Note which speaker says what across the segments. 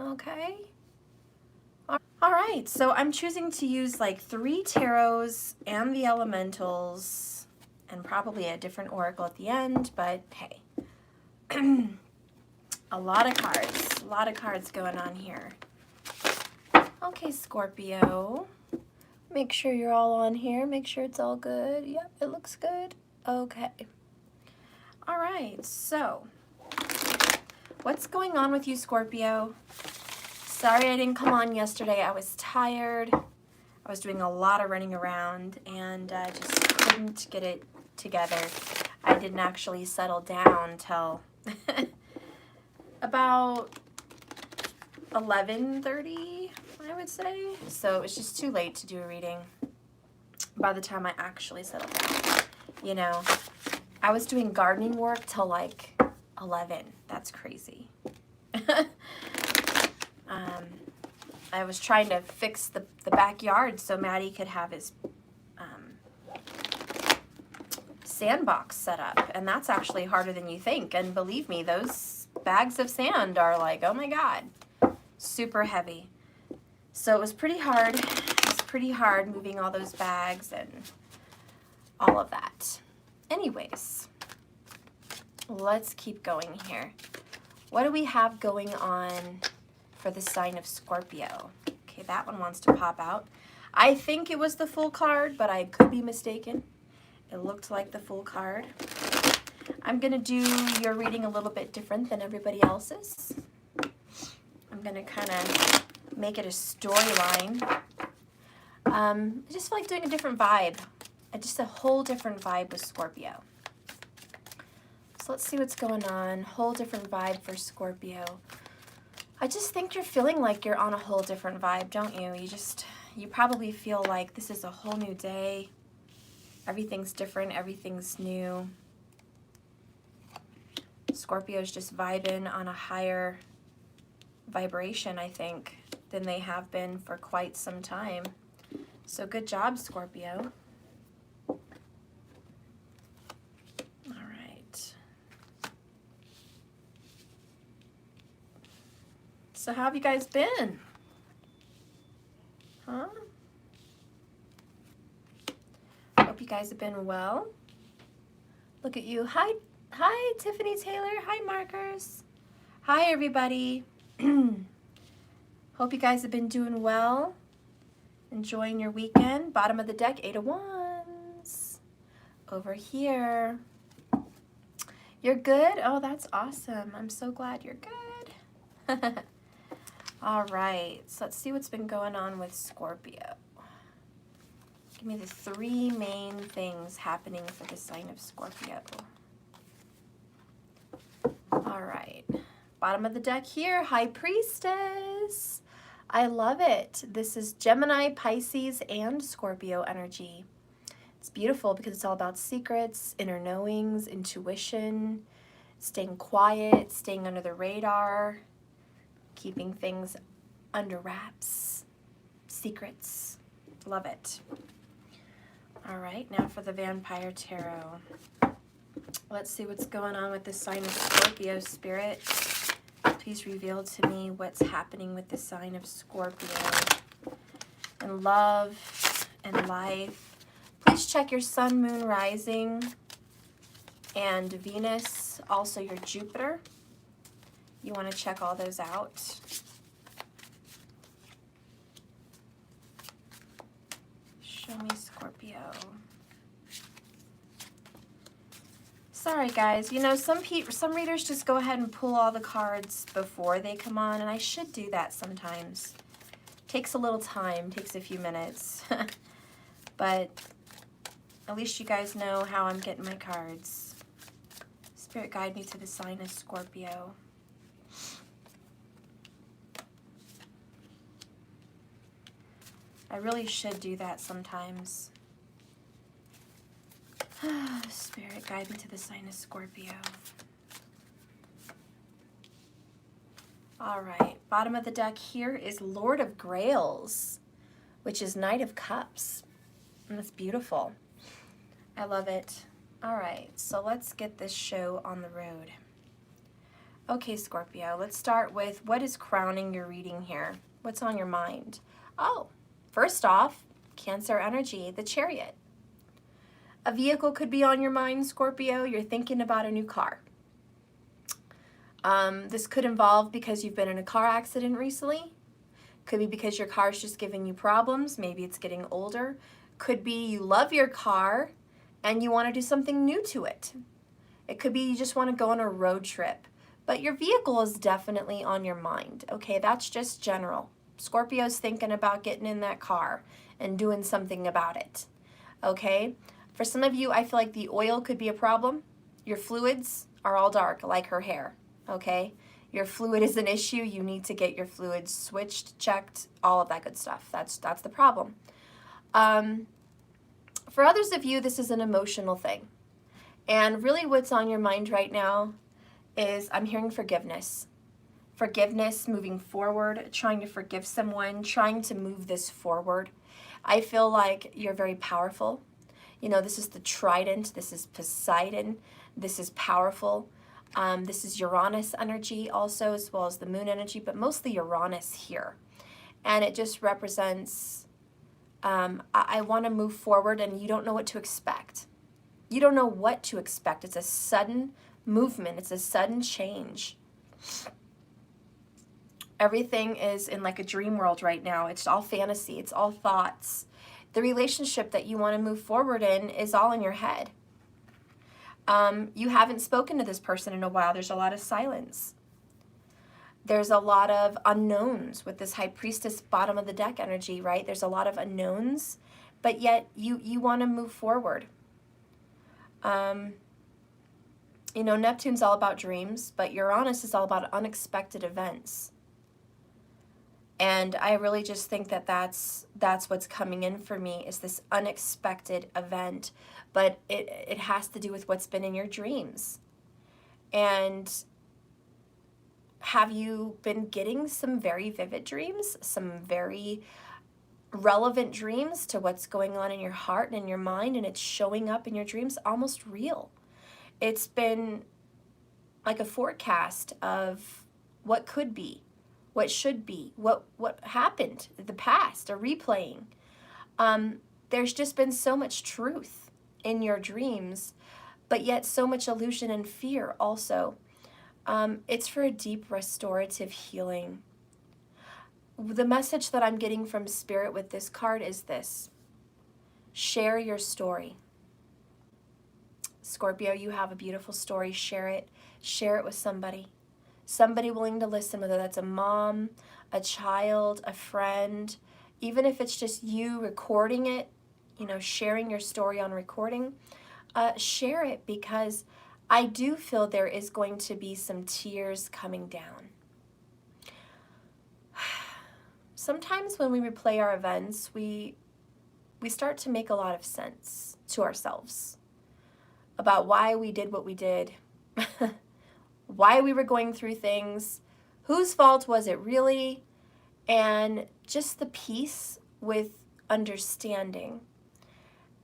Speaker 1: Okay. All right, so I'm choosing to use like 3 tarots and the elementals and probably a different oracle at the end, but hey. A lot of cards going on here. Okay, Scorpio. Make sure you're all on here. Make sure it's all good. Yep, it looks good. Okay. All right, so what's going on with you, Scorpio? Sorry I didn't come on yesterday. I was tired. I was doing a lot of running around and just couldn't get it together. I didn't actually settle down till about 11:30, I would say. So it was just too late to do a reading by the time I actually settled down. You know, I was doing gardening work till like 11. That's crazy. I was trying to fix the backyard so Maddie could have his sandbox set up, and that's actually harder than you think. And believe me, those bags of sand are like, oh my God, super heavy. So it was pretty hard. It was pretty hard moving all those bags and all of that. Anyways, let's keep going here. What do we have going on for the sign of Scorpio? Okay, that one wants to pop out. I think it was the full card, but I could be mistaken. It looked like the full card. I'm going to do your reading a little bit different than everybody else's. I'm going to kind of make it a storyline. I just feel like doing a different vibe. Just a whole different vibe with Scorpio. So let's see what's going on. Whole different vibe for Scorpio. I just think you're feeling like you're on a whole different vibe, don't you? You probably feel like this is a whole new day. Everything's different, everything's new. Scorpio's just vibing on a higher vibration, I think, than they have been for quite some time. So good job, Scorpio. All right. So how have you guys been? Huh? Hope you guys have been well. Look at you. Hi, Tiffany Taylor. Hi, Markers. Hi, everybody. Hope you guys have been doing well. Enjoying your weekend. Bottom of the deck, 8 of Wands. Over here. You're good? Oh, that's awesome. I'm so glad you're good. All right. So let's see what's been going on with Scorpio. Give me the 3 main things happening for the sign of Scorpio. All right. Bottom of the deck here, High Priestess. I love it. This is Gemini, Pisces, and Scorpio energy. It's beautiful because it's all about secrets, inner knowings, intuition, staying quiet, staying under the radar, keeping things under wraps, secrets. Love it. All right, now for the Vampire Tarot. Let's see what's going on with the sign of Scorpio, Spirit. Please reveal to me what's happening with the sign of Scorpio in love and life. Please check your Sun, Moon, Rising, and Venus, also your Jupiter. You want to check all those out. Show me Scorpio. Sorry guys, you know, some readers just go ahead and pull all the cards before they come on, and I should do that sometimes. Takes a little time, takes a few minutes. But at least you guys know how I'm getting my cards. Spirit, guide me to the sign of Scorpio. I really should do that sometimes. Spirit, guide me to the sign of Scorpio. All right, bottom of the deck here is Lord of Grails, which is Knight of Cups. And that's beautiful. I love it. All right, so let's get this show on the road. Okay, Scorpio, let's start with what is crowning your reading here? What's on your mind? Oh, first off, Cancer energy, the Chariot. A vehicle could be on your mind, Scorpio. You're thinking about a new car. This could involve because you've been in a car accident recently. Could be because your car's just giving you problems. Maybe it's getting older. Could be you love your car and you want to do something new to it. It could be you just want to go on a road trip. But your vehicle is definitely on your mind. Okay, that's just general. Scorpio's thinking about getting in that car and doing something about it. Okay? For some of you, I feel like the oil could be a problem. Your fluids are all dark, like her hair. Okay? Your fluid is an issue. You need to get your fluids switched, checked, all of that good stuff. That's the problem. For others of you, this is an emotional thing. And really what's on your mind right now is I'm hearing forgiveness. Forgiveness, moving forward, trying to forgive someone, trying to move this forward. I feel like you're very powerful. You know, this is the trident, this is Poseidon, this is powerful. This is Uranus energy also, as well as the moon energy, but mostly Uranus here. And it just represents, I want to move forward and you don't know what to expect. You don't know what to expect. It's a sudden movement. It's a sudden change. Everything is in like a dream world right now. It's all fantasy. It's all thoughts. The relationship that you want to move forward in is all in your head. You haven't spoken to this person in a while. There's a lot of silence. There's a lot of unknowns with this High Priestess bottom of the deck energy, right? There's a lot of unknowns, but yet you want to move forward. You know, Neptune's all about dreams, but Uranus is all about unexpected events. And I really just think that that's what's coming in for me, is this unexpected event. But it has to do with what's been in your dreams. And have you been getting some very vivid dreams, some very relevant dreams to what's going on in your heart and in your mind, and it's showing up in your dreams almost real? It's been like a forecast of what could be, what should be, what happened in the past, a replaying. There's just been so much truth in your dreams, but yet so much illusion and fear also. It's for a deep restorative healing. The message that I'm getting from Spirit with this card is this: share your story. Scorpio, you have a beautiful story. Share it. Share it with somebody. Somebody willing to listen, whether that's a mom, a child, a friend, even if it's just you recording it, you know, sharing your story on recording. Share it, because I do feel there is going to be some tears coming down. Sometimes when we replay our events, we start to make a lot of sense to ourselves about why we did what we did, why we were going through things, whose fault was it really, and just the peace with understanding.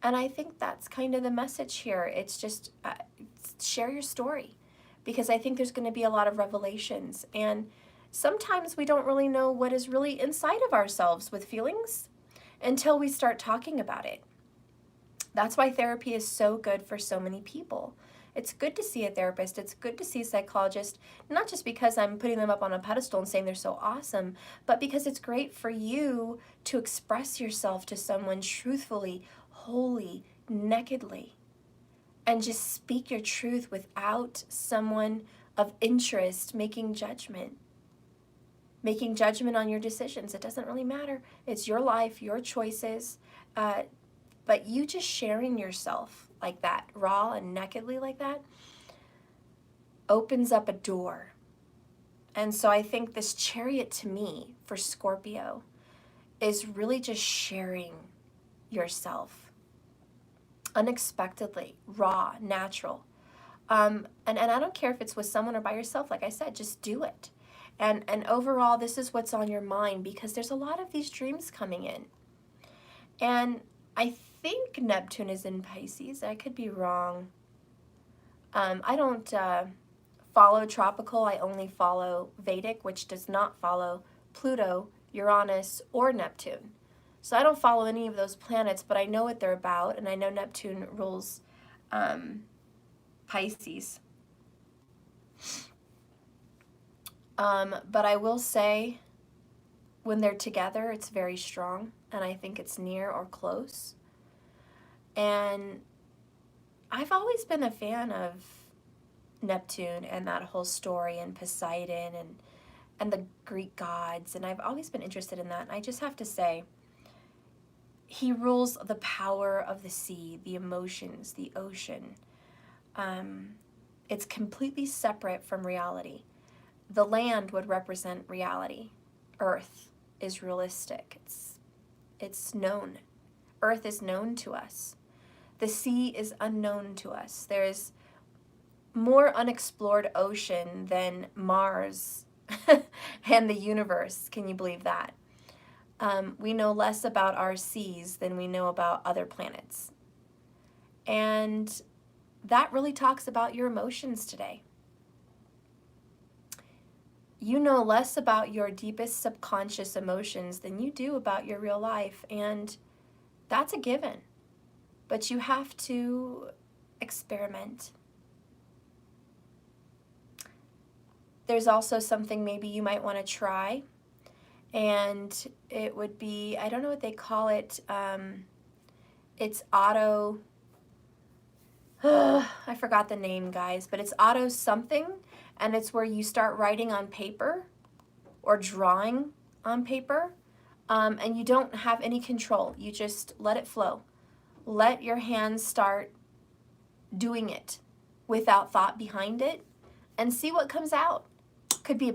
Speaker 1: And I think that's kind of the message here. It's just share your story, because I think there's going to be a lot of revelations. And sometimes we don't really know what is really inside of ourselves with feelings until we start talking about it. That's why therapy is so good for so many people. It's good to see a therapist. It's good to see a psychologist, not just because I'm putting them up on a pedestal and saying they're so awesome, but because it's great for you to express yourself to someone truthfully, wholly, nakedly, and just speak your truth without someone of interest making judgment on your decisions. It doesn't really matter. It's your life, your choices. But you just sharing yourself like that, raw and nakedly like that, opens up a door. And so I think this Chariot to me, for Scorpio, is really just sharing yourself unexpectedly, raw, natural. And I don't care if it's with someone or by yourself. Like I said, just do it. And overall, this is what's on your mind, because there's a lot of these dreams coming in. And I think Neptune is in Pisces. I could be wrong. I don't follow tropical. I only follow Vedic, which does not follow Pluto, Uranus, or Neptune. So I don't follow any of those planets, but I know what they're about, and I know Neptune rules Pisces. But I will say, when they're together, it's very strong, and I think it's near or close. And I've always been a fan of Neptune and that whole story, and Poseidon and the Greek gods, and I've always been interested in that. And I just have to say, he rules the power of the sea, the emotions, the ocean. It's completely separate from reality. The land would represent reality. Earth is realistic. It's known. Earth is known to us. The sea is unknown to us. There is more unexplored ocean than Mars and the universe. Can you believe that? We know less about our seas than we know about other planets. And that really talks about your emotions today. You know less about your deepest subconscious emotions than you do about your real life, and that's a given. But you have to experiment. There's also something maybe you might want to try, and it would be, I don't know what they call it, it's auto, I forgot the name, guys, but it's auto something, and it's where you start writing on paper or drawing on paper, and you don't have any control. You just let it flow. Let your hands start doing it without thought behind it, and see what comes out. Could be,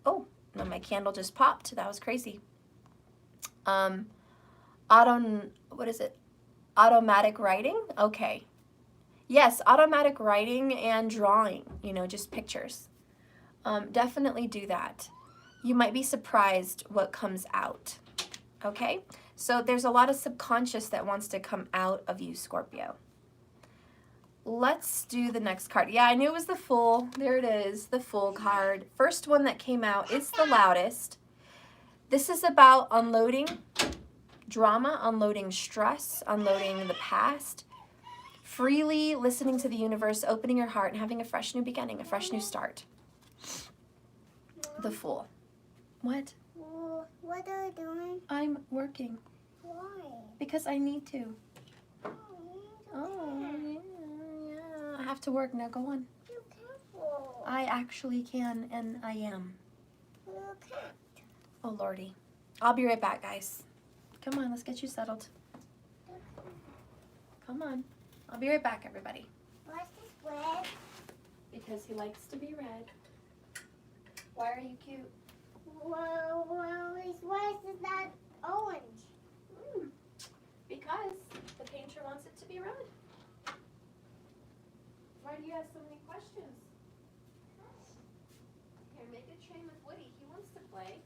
Speaker 1: oh, no, my candle just popped. That was crazy. What is it? Automatic writing? Okay. Yes, automatic writing and drawing, you know, just pictures. Definitely do that. You might be surprised what comes out. Okay? So there's a lot of subconscious that wants to come out of you, Scorpio. Let's do the next card. Yeah, I knew it was the Fool. There it is, the Fool card. First one that came out is the loudest. This is about unloading drama, unloading stress, unloading the past, freely listening to the universe, opening your heart, and having a fresh new beginning, a fresh new start. The Fool. What?
Speaker 2: What are you doing?
Speaker 1: I'm working.
Speaker 2: Why?
Speaker 1: Because I need to. Oh, yeah. I have to work now. Go on.
Speaker 2: Be careful.
Speaker 1: I actually can, and I am.
Speaker 2: You can't.
Speaker 1: Oh, Lordy. I'll be right back, guys. Come on, let's get you settled. Come on. I'll be right back, everybody.
Speaker 2: What's this red?
Speaker 1: Because he likes to be red. Why are you cute?
Speaker 2: Well, why is that orange?
Speaker 1: Because the painter wants it to be red. Why do you have so many questions? Here, make a train with Woody. He wants to play.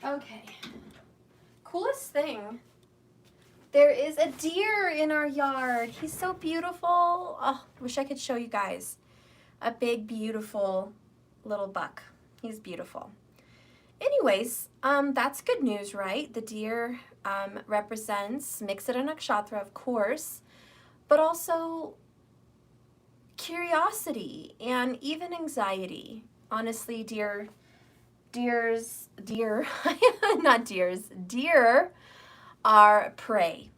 Speaker 1: Okay. Coolest thing. There is a deer in our yard. He's so beautiful. Oh, wish I could show you guys. A big, beautiful little buck. He's beautiful. Anyways, that's good news, right? The deer represents Mixed Nakshatra, of course, but also curiosity and even anxiety. Honestly, deer, not deers, deer are prey.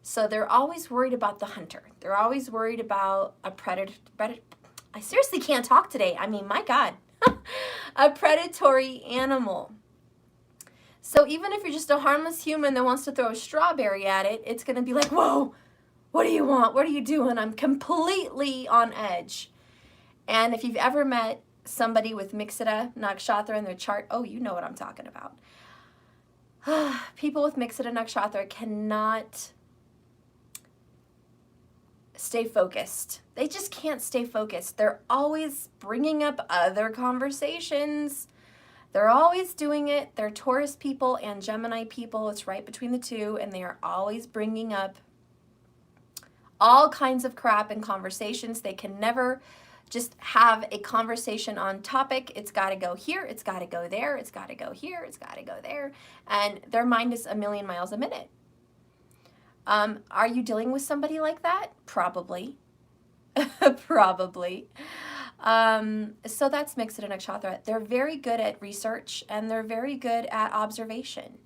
Speaker 1: So they're always worried about the hunter. They're always worried about a predator. I seriously can't talk today. I mean, my God. A predatory animal. So even if you're just a harmless human that wants to throw a strawberry at it, it's going to be like, whoa, what do you want? What are you doing? I'm completely on edge. And if you've ever met somebody with Mixed Nakshatra in their chart, oh, you know what I'm talking about. People with Mixed Nakshatra cannot stay focused. They just can't stay focused. They're always bringing up other conversations. They're always doing it. They're Taurus people and Gemini people. It's right between the two, and they are always bringing up all kinds of crap in conversations. They can never just have a conversation on topic. It's got to go here. It's got to go there. It's got to go here. It's got to go there. And their mind is a million miles a minute. Are you dealing with somebody like that? Probably. Probably. So that's Mixed Nakshatra. They're very good at research and they're very good at observation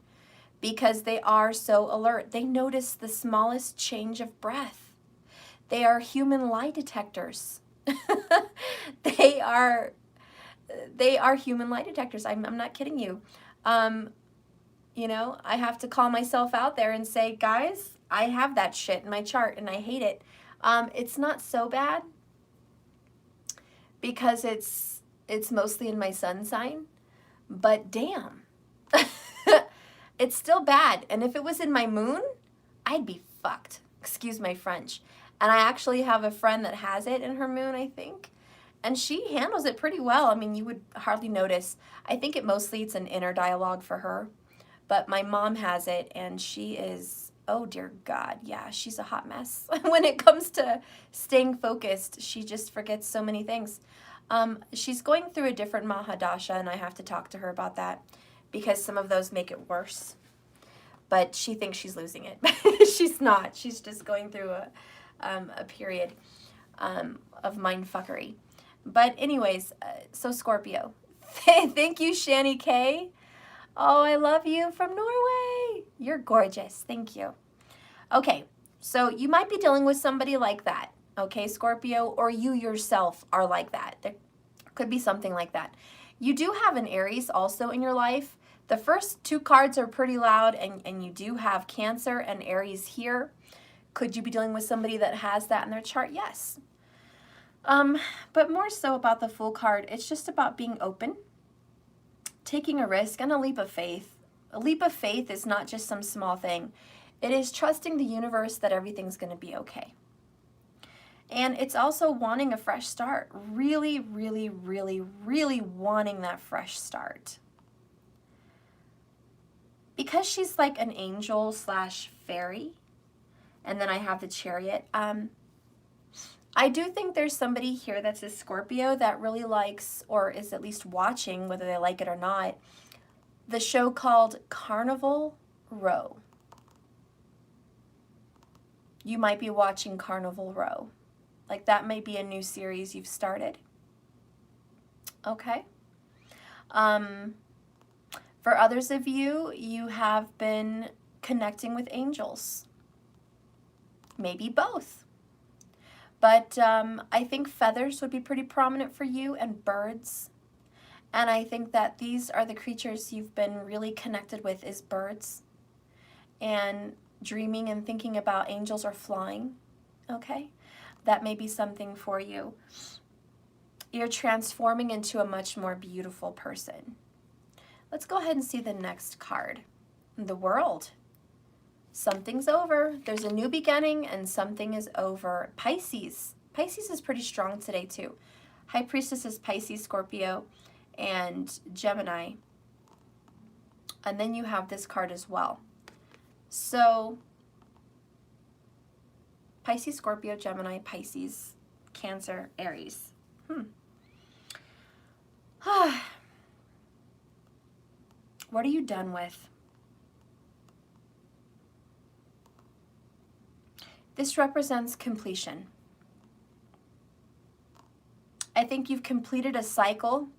Speaker 1: because they are so alert. They notice the smallest change of breath. They are human lie detectors. They are human lie detectors. I'm not kidding you. You know, I have to call myself out there and say, guys, I have that shit in my chart and I hate it. It's not so bad because it's mostly in my sun sign, but damn, it's still bad. And if it was in my moon, I'd be fucked. Excuse my French. And I actually have a friend that has it in her moon, I think. And she handles it pretty well. I mean, you would hardly notice. I think it's an inner dialogue for her. But my mom has it, and she is, oh dear God, yeah, she's a hot mess. When it comes to staying focused, she just forgets so many things. She's going through a different Mahadasha, and I have to talk to her about that because some of those make it worse. But she thinks she's losing it. She's not. She's just going through a period of mind fuckery. But anyways, so Scorpio. Thank you, Shani K. Oh, I love you from Norway. You're gorgeous. Thank you. Okay, so you might be dealing with somebody like that, okay, Scorpio, or you yourself are like that. There could be something like that. You do have an Aries also in your life. The first two cards are pretty loud, and you do have Cancer and Aries here. Could you be dealing with somebody that has that in their chart? Yes. But more so about the Fool card, it's just about being open, taking a risk, and a leap of faith. A leap of faith is not just some small thing. It is trusting the universe that everything's going to be okay. And it's also wanting a fresh start. Really, really, really, really wanting that fresh start. Because she's like an angel slash fairy, and then I have the Chariot, I do think there's somebody here that's a Scorpio that really likes, or is at least watching, whether they like it or not, the show called Carnival Row. You might be watching Carnival Row. Like that might be a new series you've started. Okay. For others of you, you have been connecting with angels. Maybe both. But I think feathers would be pretty prominent for you, and birds. And I think that these are the creatures you've been really connected with, is birds. And dreaming and thinking about angels or flying. Okay? That may be something for you. You're transforming into a much more beautiful person. Let's go ahead and see the next card. The World. Something's over. There's a new beginning and something is over. Pisces. Pisces is pretty strong today too. High Priestess is Pisces, Scorpio, and Gemini. And then you have this card as well. So Pisces, Scorpio, Gemini, Pisces, Cancer, Aries. What are you done with? This represents completion. I think you've completed a cycle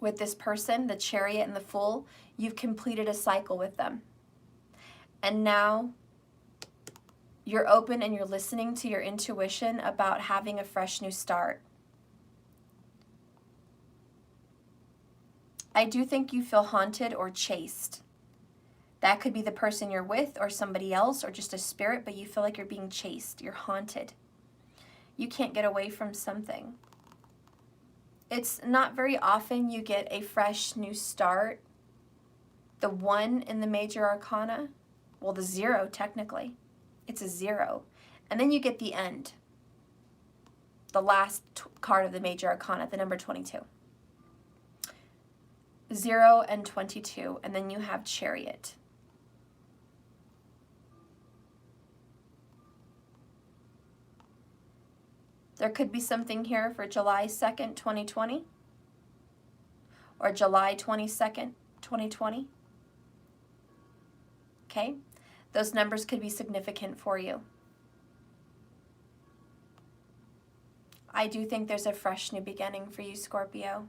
Speaker 1: with this person, the Chariot and the Fool. You've completed a cycle with them. And now you're open and you're listening to your intuition about having a fresh new start. I do think you feel haunted or chased. That could be the person you're with or somebody else or just a spirit, but you feel like you're being chased. You're haunted. You can't get away from something. It's not very often you get a fresh new start. The 1 in the major arcana, well, the 0 technically, it's a 0. And then you get the end, the last card of the major arcana, the number 22. 0 and 22, and then you have Chariot. There could be something here for July 2nd, 2020, or July 22nd, 2020. Okay? Those numbers could be significant for you. I do think there's a fresh new beginning for you, Scorpio.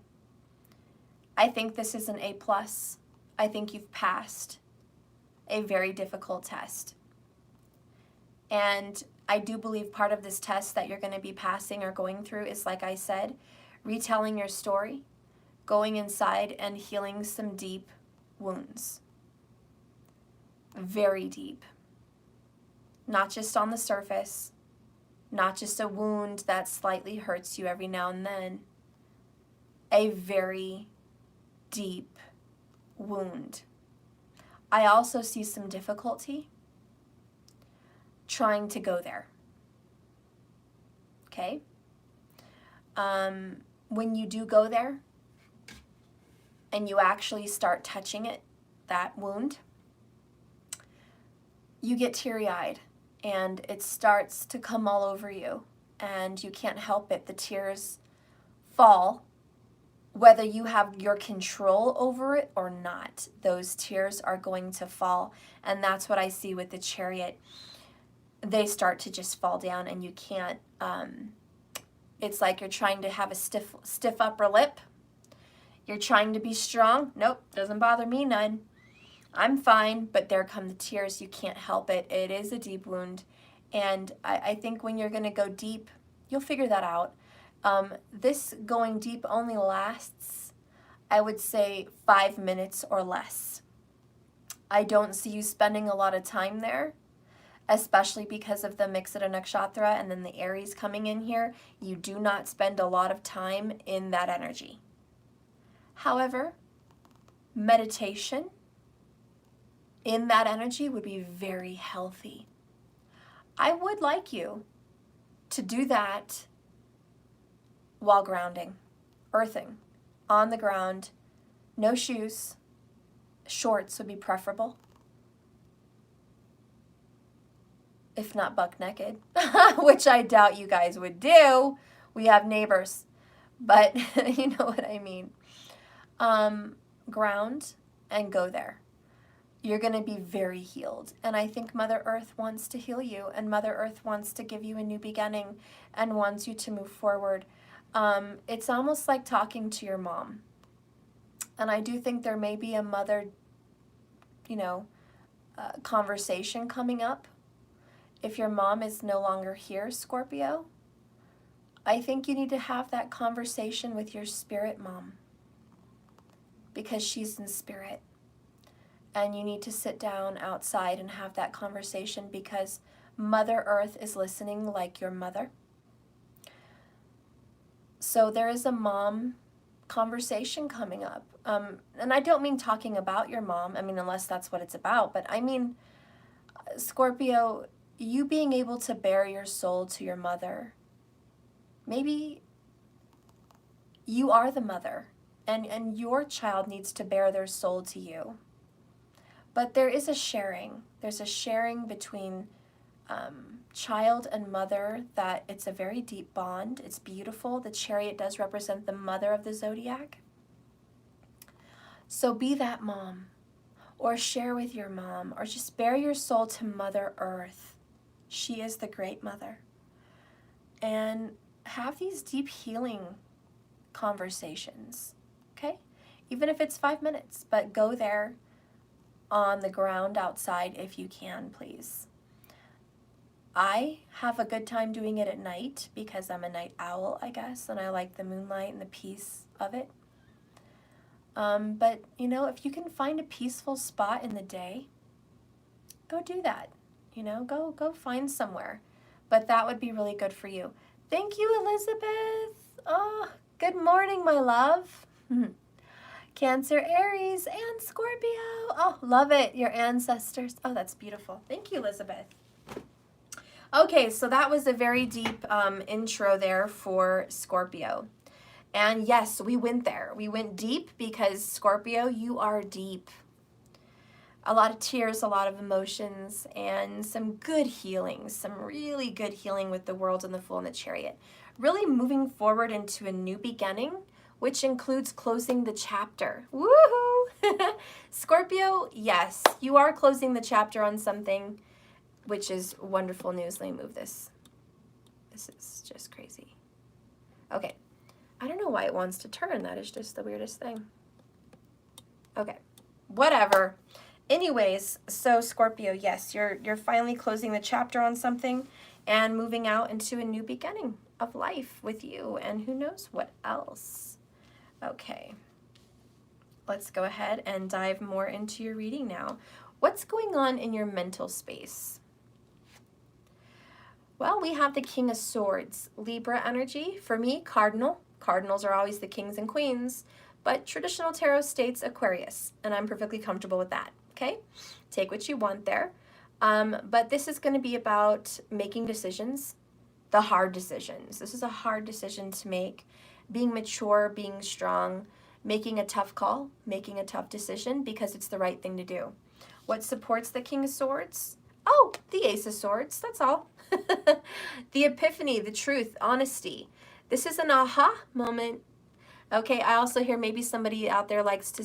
Speaker 1: I think this is an A+. I think you've passed a very difficult test. And I do believe part of this test that you're going to be passing or going through is, like I said, retelling your story, going inside and healing some deep wounds. Very deep. Not just on the surface, not just a wound that slightly hurts you every now and then. A very deep wound. I also see some difficulty trying to go there. Okay? When you do go there and you actually start touching it, that wound, you get teary-eyed and it starts to come all over you and you can't help it. The tears fall, whether you have your control over it or not. Those tears are going to fall, and that's what I see with the Chariot. They start to just fall down and you can't, it's like you're trying to have a stiff upper lip. You're trying to be strong. Nope, doesn't bother me none. I'm fine, but there come the tears. You can't help it. It is a deep wound. And I think when you're going to go deep, you'll figure that out. This going deep only lasts, I would say, 5 minutes or less. I don't see you spending a lot of time there, especially because of the Mixada Nakshatra and then the Aries coming in here. You do not spend a lot of time in that energy. However, meditation in that energy would be very healthy. I would like you to do that while grounding, earthing, on the ground, no shoes, shorts would be preferable, if not buck naked, which I doubt you guys would do. We have neighbors, but you know what I mean. Ground and go there. You're going to be very healed. And I think Mother Earth wants to heal you, and Mother Earth wants to give you a new beginning and wants you to move forward. It's almost like talking to your mom. And I do think there may be a mother, conversation coming up. If your mom is no longer here, Scorpio, I think you need to have that conversation with your spirit mom, because she's in spirit. And you need to sit down outside and have that conversation, because Mother Earth is listening like your mother. So there is a mom conversation coming up. And I don't mean talking about your mom, unless that's what it's about, but I mean, Scorpio, you being able to bare your soul to your mother. Maybe you are the mother, and your child needs to bare their soul to you. But there is a sharing. There's a sharing between child and mother, that it's a very deep bond. It's beautiful. The Chariot does represent the mother of the zodiac. So be that mom, or share with your mom, or just bare your soul to Mother Earth. She is the great mother. And have these deep healing conversations, okay? Even if it's 5 minutes, but go there on the ground outside if you can, please. I have a good time doing it at night because I'm a night owl, I guess, and I like the moonlight and the peace of it. But, you know, if you can find a peaceful spot in the day, go do that. You know, go find somewhere. But that would be really good for you. Thank you, Elizabeth. Oh, good morning, my love. Cancer, Aries, and Scorpio. Oh, love it. Your ancestors. Oh, that's beautiful. Thank you, Elizabeth. Okay, so that was a very deep intro there for Scorpio. And yes, we went there. We went deep because Scorpio, you are deep. A lot of tears, a lot of emotions, and some good healing, some really good healing with the World and the Fool and the Chariot. Really moving forward into a new beginning, which includes closing the chapter. Woohoo! Scorpio, yes, you are closing the chapter on something, which is wonderful news. Let me move this. This is just crazy. Okay. I don't know why it wants to turn. That is just the weirdest thing. Okay. Whatever. Anyways, so Scorpio, yes, you're finally closing the chapter on something and moving out into a new beginning of life with you, and who knows what else. Okay. Let's go ahead and dive more into your reading now. What's going on in your mental space? Well, we have the King of Swords, Libra energy. For me, Cardinal. Cardinals are always the kings and queens, but traditional tarot states Aquarius, and I'm perfectly comfortable with that, okay? Take what you want there. But this is going to be about making decisions, the hard decisions. This is a hard decision to make, being mature, being strong, making a tough call, making a tough decision because it's the right thing to do. What supports the King of Swords? Oh, the Ace of Swords, that's all. The epiphany, the truth, honesty. This is an aha moment. Okay, I also hear maybe somebody out there likes the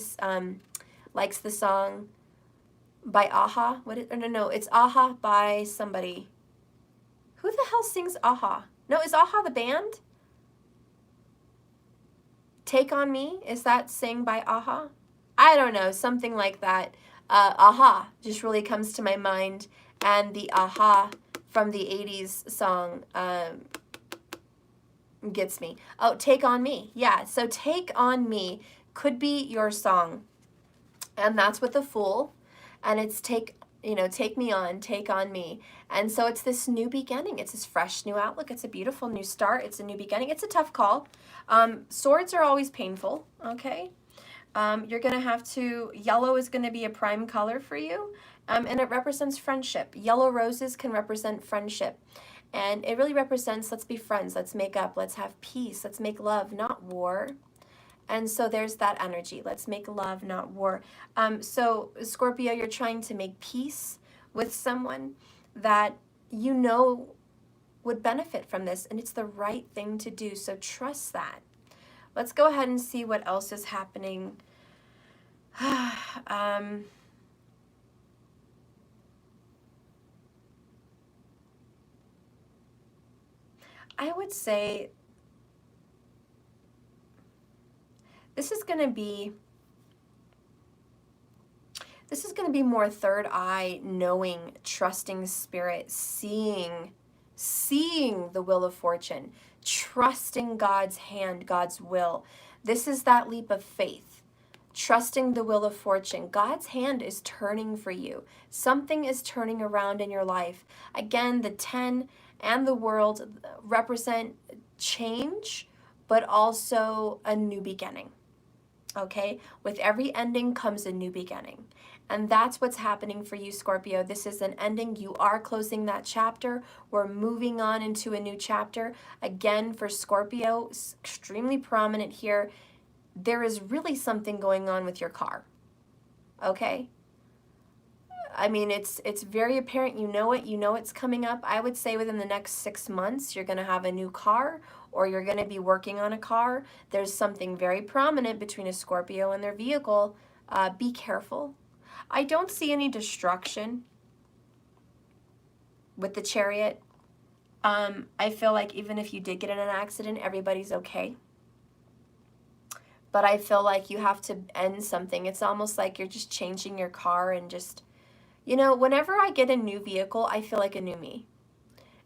Speaker 1: song by Aha. No, it's Aha by somebody. Who the hell sings Aha? No, is Aha the band? Take on Me, is that sang by Aha? I don't know, something like that. Aha just really comes to my mind, and the Aha from the 80s song gets me. Oh, Take on Me. Yeah, so Take on Me could be your song. And that's with the Fool. And it's take me on, take on me. And so it's this new beginning. It's this fresh new outlook. It's a beautiful new start. It's a new beginning. It's a tough call. Swords are always painful, okay? You're going to have to, yellow is going to be a prime color for you. And it represents friendship. Yellow roses can represent friendship. And it really represents, let's be friends, let's make up, let's have peace, let's make love, not war. And so there's that energy. Let's make love, not war. So Scorpio, you're trying to make peace with someone that you know would benefit from this, and it's the right thing to do. So trust that. Let's go ahead and see what else is happening. I would say this is going to be more third eye, knowing, trusting spirit, seeing the wheel of fortune, trusting God's hand, God's will. This is that leap of faith, trusting the wheel of fortune. God's hand is turning for you. Something is turning around in your life. Again, the 10 and the world represent change, but also a new beginning. Okay? With every ending comes a new beginning. And that's what's happening for you, Scorpio. This is an ending. You are closing that chapter. We're moving on into a new chapter. Again, for Scorpio, extremely prominent here. There is really something going on with your car. Okay? I mean, it's very apparent. You know it. You know it's coming up. I would say within the next 6 months, you're going to have a new car, or you're going to be working on a car. There's something very prominent between a Scorpio and their vehicle. Be careful. I don't see any destruction with the Chariot. I feel like even if you did get in an accident, everybody's okay. But I feel like you have to end something. It's almost like you're just changing your car and just, you know, whenever I get a new vehicle, I feel like a new me.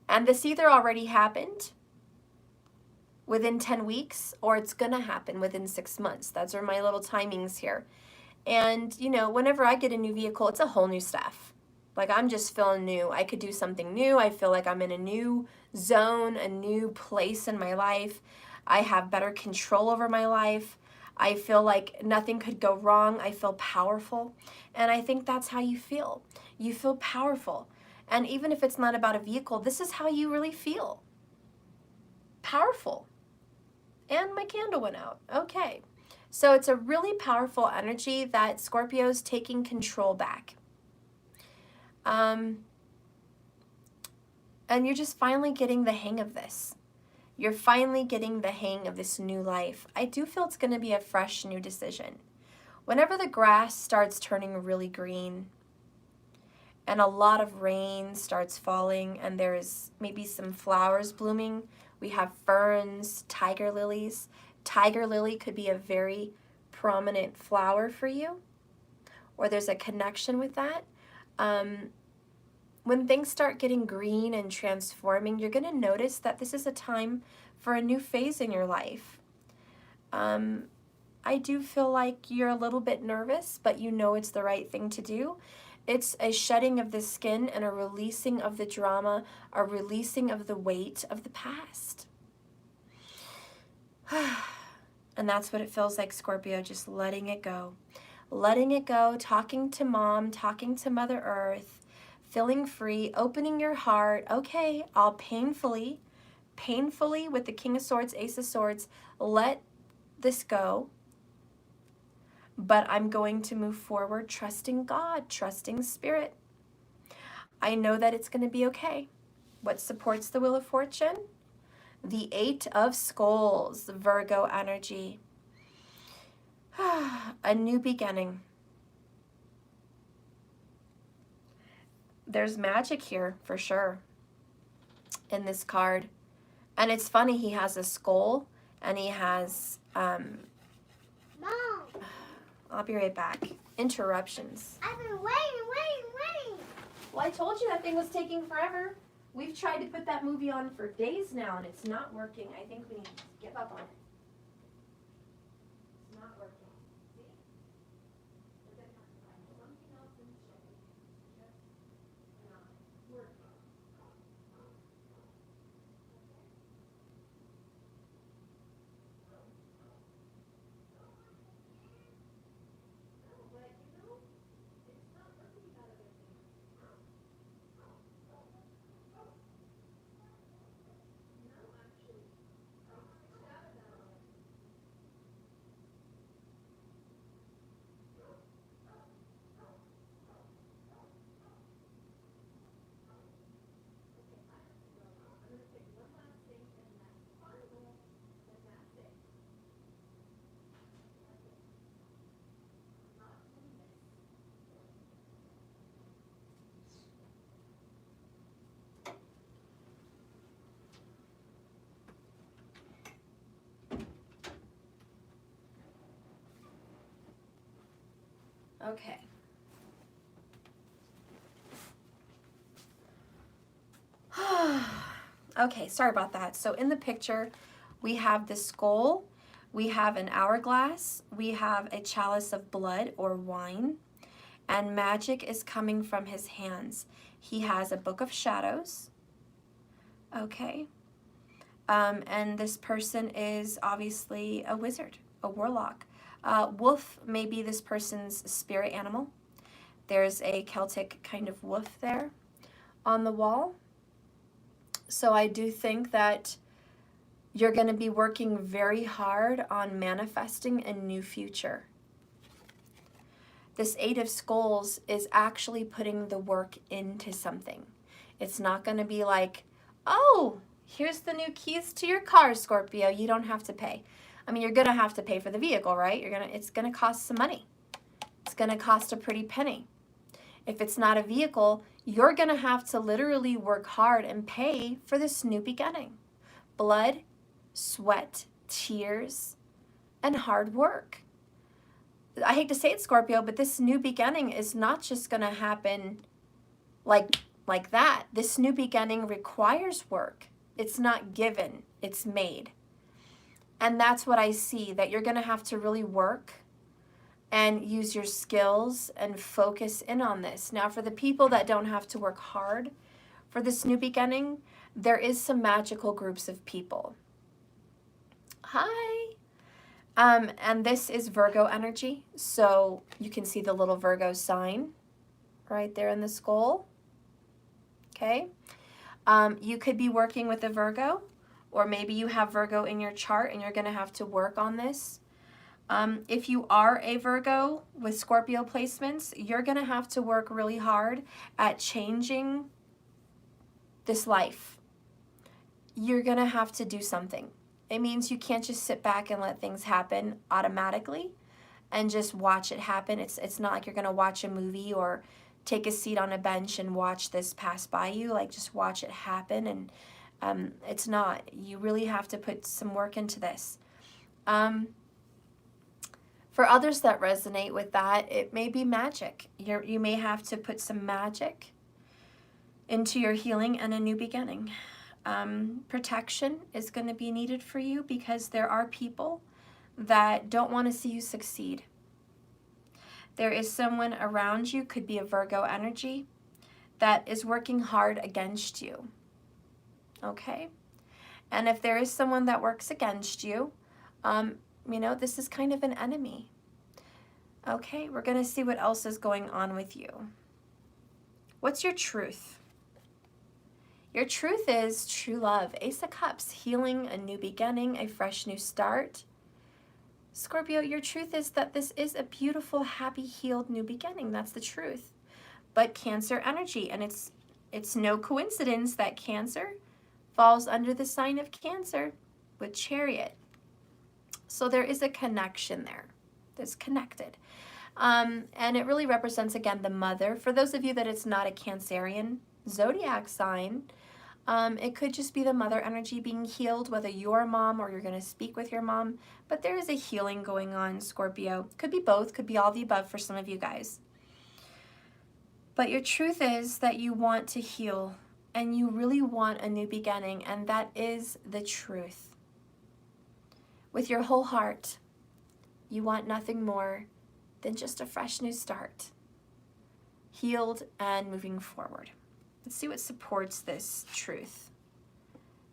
Speaker 1: And this either already happened within 10 weeks or it's going to happen within 6 months. Those are my little timings here. And, you know, whenever I get a new vehicle, it's a whole new stuff. Like, I'm just feeling new. I could do something new. I feel like I'm in a new zone, a new place in my life. I have better control over my life. I feel like nothing could go wrong. I feel powerful. And I think that's how you feel. You feel powerful. And even if it's not about a vehicle, this is how you really feel. Powerful. And my candle went out. Okay. So it's a really powerful energy that Scorpio's taking control back. And you're just finally getting the hang of this. You're finally getting the hang of this new life. I do feel it's going to be a fresh new decision. Whenever the grass starts turning really green and a lot of rain starts falling and there's maybe some flowers blooming, we have ferns, tiger lilies. Tiger lily could be a very prominent flower for you, or there's a connection with that. When things start getting green and transforming, you're going to notice that this is a time for a new phase in your life. I do feel like you're a little bit nervous, but you know it's the right thing to do. It's a shedding of the skin and a releasing of the drama, a releasing of the weight of the past. And that's what it feels like, Scorpio, just letting it go. Letting it go, talking to Mom, talking to Mother Earth, feeling free, opening your heart. Okay, I'll painfully with the King of Swords, Ace of Swords, let this go. But I'm going to move forward, trusting God, trusting Spirit. I know that it's going to be okay. What supports the Wheel of Fortune? The 8 of Skulls, Virgo energy. A new beginning. There's magic here for sure in this card. And it's funny, he has a skull and he has,
Speaker 2: Mom,
Speaker 1: I'll be right back. Interruptions.
Speaker 2: I've been waiting.
Speaker 1: Well, I told you that thing was taking forever. We've tried to put that movie on for days now and it's not working. I think we need to give up on it. It's not working. See? We're going to have to find something else and check it. Just not working. Okay. Okay, sorry about that. So in the picture, we have the skull, we have an hourglass, we have a chalice of blood or wine, and magic is coming from his hands. He has a book of shadows. Okay. And this person is obviously a wizard, a warlock. Wolf may be this person's spirit animal. There's a Celtic kind of wolf there on the wall. So I do think that you're going to be working very hard on manifesting a new future. this Eight of Skulls is actually putting the work into something. It's not going to be like, oh, here's the new keys to your car, Scorpio. You don't have to pay. I mean, you're going to have to pay for the vehicle, right? It's going to cost some money. It's going to cost a pretty penny. If it's not a vehicle, you're going to have to literally work hard and pay for this new beginning. Blood, sweat, tears, and hard work. I hate to say it, Scorpio, but this new beginning is not just going to happen like that. This new beginning requires work. It's not given, it's made. And that's what I see, that you're going to have to really work and use your skills and focus in on this. Now, for the people that don't have to work hard for this new beginning, there is some magical groups of people. Hi. And this is Virgo energy. So you can see the little Virgo sign right there in the skull. Okay. You could be working with a Virgo, or maybe you have Virgo in your chart and you're going to have to work on this. If you are a Virgo with Scorpio placements, you're going to have to work really hard at changing this life. You're going to have to do something. It means you can't just sit back and let things happen automatically and just watch it happen. It's not like you're going to watch a movie or take a seat on a bench and watch this pass by you. Like, just watch it happen. And it's not. You really have to put some work into this. For others that resonate with that, it may be magic. You may have to put some magic into your healing and a new beginning. Protection is going to be needed for you because there are people that don't want to see you succeed. There is someone around you, could be a Virgo energy, that is working hard against you. Okay? And if there is someone that works against you, this is kind of an enemy. Okay, we're going to see what else is going on with you. What's your truth? Your truth is true love. Ace of Cups, healing, a new beginning, a fresh new start. Scorpio, your truth is that this is a beautiful, happy, healed new beginning. That's the truth. But Cancer energy, and it's no coincidence that Cancer falls under the sign of Cancer with Chariot. So there is a connection there. That's connected. And it really represents, again, the mother. For those of you that it's not a Cancerian zodiac sign, it could just be the mother energy being healed, whether you're a mom or you're going to speak with your mom. But there is a healing going on, Scorpio. Could be both, could be all the above for some of you guys. But your truth is that you want to heal and you really want a new beginning, and that is the truth. With your whole heart, you want nothing more than just a fresh new start, healed and moving forward. Let's see what supports this truth.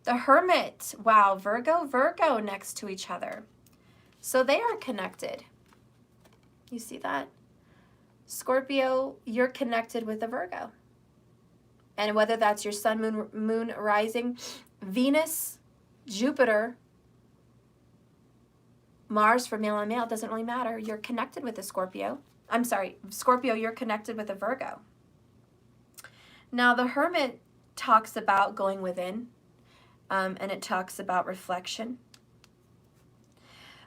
Speaker 1: The Hermit. Wow, Virgo next to each other. So they are connected. You see that? Scorpio, you're connected with a Virgo. And whether that's your sun, moon rising, Venus, Jupiter, Mars for male and male, doesn't really matter. You're connected with a Scorpio. I'm sorry, Scorpio, you're connected with a Virgo. Now, the Hermit talks about going within, and it talks about reflection.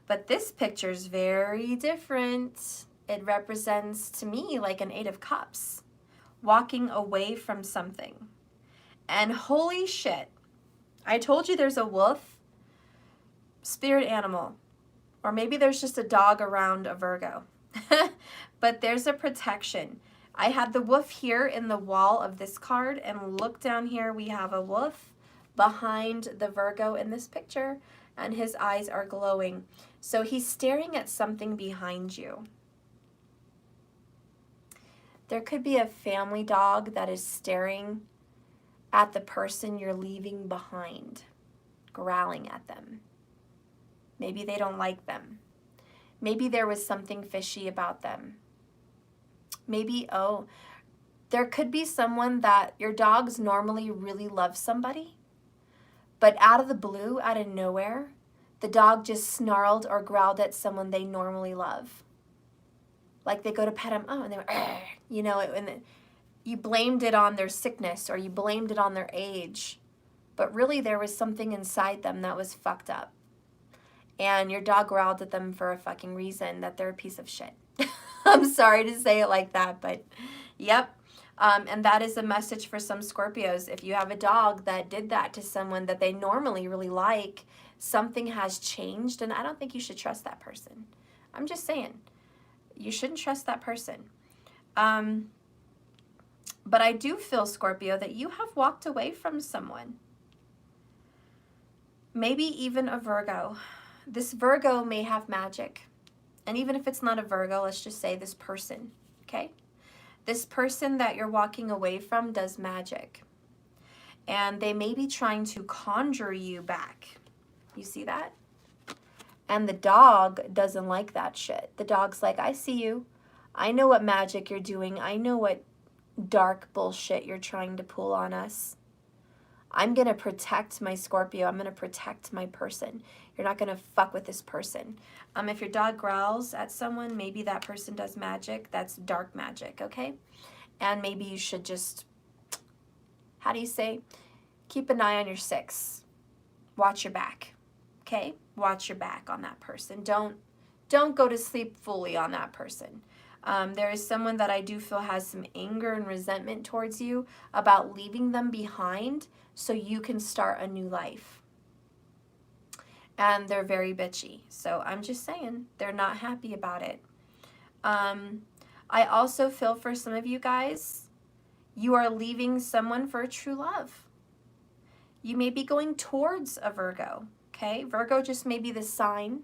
Speaker 1: But this picture is very different. It represents, to me, like an Eight of Cups, walking away from something. And holy shit, I told you there's a wolf, spirit animal, or maybe there's just a dog around a Virgo. But there's a protection. I had the wolf here in the wall of this card, and look down here, we have a wolf behind the Virgo in this picture, and his eyes are glowing. So he's staring at something behind you. There could be a family dog that is staring at the person you're leaving behind, growling at them. Maybe they don't like them. Maybe there was something fishy about them. Maybe, there could be someone that your dogs normally really love somebody, but out of the blue, out of nowhere, the dog just snarled or growled at someone they normally love. Like they go to pet them, oh, and they were, you know, and you blamed it on their sickness or you blamed it on their age. But really there was something inside them that was fucked up. And your dog growled at them for a fucking reason, that they're a piece of shit. I'm sorry to say it like that, but yep. And that is a message for some Scorpios. If you have a dog that did that to someone that they normally really like, something has changed, and I don't think you should trust that person. I'm just saying, you shouldn't trust that person. But I do feel, Scorpio, that you have walked away from someone. Maybe even a Virgo. This Virgo may have magic. And even if it's not a Virgo, let's just say this person, okay? This person that you're walking away from does magic. And they may be trying to conjure you back. You see that? And the dog doesn't like that shit. The dog's like, I see you. I know what magic you're doing. I know what dark bullshit you're trying to pull on us. I'm going to protect my Scorpio. I'm going to protect my person. You're not going to fuck with this person. If your dog growls at someone, maybe that person does magic. That's dark magic, okay? And maybe you should just, how do you say? Keep an eye on your six. Watch your back, okay? Watch your back on that person. Don't go to sleep fully on that person. There is someone that I do feel has some anger and resentment towards you about leaving them behind so you can start a new life. And they're very bitchy. So I'm just saying, they're not happy about it. I also feel for some of you guys, you are leaving someone for a true love. You may be going towards a Virgo, okay? Virgo just may be the sign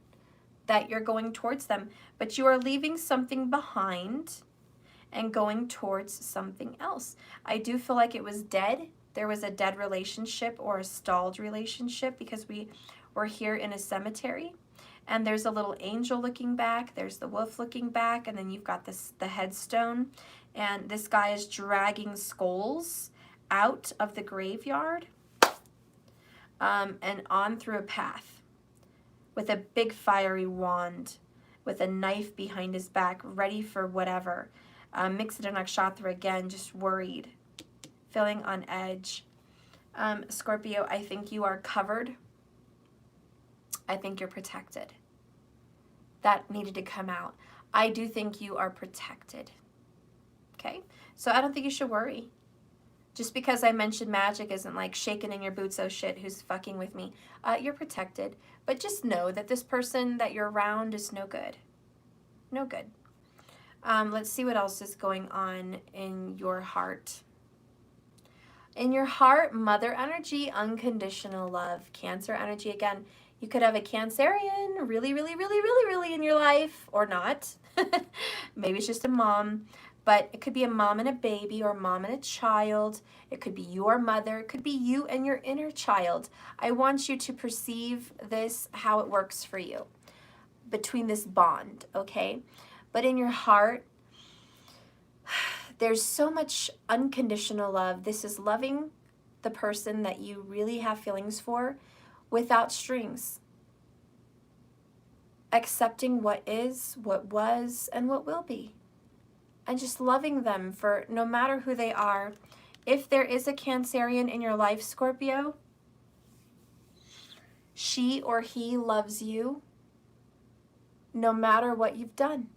Speaker 1: that you're going towards them, but you are leaving something behind and going towards something else. I do feel like it was dead. There was a dead relationship or a stalled relationship because we're here in a cemetery, and there's a little angel looking back, there's the wolf looking back, and then you've got the headstone, and this guy is dragging skulls out of the graveyard and on through a path with a big fiery wand with a knife behind his back, ready for whatever. Mixed nakshatra again, just worried, feeling on edge. Scorpio, I think you are covered. I think you're protected. That needed to come out. I do think you are protected. Okay? So I don't think you should worry. Just because I mentioned magic isn't like shaking in your boots, oh shit, who's fucking with me. You're protected. But just know that this person that you're around is no good. No good. Let's see what else is going on in your heart. In your heart, mother energy, unconditional love. Cancer energy again. You could have a Cancerian really in your life, or not. Maybe it's just a mom, but it could be a mom and a baby, or a mom and a child. It could be your mother. It could be you and your inner child. I want you to perceive this, how it works for you, between this bond, okay? But in your heart, there's so much unconditional love. This is loving the person that you really have feelings for, without strings. Accepting what is, what was, and what will be. And just loving them for no matter who they are. If there is a Cancerian in your life, Scorpio, she or he loves you no matter what you've done.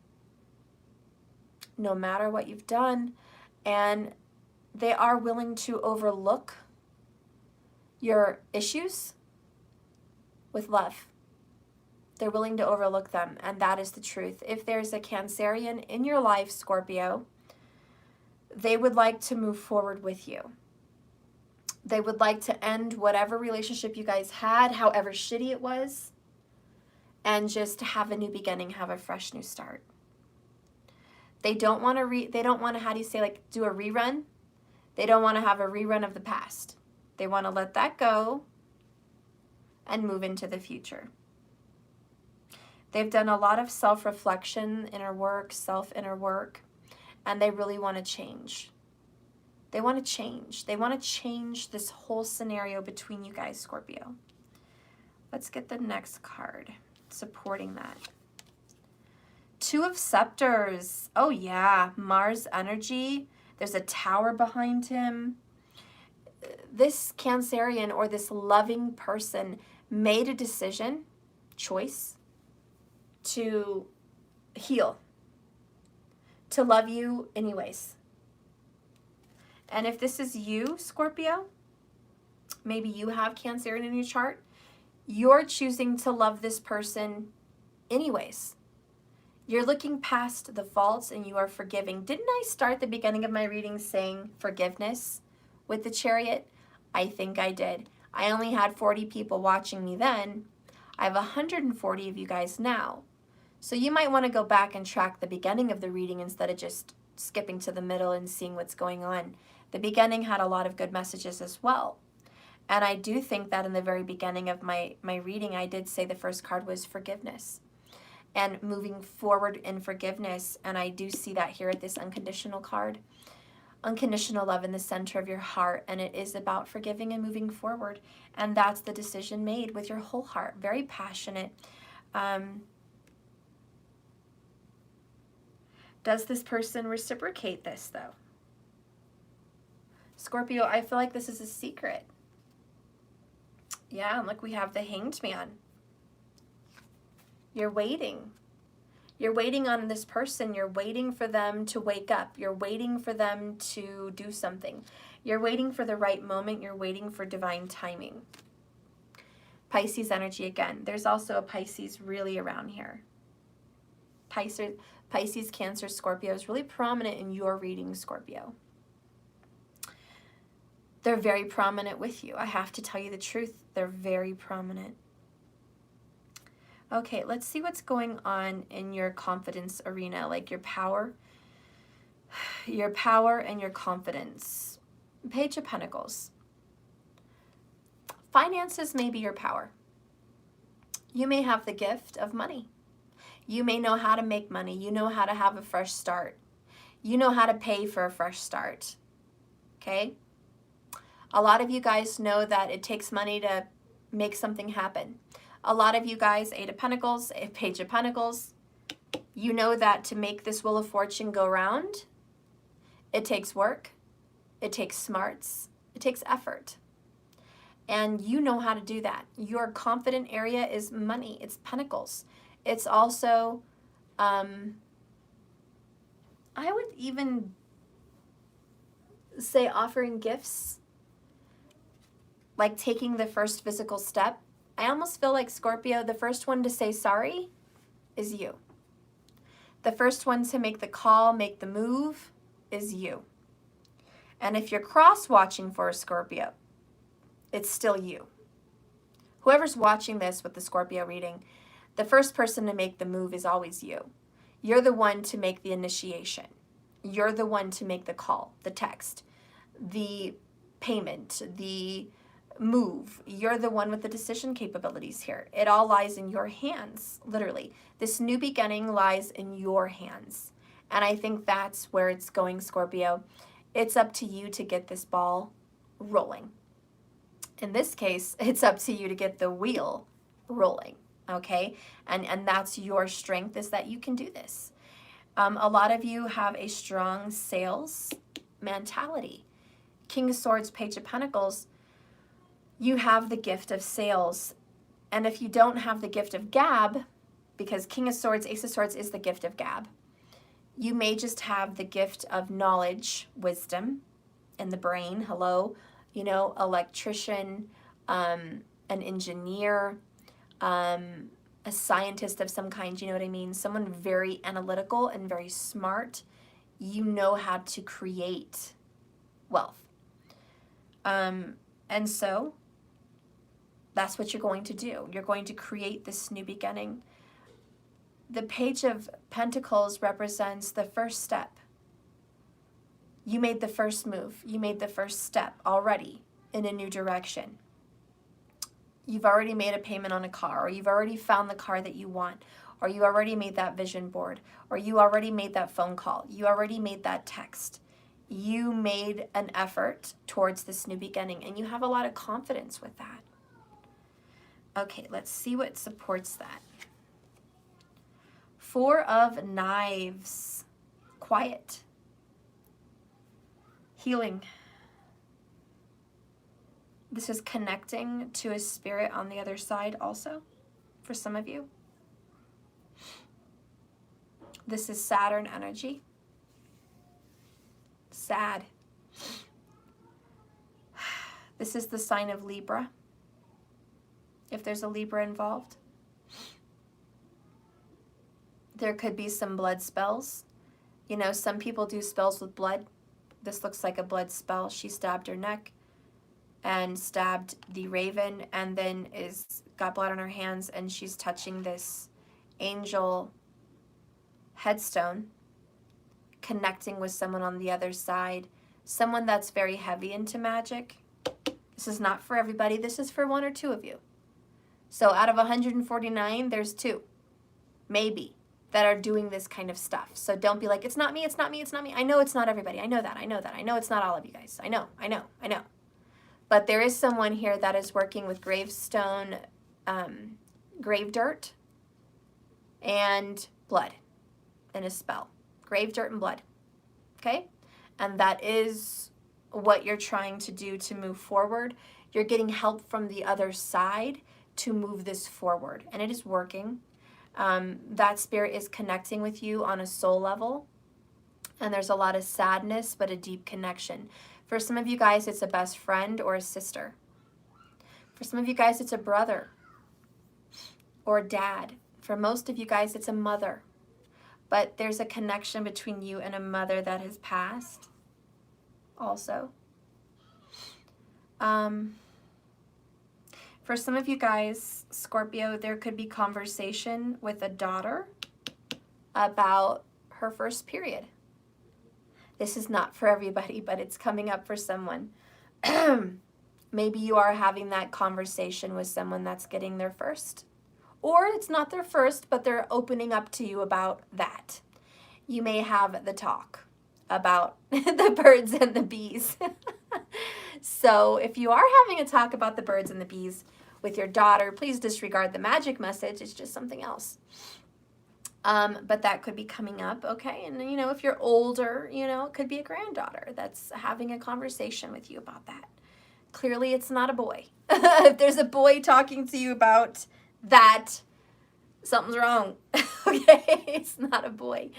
Speaker 1: No matter what you've done. And they are willing to overlook your issues with love. They're willing to overlook them, and that is the truth. If there's a Cancerian in your life, Scorpio, they would like to move forward with you. They would like to end whatever relationship you guys had, however shitty it was, and just have a new beginning, have a fresh new start. They don't want to how do you say, like, do a rerun? They don't want to have a rerun of the past. They want to let that go and move into the future. They've done a lot of self-reflection, inner work, self-inner work, and they really want to change. They want to change. They want to change this whole scenario between you guys, Scorpio. Let's get the next card supporting that. Two of Scepters. Oh yeah, Mars energy. There's a tower behind him. This Cancerian or this loving person made a decision, choice, to heal, to love you anyways. And if this is you, Scorpio, maybe you have Cancerian in your chart, you're choosing to love this person anyways. You're looking past the faults and you are forgiving. Didn't I start the beginning of my reading saying forgiveness with the Chariot? I think I did. I only had 40 people watching me then. I have 140 of you guys now. So you might want to go back and track the beginning of the reading instead of just skipping to the middle and seeing what's going on. The beginning had a lot of good messages as well. And I do think that in the very beginning of my reading, I did say the first card was forgiveness and moving forward in forgiveness. And I do see that here at this unconditional card. Unconditional love in the center of your heart. And it is about forgiving and moving forward. And that's the decision made with your whole heart. Very passionate. Does this person reciprocate this though? Scorpio, I feel like this is a secret. Yeah, and look, we have the Hanged Man. You're waiting. You're waiting on this person. You're waiting for them to wake up. You're waiting for them to do something. You're waiting for the right moment. You're waiting for divine timing. Pisces energy again. There's also a Pisces really around here. Pisces, Cancer, Scorpio is really prominent in your reading, Scorpio. They're very prominent with you. I have to tell you the truth. They're very prominent. Okay, let's see what's going on in your confidence arena, like your power and your confidence. Page of Pentacles. Finances may be your power. You may have the gift of money. You may know how to make money. You know how to have a fresh start. You know how to pay for a fresh start. Okay? A lot of you guys know that it takes money to make something happen. A lot of you guys, Eight of Pentacles, Page of Pentacles, you know that to make this Wheel of Fortune go round, it takes work, it takes smarts, it takes effort. And you know how to do that. Your confident area is money, it's Pentacles. It's also, I would even say offering gifts, like taking the first physical step. I almost feel like, Scorpio, the first one to say sorry is you. The first one to make the call, make the move is you. And if you're cross-watching for a Scorpio, it's still you. Whoever's watching this with the Scorpio reading, the first person to make the move is always you. You're the one to make the initiation. You're the one to make the call, the text, the payment, the move. You're the one with the decision capabilities here. It all lies in your hands, literally. This new beginning lies in your hands. And I think that's where it's going, Scorpio. It's up to you to get this ball rolling. In this case, it's up to you to get the wheel rolling, okay? And that's your strength, is that you can do this. A lot of you have a strong sales mentality. King of Swords, Page of Pentacles, you have the gift of sales. And if you don't have the gift of gab, because King of Swords, Ace of Swords is the gift of gab, you may just have the gift of knowledge, wisdom in the brain. Hello, you know, electrician, an engineer, a scientist of some kind, you know what I mean? Someone very analytical and very smart. You know how to create wealth. And so that's what you're going to do. You're going to create this new beginning. The Page of Pentacles represents the first step. You made the first move. You made the first step already in a new direction. You've already made a payment on a car, or you've already found the car that you want, or you already made that vision board, or you already made that phone call. You already made that text. You made an effort towards this new beginning, and you have a lot of confidence with that. Okay, let's see what supports that. Four of Knives. Quiet. Healing. This is connecting to a spirit on the other side also, for some of you. This is Saturn energy. Sad. This is the sign of Libra, if there's a Libra involved. There could be some blood spells. You know, some people do spells with blood. This looks like a blood spell. She stabbed her neck and stabbed the raven, and then got blood on her hands, and she's touching this angel headstone, connecting with someone on the other side, someone that's very heavy into magic. This is not for everybody. This is for one or two of you. So out of 149, there's 2, maybe, that are doing this kind of stuff. So don't be like, it's not me, it's not me, it's not me. I know it's not everybody. I know that. I know that. I know it's not all of you guys. I know. But there is someone here that is working with gravestone, grave dirt, and blood in a spell. Grave dirt and blood. Okay? And that is what you're trying to do to move forward. You're getting help from the other side to move this forward. And it is working. That spirit is connecting with you on a soul level. And there's a lot of sadness, but a deep connection. For some of you guys, it's a best friend or a sister. For some of you guys, it's a brother or a dad. For most of you guys, it's a mother. But there's a connection between you and a mother that has passed also. For some of you guys, Scorpio, there could be conversation with a daughter about her first period. This is not for everybody, but it's coming up for someone. Maybe you are having that conversation with someone that's getting their first. Or it's not their first, but they're opening up to you about that. You may have the talk about the birds and the bees. So if you are having a talk about the birds and the bees with your daughter, please disregard the magic message. It's just something else. But that could be coming up, okay? And, you know, if you're older, you know, it could be a granddaughter that's having a conversation with you about that. Clearly, it's not a boy. If there's a boy talking to you about that, something's wrong, okay? It's not a boy.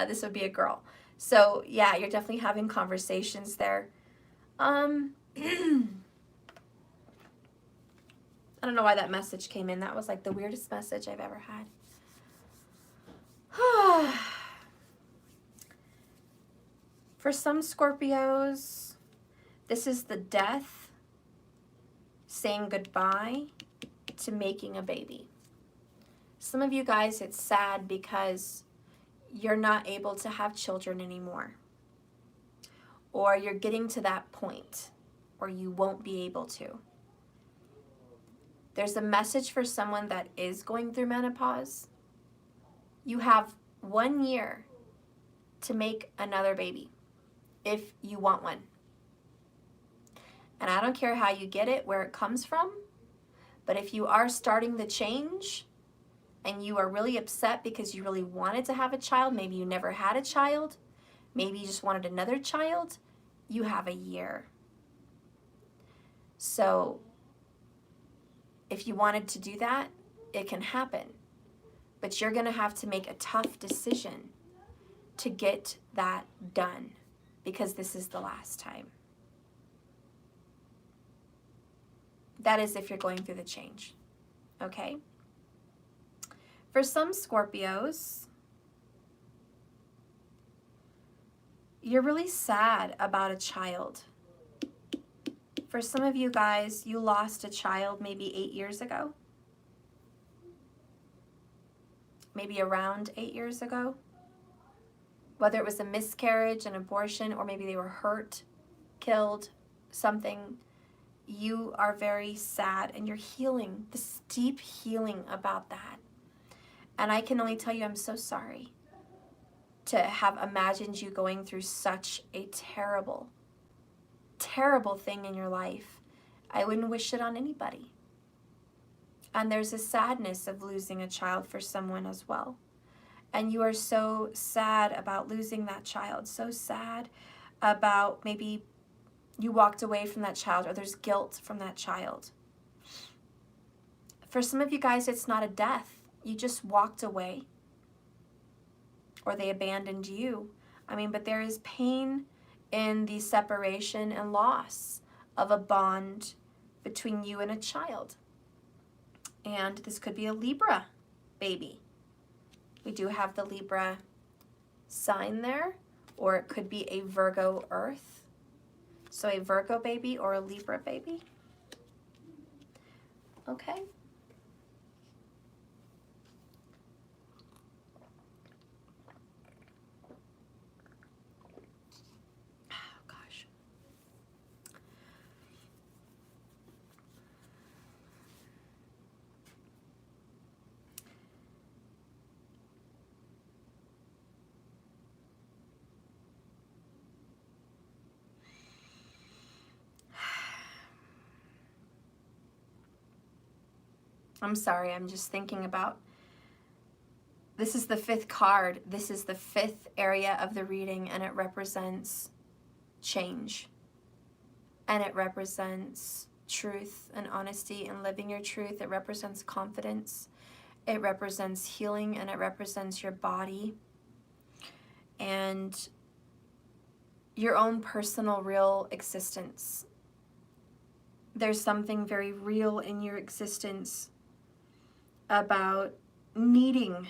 Speaker 1: This would be a girl. So, yeah, you're definitely having conversations there. I don't know why that message came in. That was like the weirdest message I've ever had. For some Scorpios, this is the death saying goodbye to making a baby. Some of you guys, it's sad because you're not able to have children anymore. Or you're getting to that point where you won't be able to. There's a message for someone that is going through menopause. You have 1 year to make another baby if you want one. And I don't care how you get it, where it comes from, but if you are starting the change and you are really upset because you really wanted to have a child, maybe you never had a child, maybe you just wanted another child, you have a year. So if you wanted to do that, it can happen. But you're going to have to make a tough decision to get that done because this is the last time. That is if you're going through the change, okay? For some Scorpios, you're really sad about a child. For some of you guys, you lost a child maybe 8 years ago. Maybe around 8 years ago. Whether it was a miscarriage, an abortion, or maybe they were hurt, killed, something. You are very sad and you're healing, this deep healing about that. And I can only tell you I'm so sorry to have imagined you going through such a terrible, terrible thing in your life. I wouldn't wish it on anybody. And there's a sadness of losing a child for someone as well. And you are so sad about losing that child, so sad about maybe you walked away from that child, or there's guilt from that child. For some of you guys, it's not a death. You just walked away, or they abandoned you. I mean, but there is pain in the separation and loss of a bond between you and a child. And this could be a Libra baby. We do have the Libra sign there, or it could be a Virgo Earth. So a Virgo baby or a Libra baby. Okay. Oh, gosh. I'm sorry, I'm just thinking about, this is the 5th card. This is the 5th area of the reading, and it represents change. And it represents truth and honesty and living your truth. It represents confidence. It represents healing, and it represents your body and your own personal, real existence. There's something very real in your existence about needing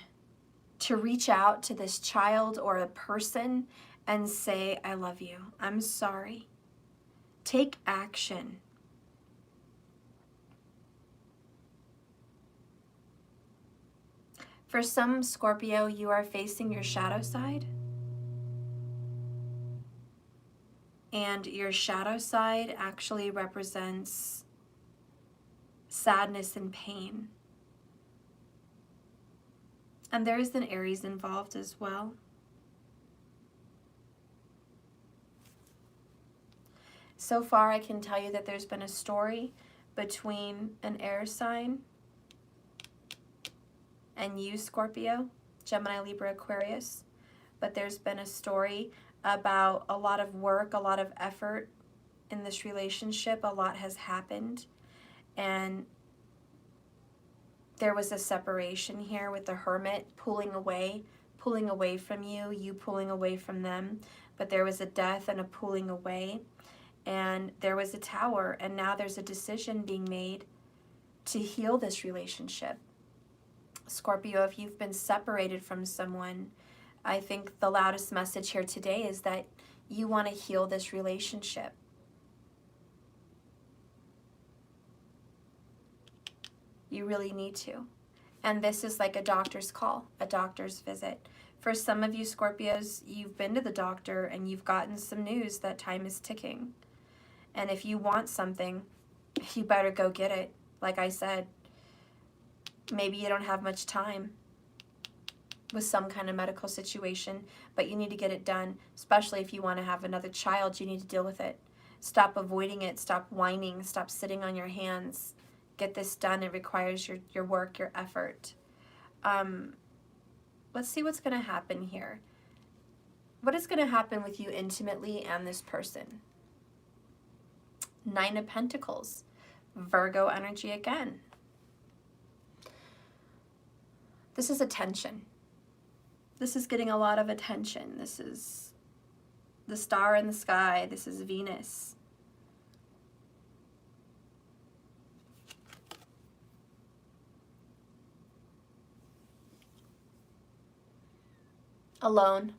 Speaker 1: to reach out to this child or a person and say, I love you. I'm sorry. Take action. For some, Scorpio, you are facing your shadow side. And your shadow side actually represents sadness and pain. And there is an Aries involved as well. So far, I can tell you that there's been a story between an air sign and you, Scorpio, Gemini, Libra, Aquarius. But there's been a story about a lot of work, a lot of effort in this relationship. A lot has happened. And there was a separation here with the Hermit pulling away from you, you pulling away from them. But there was a death and a pulling away. And there was a Tower, and now there's a decision being made to heal this relationship. Scorpio, if you've been separated from someone, I think the loudest message here today is that you want to heal this relationship. You really need to. And this is like a doctor's call, a doctor's visit. For some of you Scorpios, you've been to the doctor and you've gotten some news that time is ticking. And if you want something, you better go get it. Like I said, maybe you don't have much time with some kind of medical situation, but you need to get it done, especially if you want to have another child. You need to deal with it. Stop avoiding it. Stop whining. Stop sitting on your hands. Get this done. It requires your work, your effort. Let's see what's going to happen here. What is going to happen with you intimately and this person? 9 of Pentacles. Virgo energy again. This is attention. This is getting a lot of attention. This is the star in the sky. This is Venus. Alone.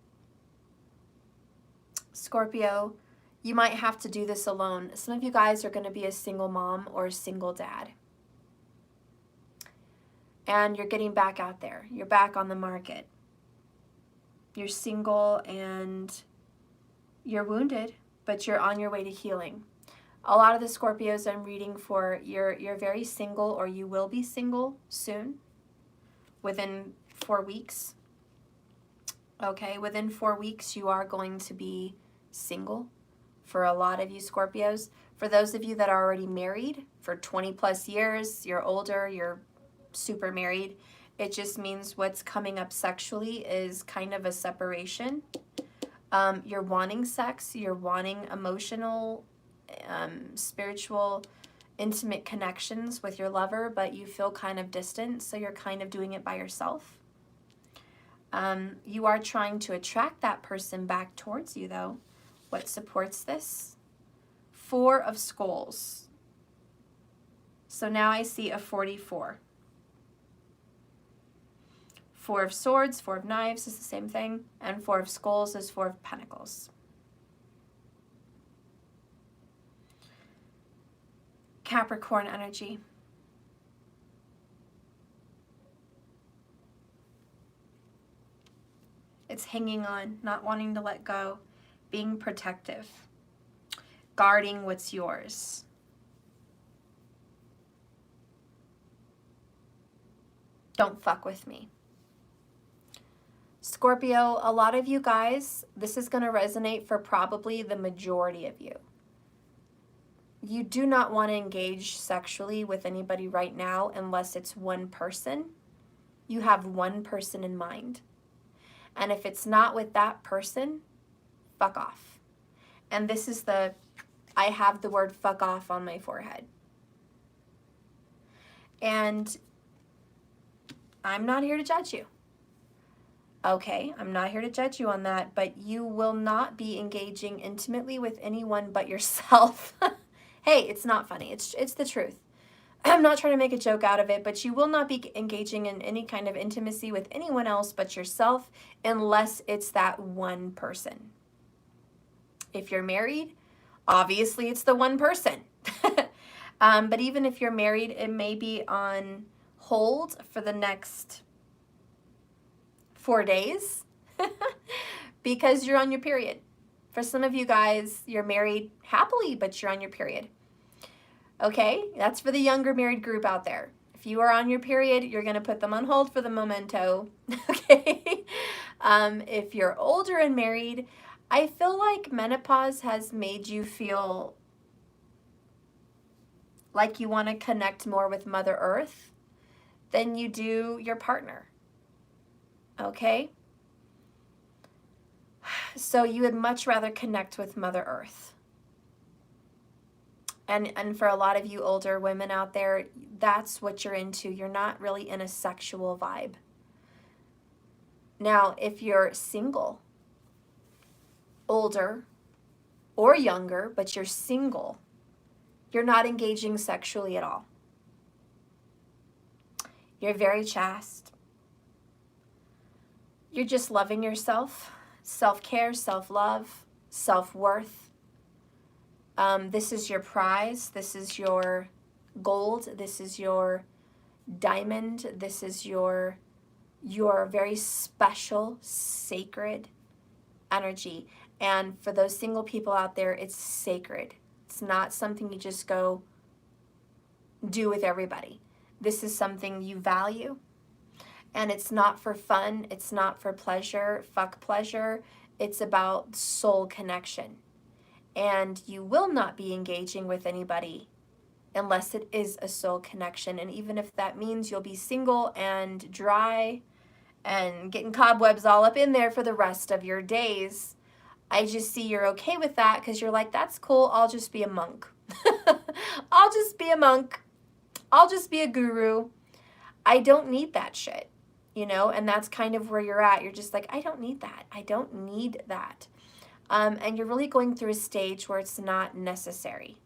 Speaker 1: Scorpio, you might have to do this alone. Some of you guys are going to be a single mom or a single dad. And you're getting back out there. You're back on the market. You're single and you're wounded, but you're on your way to healing. A lot of the Scorpios I'm reading for, you're very single, or you will be single soon, within 4 weeks. Okay, within 4 weeks you are going to be single for a lot of you Scorpios. For those of you that are already married for 20 plus years, you're older, you're super married, It just means what's coming up sexually is kind of a separation. You're wanting sex, you're wanting emotional, spiritual, intimate connections with your lover, but you feel kind of distant, so you're kind of doing it by yourself. You are trying to attract that person back towards you, though. What supports this? 4 of Skulls. So now I see a 44. 4 of Swords, 4 of Knives is the same thing, and 4 of Skulls is 4 of Pentacles. Capricorn energy. It's hanging on, not wanting to let go, being protective, guarding what's yours. Don't fuck with me. Scorpio, a lot of you guys, this is going to resonate for probably the majority of you. You do not want to engage sexually with anybody right now unless it's one person. You have one person in mind. And if it's not with that person, fuck off. And this is I have the word fuck off on my forehead. And I'm not here to judge you. Okay, I'm not here to judge you on that, but you will not be engaging intimately with anyone but yourself. Hey, it's not funny. It's the truth. I'm not trying to make a joke out of it, but you will not be engaging in any kind of intimacy with anyone else but yourself unless it's that one person. If you're married, obviously it's the one person. But even if you're married, it may be on hold for the next 4 days because you're on your period. For some of you guys, you're married happily, but you're on your period. Okay, that's for the younger married group out there. If you are on your period, you're going to put them on hold for the momento. Okay, if you're older and married, I feel like menopause has made you feel like you want to connect more with Mother Earth than you do your partner. Okay? So you would much rather connect with Mother Earth. And for a lot of you older women out there, that's what you're into. You're not really in a sexual vibe. Now, if you're single, older, or younger, but you're single, you're not engaging sexually at all. You're very chaste. You're just loving yourself, self-care, self-love, self-worth. This is your prize. This is your gold. This is your diamond. This is your very special, sacred energy. And for those single people out there, it's sacred. It's not something you just go do with everybody. This is something you value. And it's not for fun. It's not for pleasure, fuck pleasure. It's about soul connection. And you will not be engaging with anybody unless it is a soul connection. And even if that means you'll be single and dry and getting cobwebs all up in there for the rest of your days, I just see you're okay with that because you're like, that's cool. I'll just be a monk. I'll just be a monk. I'll just be a guru. I don't need that shit, you know? And that's kind of where you're at. You're just like, I don't need that. I don't need that. And you're really going through a stage where it's not necessary.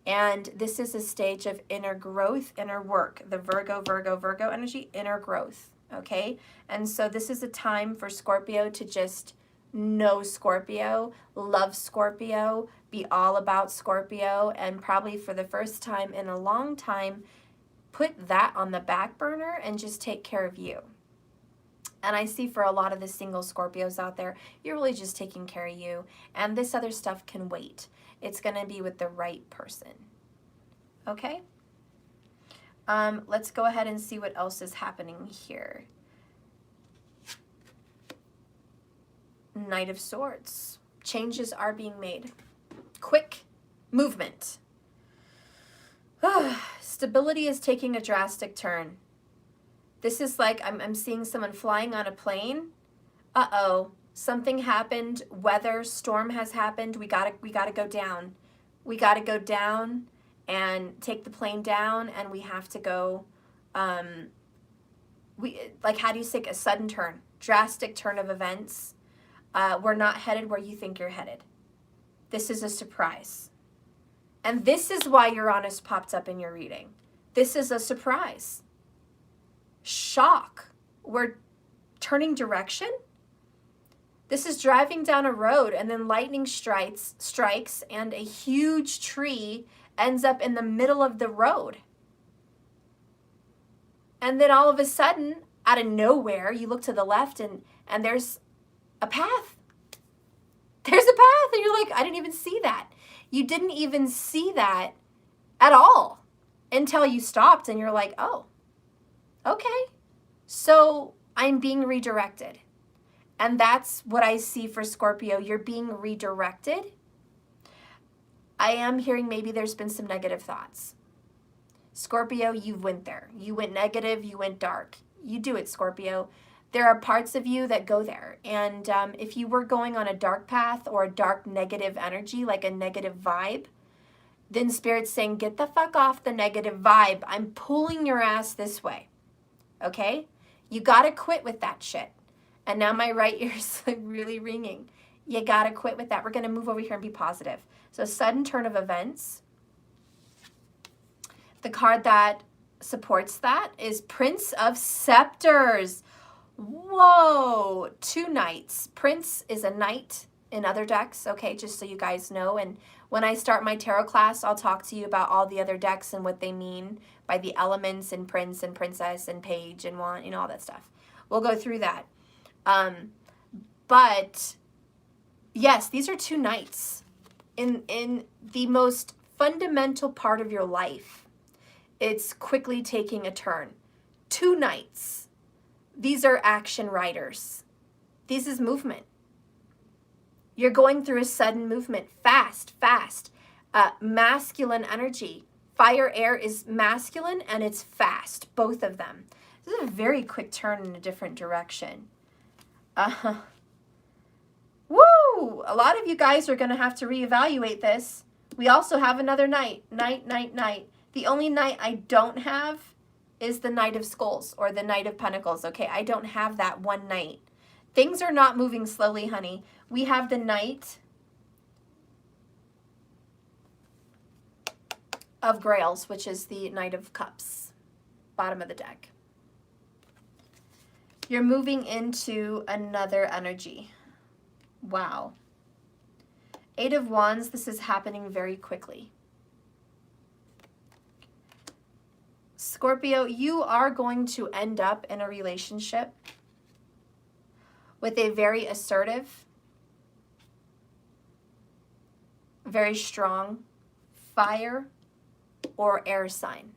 Speaker 1: And this is a stage of inner growth, inner work. The Virgo energy, inner growth, okay? And so this is a time for Scorpio to just know Scorpio, love Scorpio, be all about Scorpio, and probably for the first time in a long time, put that on the back burner and just take care of you. And I see for a lot of the single Scorpios out there, you're really just taking care of you. And this other stuff can wait. It's going to be with the right person. Okay? Let's go ahead and see what else is happening here. Knight of Swords. Changes are being made. Quick movement. Stability is taking a drastic turn. This is like I'm seeing someone flying on a plane. Uh-oh, something happened. Weather, storm has happened. We gotta go down. We gotta go down and take the plane down, and we have to go. Like, how do you say, a sudden turn, drastic turn of events. We're not headed where you think you're headed. This is a surprise. And this is why Uranus popped up in your reading. This is a surprise. Shock. We're turning direction. This is driving down a road, and then lightning strikes, and a huge tree ends up in the middle of the road. And then all of a sudden, out of nowhere, you look to the left, and there's a path. There's a path, and you're like, I didn't even see that. You didn't even see that at all until you stopped, and you're like, oh, okay. So I'm being redirected. And that's what I see for Scorpio. You're being redirected. I am hearing maybe there's been some negative thoughts. Scorpio, you went there. You went negative, you went dark. You do it, Scorpio. There are parts of you that go there. And if you were going on a dark path or a dark negative energy, like a negative vibe, then Spirit's saying, get the fuck off the negative vibe. I'm pulling your ass this way. Okay? You got to quit with that shit. And now my right ear's like really ringing. You got to quit with that. We're going to move over here and be positive. So sudden turn of events. The card that supports that is Prince of Scepters. Whoa, 2 knights. Prince is a knight in other decks, okay, just so you guys know. And when I start my tarot class, I'll talk to you about all the other decks and what they mean by the elements and prince and princess and page and wand, you know, all that stuff. We'll go through that. But yes, these are 2 knights in the most fundamental part of your life. It's quickly taking a turn. 2 knights. These are action riders. This is movement. You're going through a sudden movement, fast, masculine energy. Fire, air is masculine and it's fast, both of them. This is a very quick turn in a different direction. Woo! A lot of you guys are going to have to reevaluate this. We also have another knight. Knight. The only knight I don't have is the Knight of Skulls or the Knight of Pentacles, okay? I don't have that one knight. Things are not moving slowly, honey. We have the Knight of Grails, which is the Knight of Cups, bottom of the deck. You're moving into another energy. Wow. 8 of Wands, this is happening very quickly. Scorpio, you are going to end up in a relationship with a very assertive, very strong fire or air sign.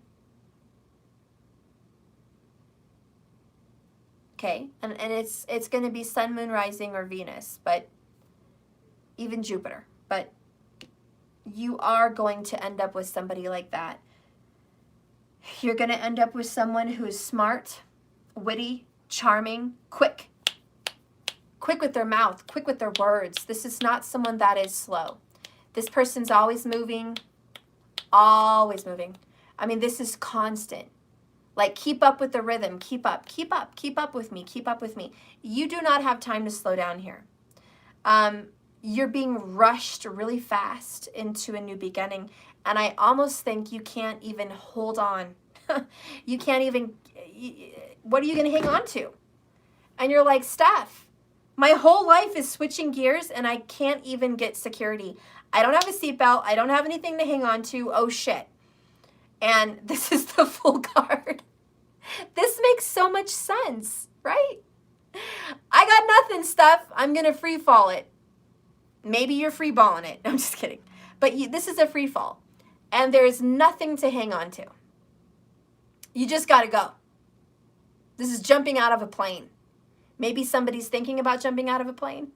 Speaker 1: Okay, and it's going to be Sun, Moon, Rising, or Venus, but even Jupiter. But you are going to end up with somebody like that. You're going to end up with someone who is smart, witty, charming, quick with their mouth, quick with their words. This is not someone that is slow. This person's always moving, always moving. I mean, this is constant. Like, keep up with the rhythm, keep up with me. You do not have time to slow down here. You're being rushed really fast into a new beginning. And I almost think you can't even hold on. You can't even, what are you going to hang on to? And you're like, Steph, my whole life is switching gears and I can't even get security. I don't have a seatbelt. I don't have anything to hang on to. Oh, shit. And this is the full card. This makes so much sense, right? I got nothing, Steph. I'm going to free fall it. Maybe you're free balling it. I'm just kidding. But this is a free fall. And there's nothing to hang on to. You just got to go. This is jumping out of a plane. Maybe somebody's thinking about jumping out of a plane.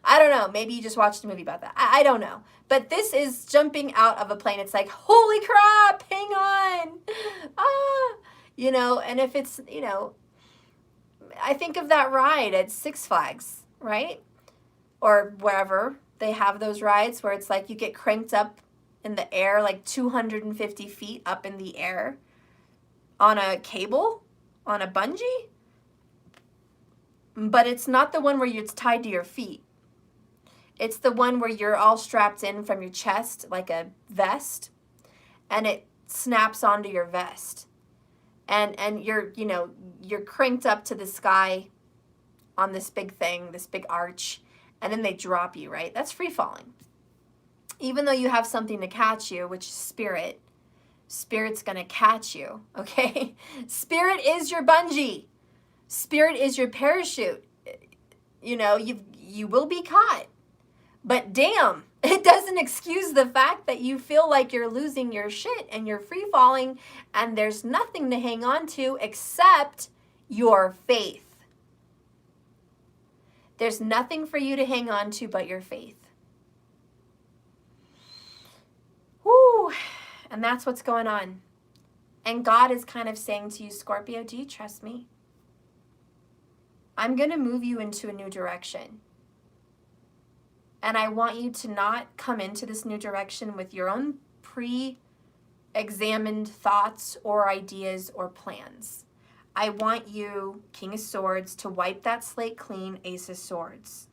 Speaker 1: I don't know. Maybe you just watched a movie about that. I don't know. But this is jumping out of a plane. It's like, holy crap, hang on. You know, and if it's, you know, I think of that ride at Six Flags, right? Or wherever they have those rides where it's like you get cranked up in the air, like 250 feet up in the air on a cable, on a bungee. But it's not the one where it's tied to your feet. It's the one where you're all strapped in from your chest like a vest, and it snaps onto your vest. And you're, you know, you're cranked up to the sky on this big thing, this big arch, and then they drop you, right? That's free falling. Even though you have something to catch you, which is spirit, spirit's going to catch you, okay? Spirit is your bungee. Spirit is your parachute. You know, you will be caught. But damn, it doesn't excuse the fact that you feel like you're losing your shit and you're free falling and there's nothing to hang on to except your faith. There's nothing for you to hang on to but your faith. Woo! And that's what's going on. And God is kind of saying to you, Scorpio, do you trust me? I'm going to move you into a new direction. And I want you to not come into this new direction with your own pre-examined thoughts or ideas or plans. I want you, King of Swords, to wipe that slate clean, Ace of Swords.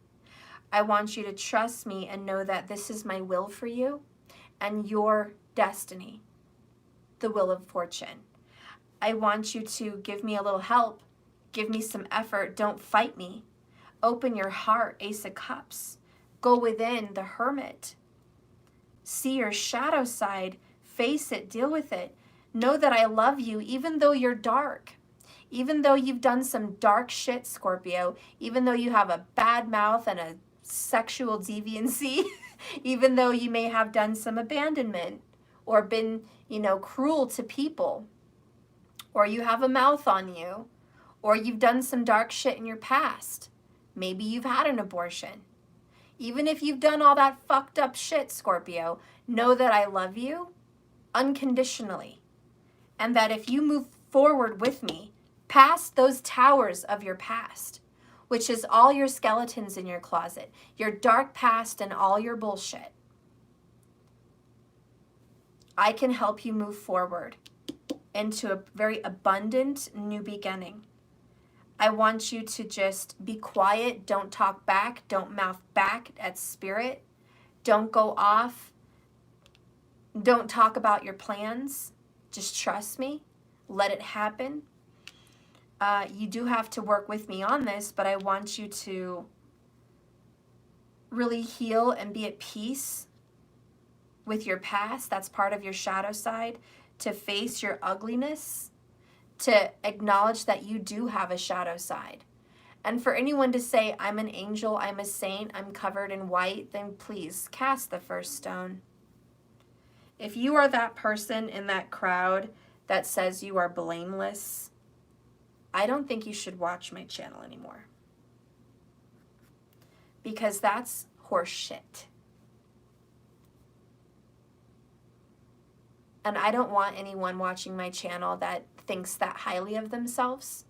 Speaker 1: I want you to trust me and know that this is my will for you and your destiny, the wheel of fortune. I want you to give me a little help, give me some effort, don't fight me. Open your heart, Ace of Cups. Go within, the Hermit. See your shadow side, face it, deal with it. Know that I love you even though you're dark. Even though you've done some dark shit, Scorpio, even though you have a bad mouth and a sexual deviancy, even though you may have done some abandonment or been, you know, cruel to people, or you have a mouth on you, or you've done some dark shit in your past. Maybe you've had an abortion. Even if you've done all that fucked up shit, Scorpio, know that I love you unconditionally. And that if you move forward with me, past those towers of your past, which is all your skeletons in your closet, your dark past and all your bullshit, I can help you move forward into a very abundant new beginning. I want you to just be quiet. Don't talk back. Don't mouth back at spirit. Don't go off. Don't talk about your plans. Just trust me. Let it happen. You do have to work with me on this, but I want you to really heal and be at peace with your past. That's part of your shadow side. To face your ugliness. To acknowledge that you do have a shadow side. And for anyone to say, I'm an angel, I'm a saint, I'm covered in white, then please cast the first stone. If you are that person in that crowd that says you are blameless, I don't think you should watch my channel anymore. Because that's horse shit. And I don't want anyone watching my channel that thinks that highly of themselves,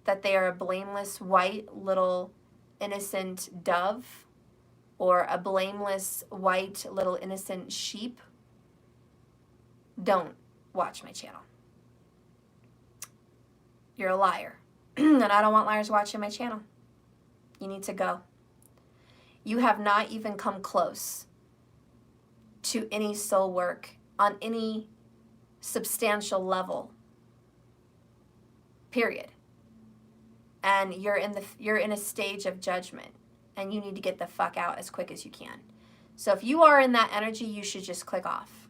Speaker 1: that they are a blameless white little innocent dove or a blameless white little innocent sheep. Don't watch my channel. You're a liar. And I don't want liars watching my channel. You need to go. You have not even come close to any soul work on any substantial level. Period. And you're in a stage of judgment, and you need to get the fuck out as quick as you can. So if you are in that energy, you should just click off,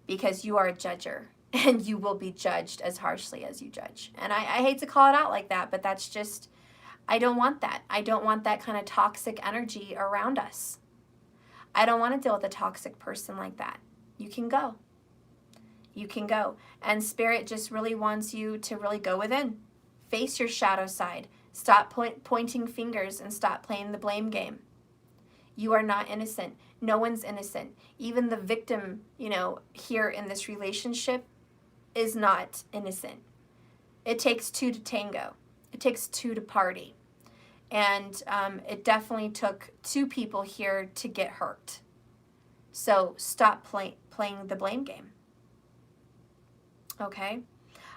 Speaker 1: because you are a judger and you will be judged as harshly as you judge. And I hate to call it out like that, but that's just, I don't want that. I don't want that kind of toxic energy around us. I don't want to deal with a toxic person like that. You can go. You can go. And Spirit just really wants you to really go within. Face your shadow side. Stop pointing fingers and stop playing the blame game. You are not innocent. No one's innocent. Even the victim, you know, here in this relationship, is not innocent. It takes two to tango. It takes two to party. And it definitely took two people here to get hurt. So stop playing the blame game. Okay?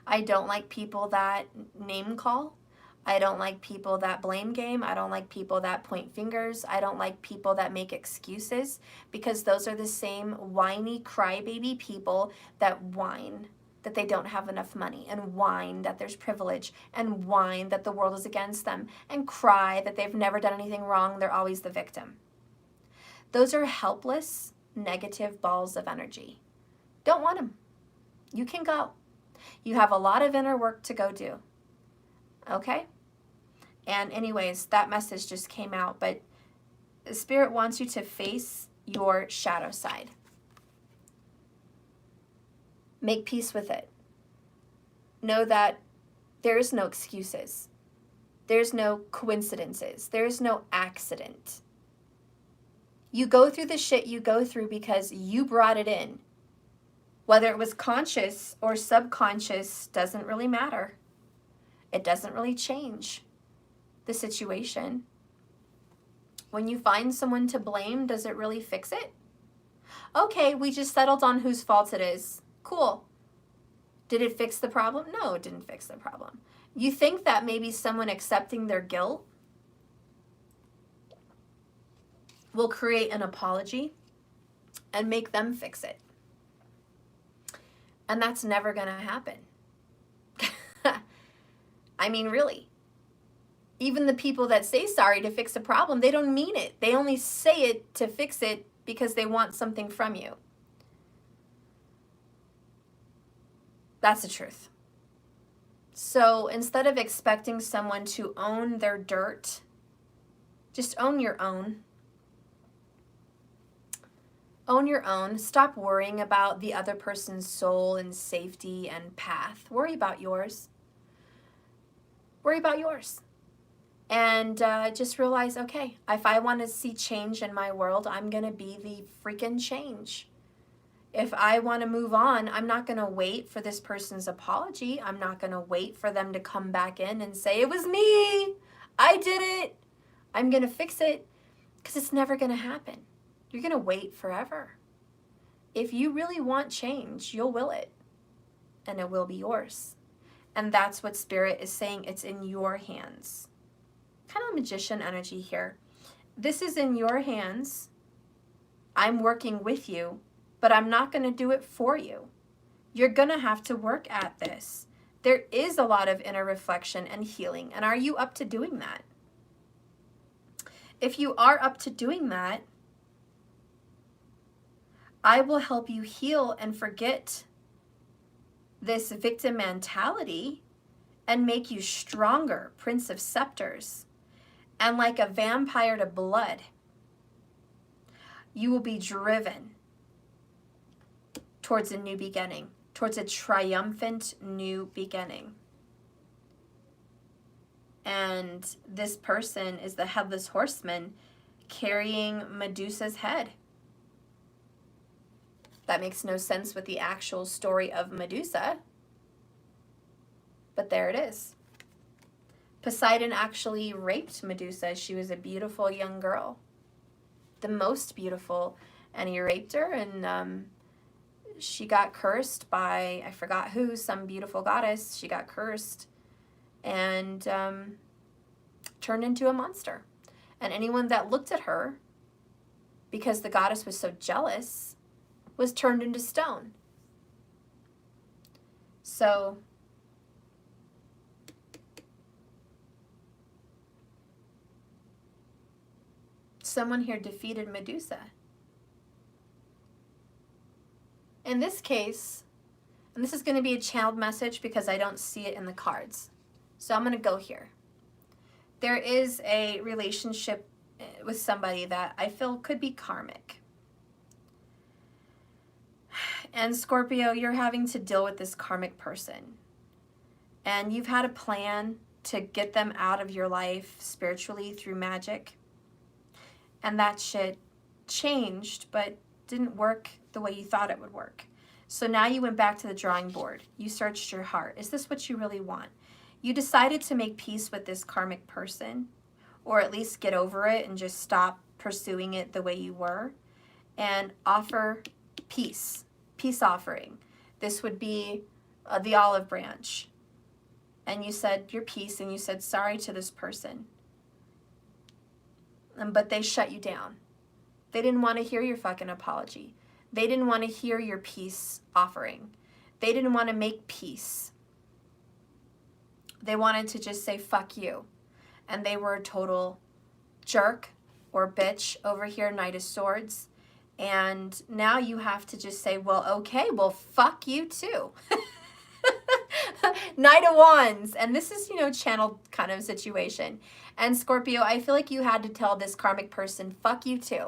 Speaker 1: I don't like people that name call. I don't like people that blame game. I don't like people that point fingers. I don't like people that make excuses, because those are the same whiny crybaby people that whine that they don't have enough money, and whine that there's privilege, and whine that the world is against them, and cry that they've never done anything wrong. They're always the victim. Those are helpless, negative balls of energy. Don't want them. You can go. You have a lot of inner work to go do. Okay? And anyways, that message just came out, but Spirit wants you to face your shadow side. Make peace with it. Know that there is no excuses. There's no coincidences. There's no accident. You go through the shit you go through because you brought it in. Whether it was conscious or subconscious doesn't really matter. It doesn't really change the situation. When you find someone to blame, does it really fix it? Okay, we just settled on whose fault it is. Cool. Did it fix the problem? No, it didn't fix the problem. You think that maybe someone accepting their guilt will create an apology and make them fix it. And that's never going to happen. I mean, really. Even the people that say sorry to fix a problem, they don't mean it. They only say it to fix it because they want something from you. That's the truth. So instead of expecting someone to own their dirt, just own your own. Own your own. Stop worrying about the other person's soul and safety and path. Worry about yours. Worry about yours. And just realize, okay, if I want to see change in my world, I'm going to be the freaking change. If I want to move on, I'm not going to wait for this person's apology. I'm not going to wait for them to come back in and say, it was me. I did it. I'm going to fix it, because it's never going to happen. You're going to wait forever. If you really want change, you'll will it, and it will be yours. And that's what Spirit is saying. It's in your hands. Kind of magician energy here. This is in your hands. I'm working with you, but I'm not going to do it for you. You're going to have to work at this. There is a lot of inner reflection and healing. And are you up to doing that? If you are up to doing that, I will help you heal and forget this victim mentality and make you stronger, Prince of Scepters. And like a vampire to blood, you will be driven towards a new beginning, towards a triumphant new beginning. And this person is the headless horseman carrying Medusa's head. That makes no sense with the actual story of Medusa, but there it is. Poseidon actually raped Medusa. She was a beautiful young girl, the most beautiful, and he raped her, and she got cursed by, I forgot who, some beautiful goddess. She got cursed and turned into a monster. And anyone that looked at her, because the goddess was so jealous, was turned into stone. So someone here defeated Medusa. In this case, and this is going to be a channeled message because I don't see it in the cards. So I'm going to go here. There is a relationship with somebody that I feel could be karmic. And Scorpio, you're having to deal with this karmic person. And you've had a plan to get them out of your life spiritually through magic. And that shit changed, but didn't work the way you thought it would work. So now you went back to the drawing board. You searched your heart. Is this what you really want? You decided to make peace with this karmic person, or at least get over it and just stop pursuing it the way you were, and offer peace, peace offering. This would be the olive branch. And you said your piece, and you said sorry to this person. But they shut you down. They didn't want to hear your fucking apology. They didn't want to hear your peace offering. They didn't want to make peace. They wanted to just say fuck you. And they were a total jerk or bitch over here, Knight of Swords. And now you have to just say, well, okay, well, fuck you too. Knight of Wands. And this is, you know, channeled kind of situation. And Scorpio, I feel like you had to tell this karmic person, fuck you too.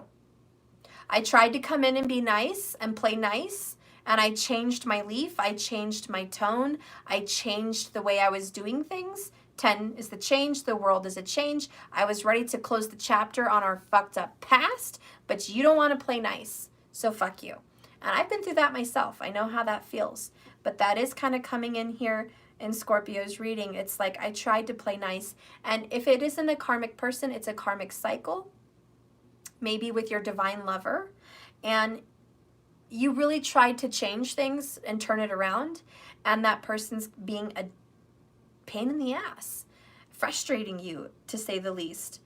Speaker 1: I tried to come in and be nice and play nice, and I changed my leaf, I changed my tone, I changed the way I was doing things. 10 is the change, the world is a change. I was ready to close the chapter on our fucked up past, but you don't want to play nice, so fuck you. And I've been through that myself. I know how that feels. But that is kind of coming in here in Scorpio's reading. It's like I tried to play nice. And if it isn't a karmic person, it's a karmic cycle. Maybe with your divine lover. And you really tried to change things and turn it around. And that person's being a pain in the ass. Frustrating you, to say the least.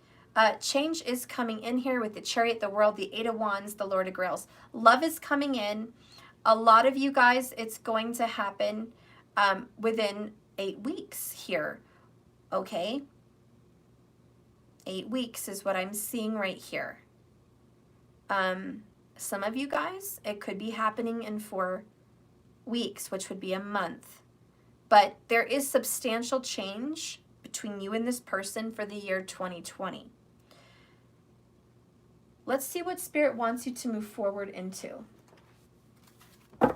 Speaker 1: Change is coming in here with the Chariot, the World, the Eight of Wands, the Lord of Grails. Love is coming in. A lot of you guys, it's going to happen within 8 weeks here. Okay? 8 weeks is what I'm seeing right here. Some of you guys, it could be happening in 4 weeks, which would be a month. But there is substantial change between you and this person for the year 2020. Let's see what Spirit wants you to move forward into. And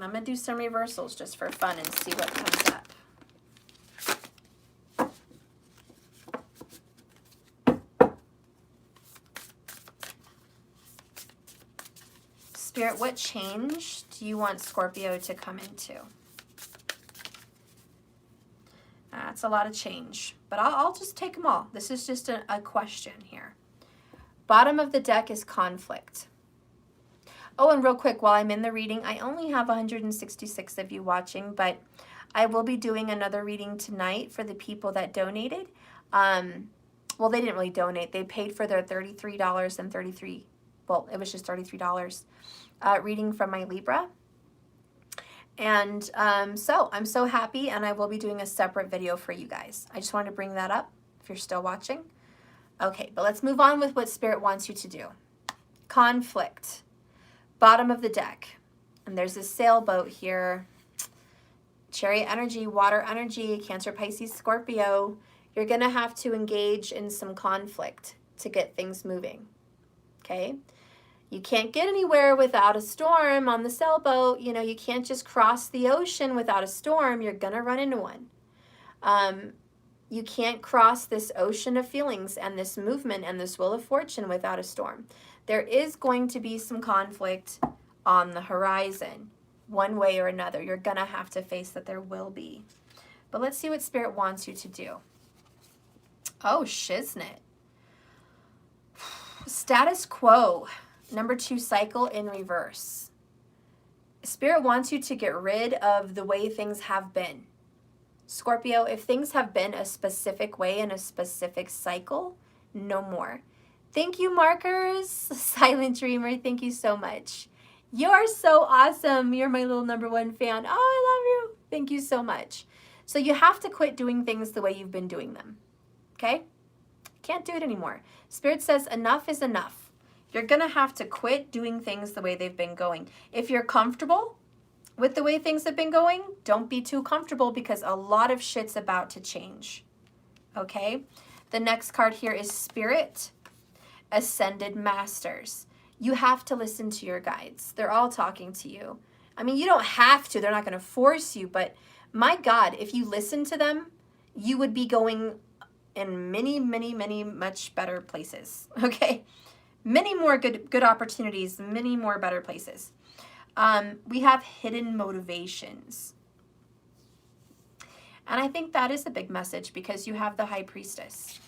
Speaker 1: I'm going to do some reversals just for fun and see what comes up. Spirit, what change do you want Scorpio to come into? That's a lot of change, but I'll just take them all. This is just a question here. Bottom of the deck is conflict. Oh, and real quick, while I'm in the reading, I only have 166 of you watching, but I will be doing another reading tonight for the people that donated. Well, they didn't really donate. They paid for their $33 and $33, well, it was just $33 reading from my Libra. And so I'm so happy, and I will be doing a separate video for you guys. I just wanted to bring that up if you're still watching. Okay, but let's move on with what Spirit wants you to do. Conflict. Bottom of the deck. And there's a sailboat here. Chariot energy, water energy, Cancer, Pisces, Scorpio. You're going to have to engage in some conflict to get things moving. Okay? You can't get anywhere without a storm on the sailboat. You know, you can't just cross the ocean without a storm. You're going to run into one. You can't cross this ocean of feelings and this movement and this wheel of fortune without a storm. There is going to be some conflict on the horizon, one way or another. You're going to have to face that there will be. But let's see what Spirit wants you to do. Oh, shiznit. Status quo. Number 2 cycle in reverse. Spirit wants you to get rid of the way things have been. Scorpio, if things have been a specific way in a specific cycle, no more. Thank you, Markers. Silent Dreamer, thank you so much. You're so awesome. You're my little #1 fan. Oh, I love you. Thank you so much. So you have to quit doing things the way you've been doing them. Okay? Can't do it anymore. Spirit says enough is enough. You're going to have to quit doing things the way they've been going. If you're comfortable with the way things have been going, don't be too comfortable because a lot of shit's about to change. Okay? The next card here is Spirit, Ascended Masters. You have to listen to your guides. They're all talking to you. I mean, you don't have to. They're not going to force you. But my God, if you listen to them, you would be going in many, many, many much better places. Okay? Many more good opportunities, many more better places. We have hidden motivations. And I think that is a big message because you have the High Priestess.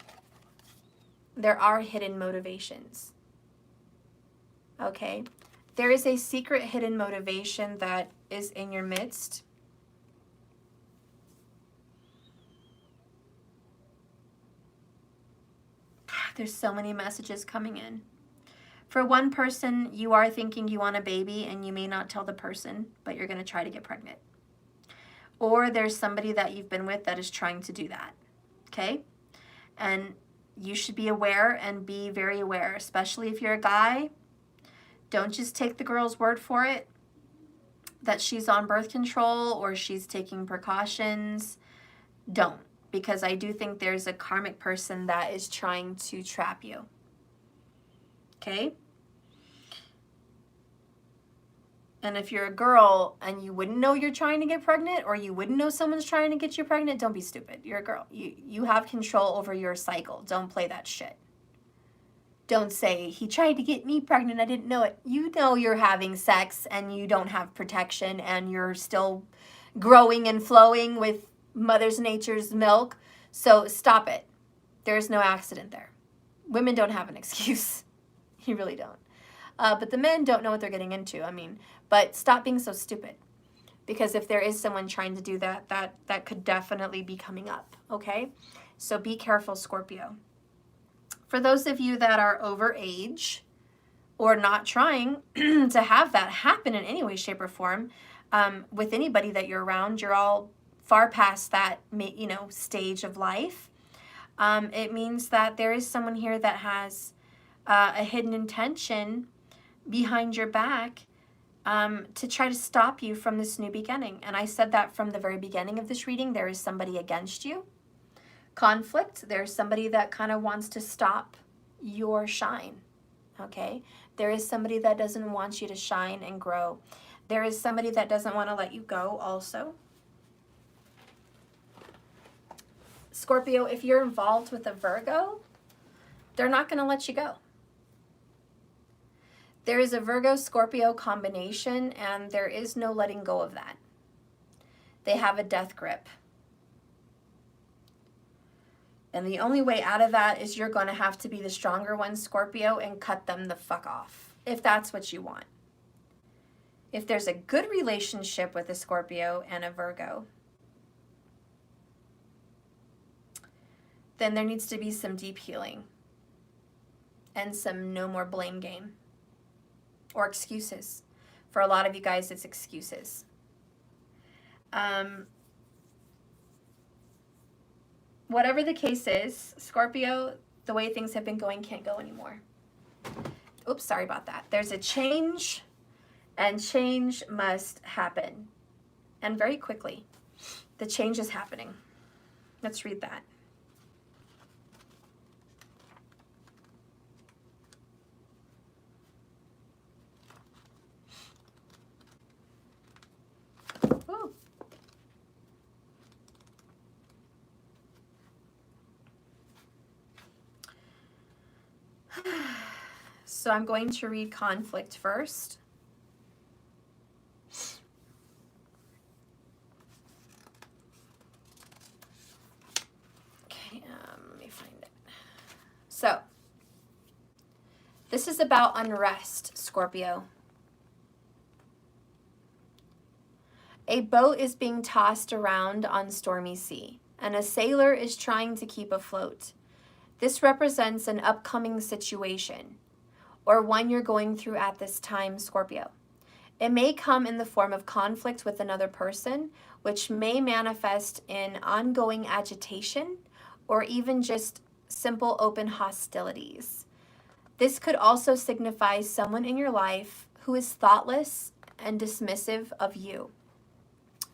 Speaker 1: There are hidden motivations. Okay? There is a secret hidden motivation that is in your midst. There's so many messages coming in. For one person, you are thinking you want a baby and you may not tell the person, but you're going to try to get pregnant. Or there's somebody that you've been with that is trying to do that. Okay? And you should be aware and be very aware, especially if you're a guy. Don't just take the girl's word for it that she's on birth control or she's taking precautions. Don't, because I do think there's a karmic person that is trying to trap you. Okay? And if you're a girl and you wouldn't know you're trying to get pregnant or you wouldn't know someone's trying to get you pregnant, don't be stupid. You're a girl. You have control over your cycle. Don't play that shit. Don't say, he tried to get me pregnant, I didn't know it. You know you're having sex and you don't have protection and you're still growing and flowing with Mother Nature's milk. So stop it. There's no accident there. Women don't have an excuse. You really don't. But the men don't know what they're getting into. I mean, but stop being so stupid. Because if there is someone trying to do that, that could definitely be coming up, okay? So be careful, Scorpio. For those of you that are over age or not trying to have that happen in any way, shape, or form, with anybody that you're around, you're all far past that, stage of life. It means that there is someone here that has a hidden intention behind your back to try to stop you from this new beginning. And I said that from the very beginning of this reading. There is somebody against you. Conflict. There's somebody that kind of wants to stop your shine. Okay? There is somebody that doesn't want you to shine and grow. There is somebody that doesn't want to let you go also. Scorpio, if you're involved with a Virgo, they're not going to let you go. There is a Virgo-Scorpio combination, and there is no letting go of that. They have a death grip. And the only way out of that is you're going to have to be the stronger one, Scorpio, and cut them the fuck off, if that's what you want. If there's a good relationship with a Scorpio and a Virgo, then there needs to be some deep healing and some no more blame game or excuses. For a lot of you guys, it's excuses. Whatever the case is, Scorpio, the way things have been going can't go anymore. Oops, sorry about that. There's a change, and change must happen. And very quickly. The change is happening. Let's read that. Woo. So I'm going to read conflict first. Okay, let me find it. So, this is about unrest, Scorpio. A boat is being tossed around on stormy sea, and a sailor is trying to keep afloat. This represents an upcoming situation, or one you're going through at this time, Scorpio. It may come in the form of conflict with another person, which may manifest in ongoing agitation, or even just simple open hostilities. This could also signify someone in your life who is thoughtless and dismissive of you.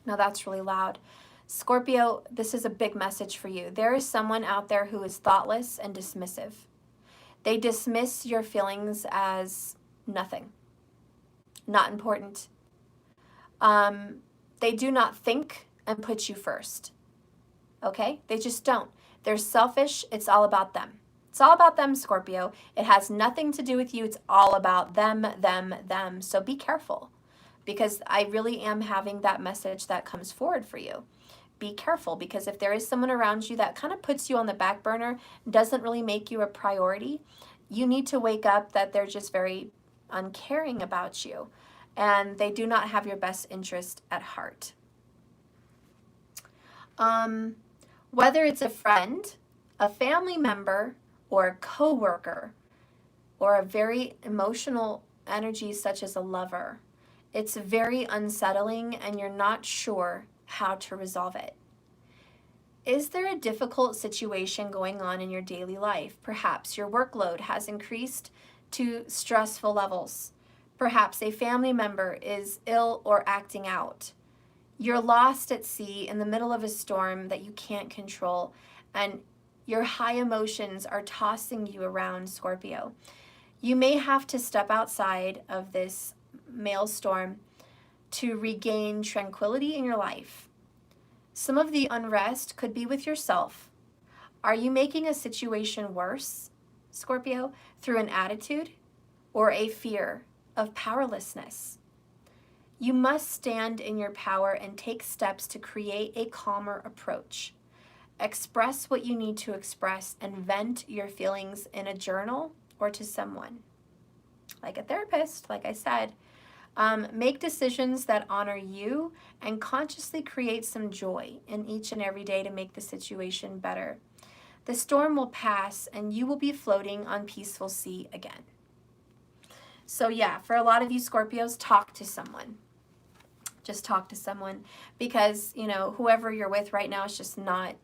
Speaker 1: Now that's really loud. Scorpio, this is a big message for you. There is someone out there who is thoughtless and dismissive. They dismiss your feelings as nothing, not important. They do not think and put you first. Okay? They just don't. They're selfish. It's all about them. It's all about them, Scorpio. It has nothing to do with you. It's all about them, them, them. So be careful, because I really am having that message that comes forward for you. Be careful, because if there is someone around you that kind of puts you on the back burner, doesn't really make you a priority, you need to wake up that they're just very uncaring about you, and they do not have your best interest at heart. Whether it's a friend, a family member, or a coworker, or a very emotional energy such as a lover, it's very unsettling and you're not sure how to resolve it. Is there a difficult situation going on in your daily life? Perhaps your workload has increased to stressful levels. Perhaps a family member is ill or acting out. You're lost at sea in the middle of a storm that you can't control, and your high emotions are tossing you around, Scorpio. You may have to step outside of this maelstrom to regain tranquility in your life. Some of the unrest could be with yourself. Are you making a situation worse, Scorpio, through an attitude or a fear of powerlessness? You must stand in your power and take steps to create a calmer approach. Express what you need to express and vent your feelings in a journal or to someone, like a therapist, like I said. Make decisions that honor you and consciously create some joy in each and every day to make the situation better. The storm will pass and you will be floating on peaceful sea again. So yeah, for a lot of you Scorpios, talk to someone. Just talk to someone, because, you know, whoever you're with right now is just not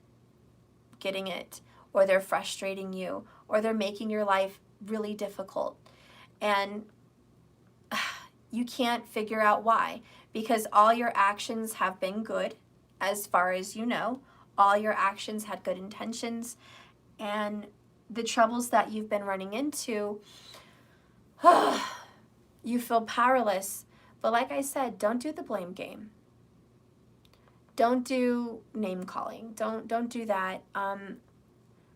Speaker 1: getting it, or they're frustrating you, or they're making your life really difficult. And you can't figure out why, because all your actions have been good, as far as you know. All your actions had good intentions, and the troubles that you've been running into, you feel powerless. But like I said, don't do the blame game. Don't do name calling. Don't do that.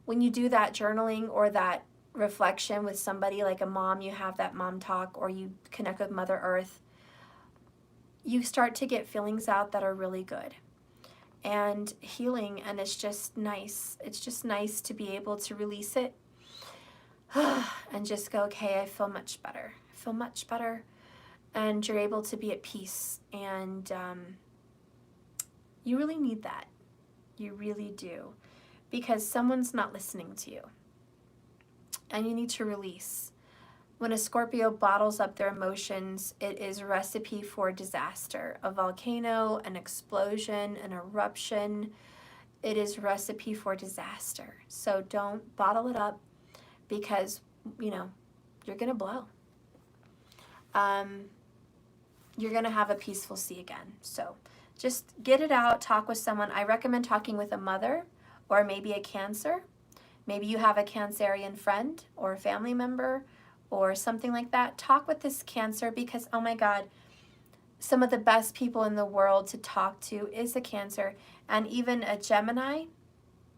Speaker 1: When you do that journaling or that reflection with somebody like a mom, you have that mom talk, or you connect with Mother Earth, you start to get feelings out that are really good and healing, and it's just nice. It's just nice to be able to release it and just go, okay, I feel much better. I feel much better. And you're able to be at peace, and you really need that. You really do, because someone's not listening to you, and you need to release. When a Scorpio bottles up their emotions, it is a recipe for disaster. A volcano, an explosion, an eruption, it is a recipe for disaster. So don't bottle it up, because, you know, you're gonna blow. You're gonna have a peaceful sea again. So just get it out, talk with someone. I recommend talking with a mother, or maybe a Cancer. Maybe you have a Cancerian friend or a family member or something like that. Talk with this Cancer, because, oh my God, some of the best people in the world to talk to is a Cancer. And even a Gemini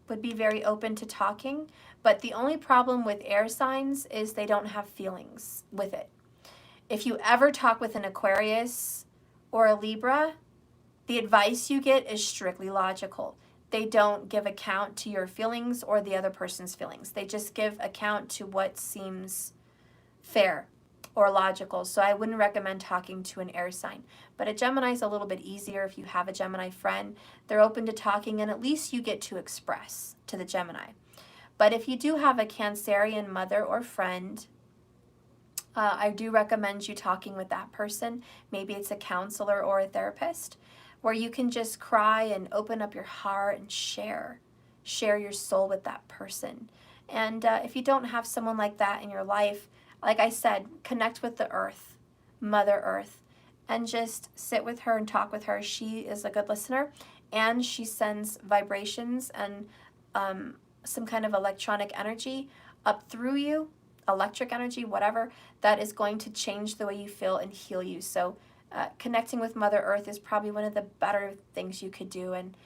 Speaker 1: would be very open to talking. But the only problem with air signs is they don't have feelings with it. If you ever talk with an Aquarius or a Libra, the advice you get is strictly logical. They don't give account to your feelings or the other person's feelings. They just give account to what seems fair or logical. So I wouldn't recommend talking to an air sign. But a Gemini is a little bit easier. If you have a Gemini friend, they're open to talking, and at least you get to express to the Gemini. But if you do have a Cancerian mother or friend, I do recommend you talking with that person. Maybe it's a counselor or a therapist, where you can just cry and open up your heart and share your soul with that person. And if you don't have someone like that in your life, like I said, connect with the earth, Mother Earth, and just sit with her and talk with her. She is a good listener, and she sends vibrations and some kind of electronic energy up through you, electric energy, whatever, that is going to change the way you feel and heal you. So connecting with Mother Earth is probably one of the better things you could do, and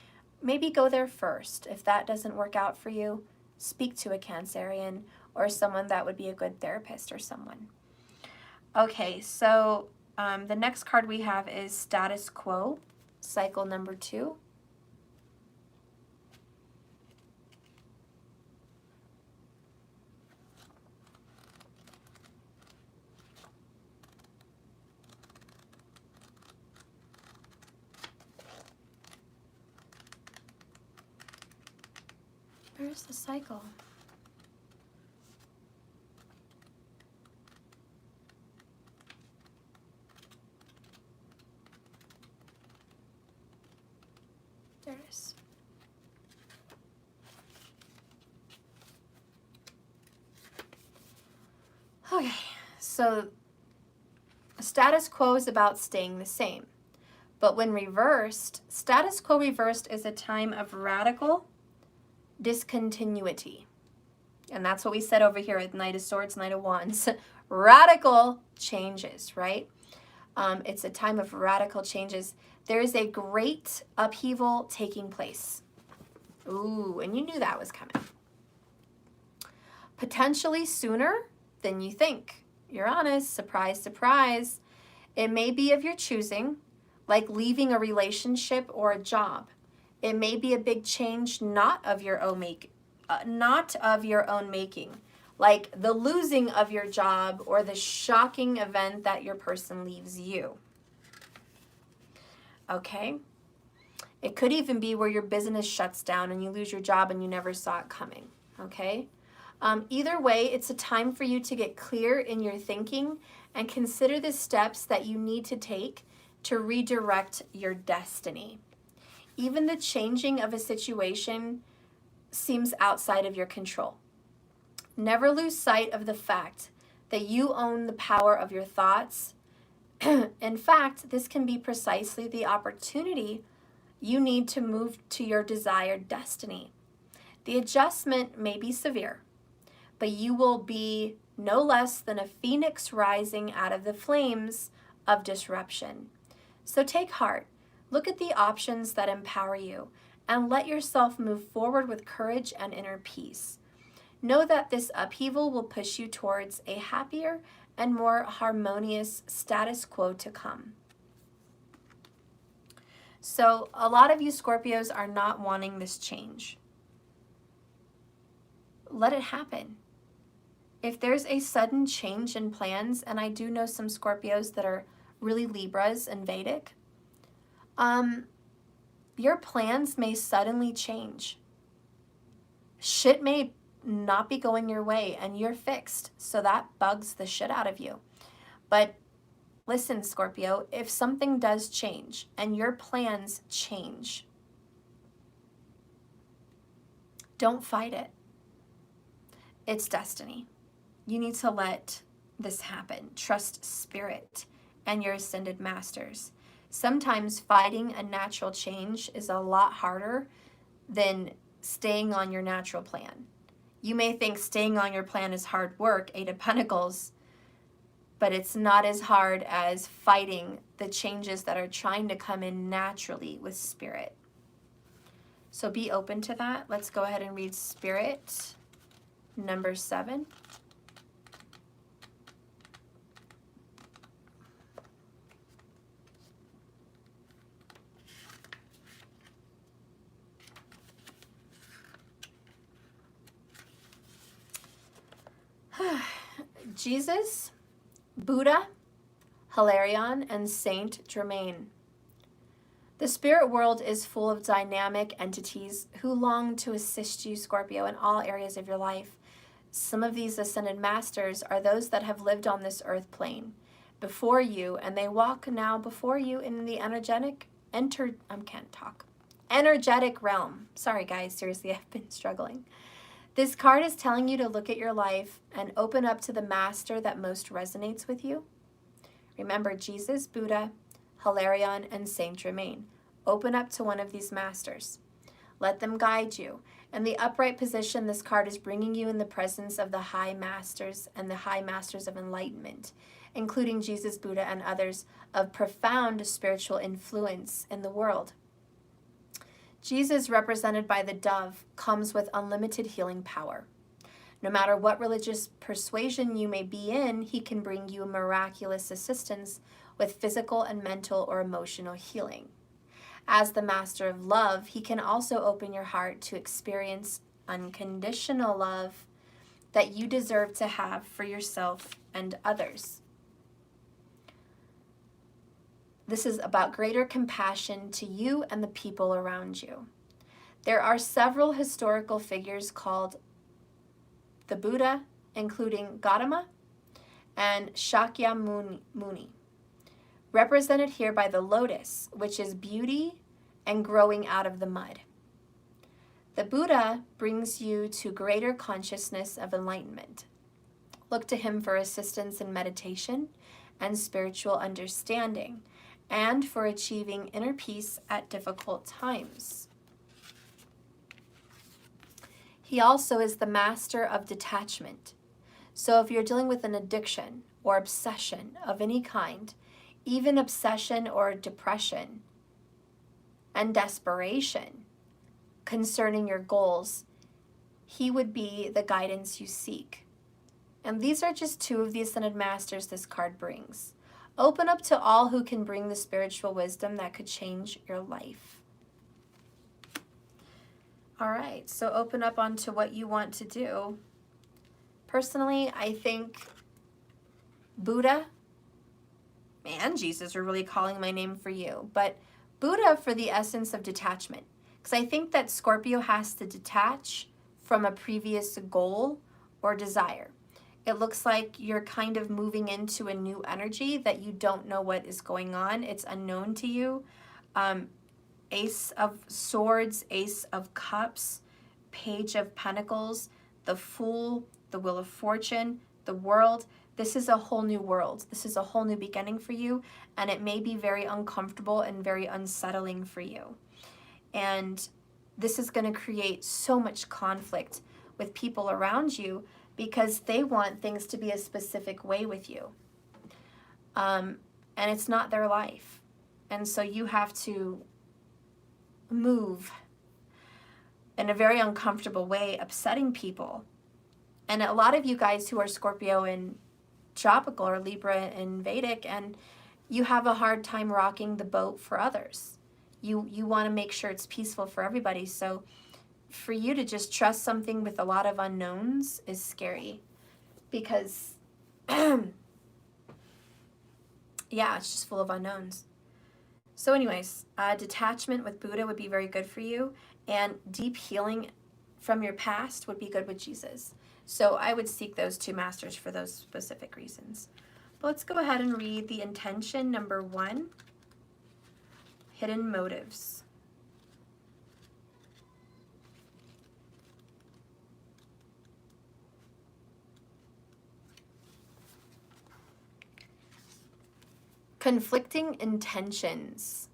Speaker 1: maybe go there first. If that doesn't work out for you, speak to a Cancerian or someone that would be a good therapist or someone. Okay, so the next card we have is Status Quo, cycle number 2. Where's the cycle? There it is. Okay, so status quo is about staying the same. But when reversed, status quo reversed is a time of radical discontinuity. And that's what we said over here at Knight of Swords, Knight of Wands. Radical changes, right? It's a time of radical changes. There is a great upheaval taking place. Ooh, and you knew that was coming. Potentially sooner than you think. You're honest. Surprise, surprise. It may be of your choosing, like leaving a relationship or a job. It may be a big change not of your own making, like the losing of your job or the shocking event that your person leaves you. Okay? It could even be where your business shuts down and you lose your job and you never saw it coming. Okay? Either way, it's a time for you to get clear in your thinking and consider the steps that you need to take to redirect your destiny. Even the changing of a situation seems outside of your control. Never lose sight of the fact that you own the power of your thoughts. In fact, this can be precisely the opportunity you need to move to your desired destiny. The adjustment may be severe, but you will be no less than a phoenix rising out of the flames of disruption. So take heart, look at the options that empower you, and let yourself move forward with courage and inner peace. Know that this upheaval will push you towards a happier and more harmonious status quo to come. So a lot of you Scorpios are not wanting this change. Let it happen. If there's a sudden change in plans, and I do know some Scorpios that are really Libras and Vedic, your plans may suddenly change. Shit may not be going your way and you're fixed, so that bugs the shit out of you. But listen, Scorpio, if something does change and your plans change, don't fight it. It's destiny. You need to let this happen. Trust spirit and your ascended masters. Sometimes fighting a natural change is a lot harder than staying on your natural plan. You may think staying on your plan is hard work, 8 of Pentacles, but it's not as hard as fighting the changes that are trying to come in naturally with spirit. So be open to that. Let's go ahead and read spirit number 7. Jesus, Buddha, Hilarion, and Saint Germain. The spirit world is full of dynamic entities who long to assist you, Scorpio, in all areas of your life. Some of these ascended masters are those that have lived on this earth plane before you, and they walk now before you in the energetic realm. Sorry guys, seriously, I've been struggling. This card is telling you to look at your life and open up to the master that most resonates with you. Remember Jesus, Buddha, Hilarion, and Saint Germain. Open up to one of these masters. Let them guide you. In the upright position, this card is bringing you in the presence of the high masters and the high masters of enlightenment, including Jesus, Buddha, and others of profound spiritual influence in the world. Jesus, represented by the dove, comes with unlimited healing power. No matter what religious persuasion you may be in, he can bring you miraculous assistance with physical and mental or emotional healing. As the master of love, he can also open your heart to experience unconditional love that you deserve to have for yourself and others. This is about greater compassion to you and the people around you. There are several historical figures called the Buddha, including Gautama and Shakyamuni, represented here by the lotus, which is beauty and growing out of the mud. The Buddha brings you to greater consciousness of enlightenment. Look to him for assistance in meditation and spiritual understanding, and for achieving inner peace at difficult times. He also is the master of detachment. So if you're dealing with an addiction or obsession of any kind, even obsession or depression and desperation concerning your goals, he would be the guidance you seek. And these are just two of the Ascended Masters this card brings. Open up to all who can bring the spiritual wisdom that could change your life. All right, so open up onto what you want to do. Personally, I think Buddha and Jesus are really calling my name for you, but Buddha for the essence of detachment. Because I think that Scorpio has to detach from a previous goal or desire. It looks like you're kind of moving into a new energy that you don't know what is going on. It's unknown to you. Ace of Swords, Ace of Cups, Page of Pentacles, the Fool, the Wheel of Fortune, the World. This is a whole new world. This is a whole new beginning for you, and it may be very uncomfortable and very unsettling for you. And this is going to create so much conflict with people around you because they want things to be a specific way with you. And it's not their life. And so you have to move in a very uncomfortable way, upsetting people. And a lot of you guys who are Scorpio in tropical or Libra in Vedic, and you have a hard time rocking the boat for others. You want to make sure it's peaceful for everybody. So for you to just trust something with a lot of unknowns is scary because, yeah, it's just full of unknowns. So anyways, detachment with Buddha would be very good for you, and deep healing from your past would be good with Jesus. So I would seek those two masters for those specific reasons. But let's go ahead and read the intention number 1, hidden motives. Conflicting intentions.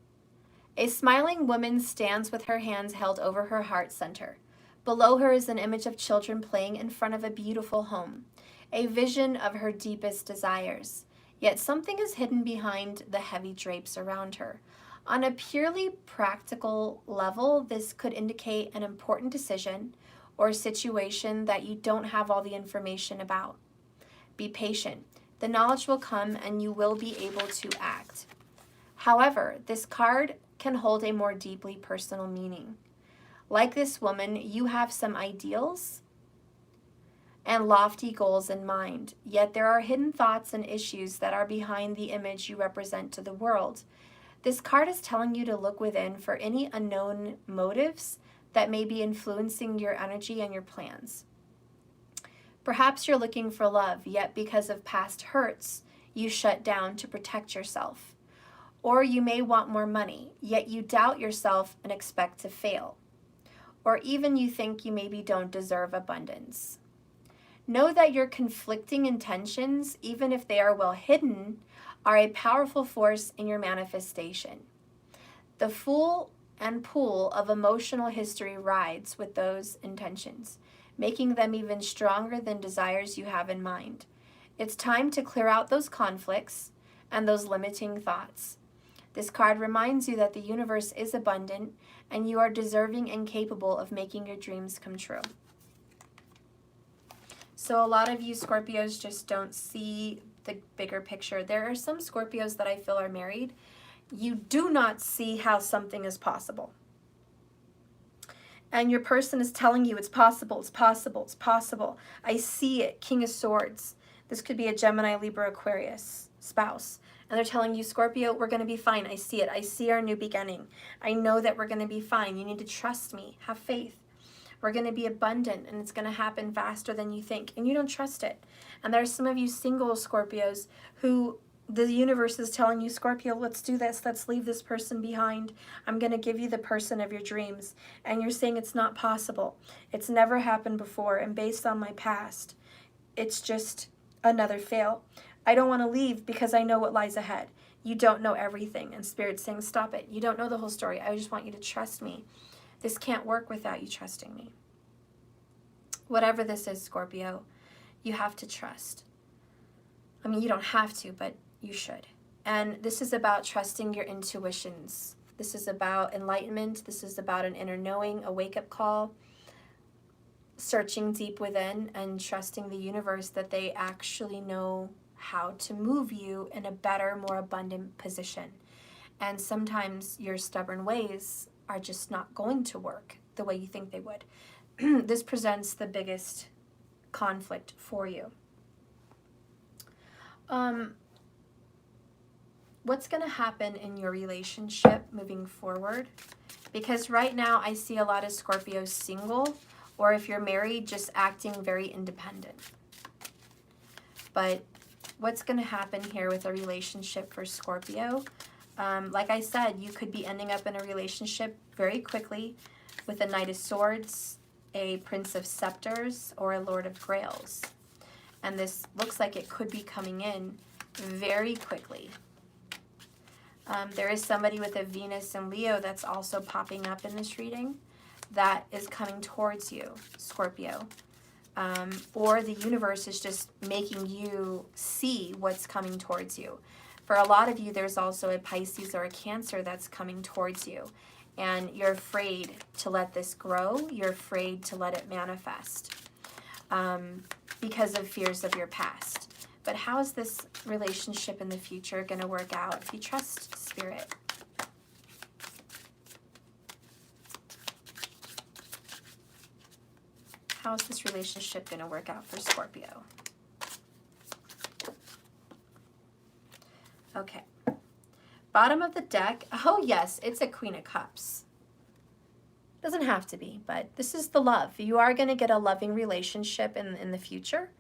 Speaker 1: A smiling woman stands with her hands held over her heart center. Below her is an image of children playing in front of a beautiful home, a vision of her deepest desires. Yet something is hidden behind the heavy drapes around her. On a purely practical level, this could indicate an important decision or situation that you don't have all the information about. Be patient. The knowledge will come and you will be able to act. However, this card can hold a more deeply personal meaning. Like this woman, you have some ideals and lofty goals in mind, yet there are hidden thoughts and issues that are behind the image you represent to the world. This card is telling you to look within for any unknown motives that may be influencing your energy and your plans. Perhaps you're looking for love, yet because of past hurts, you shut down to protect yourself. Or you may want more money, yet you doubt yourself and expect to fail. Or even you think you maybe don't deserve abundance. Know that your conflicting intentions, even if they are well hidden, are a powerful force in your manifestation. The Fool and pool of emotional history rides with those intentions, making them even stronger than desires you have in mind. It's time to clear out those conflicts and those limiting thoughts. This card reminds you that the universe is abundant and you are deserving and capable of making your dreams come true. So a lot of you Scorpios just don't see the bigger picture. There are some Scorpios that I feel are married. You do not see how something is possible. And your person is telling you it's possible, it's possible, it's possible. I see it, King of Swords. This could be a Gemini, Libra, Aquarius spouse. And they're telling you, Scorpio, we're going to be fine. I see it. I see our new beginning. I know that we're going to be fine. You need to trust me. Have faith. We're going to be abundant, and it's going to happen faster than you think. And you don't trust it. And there are some of you single Scorpios who the universe is telling you, Scorpio, let's do this. Let's leave this person behind. I'm going to give you the person of your dreams. And you're saying it's not possible. It's never happened before. And based on my past, it's just another fail. I don't want to leave because I know what lies ahead. You don't know everything. And Spirit's saying, stop it. You don't know the whole story. I just want you to trust me. This can't work without you trusting me. Whatever this is, Scorpio, you have to trust. I mean, you don't have to, but you should. And this is about trusting your intuitions. This is about enlightenment. This is about an inner knowing, a wake-up call, searching deep within and trusting the universe that they actually know how to move you in a better, more abundant position. And sometimes your stubborn ways are just not going to work the way you think they would. This presents the biggest conflict for you. What's going to happen in your relationship moving forward? Because right now I see a lot of Scorpios single, or if you're married, just acting very independent. But what's going to happen here with a relationship for Scorpio? Like I said, you could be ending up in a relationship very quickly with a Knight of Swords, a Prince of Scepters, or a Lord of Grails. And this looks like it could be coming in very quickly. There is somebody with a Venus and Leo that's also popping up in this reading that is coming towards you, Scorpio. Or the universe is just making you see what's coming towards you. For a lot of you, there's also a Pisces or a Cancer that's coming towards you. And you're afraid to let this grow. You're afraid to let it manifest because of fears of your past. But how is this relationship in the future going to work out if you trust Spirit? How is this relationship going to work out for Scorpio? Okay. Bottom of the deck. Oh, yes, it's a Queen of Cups. Doesn't have to be, but this is the love. You are going to get a loving relationship in the future.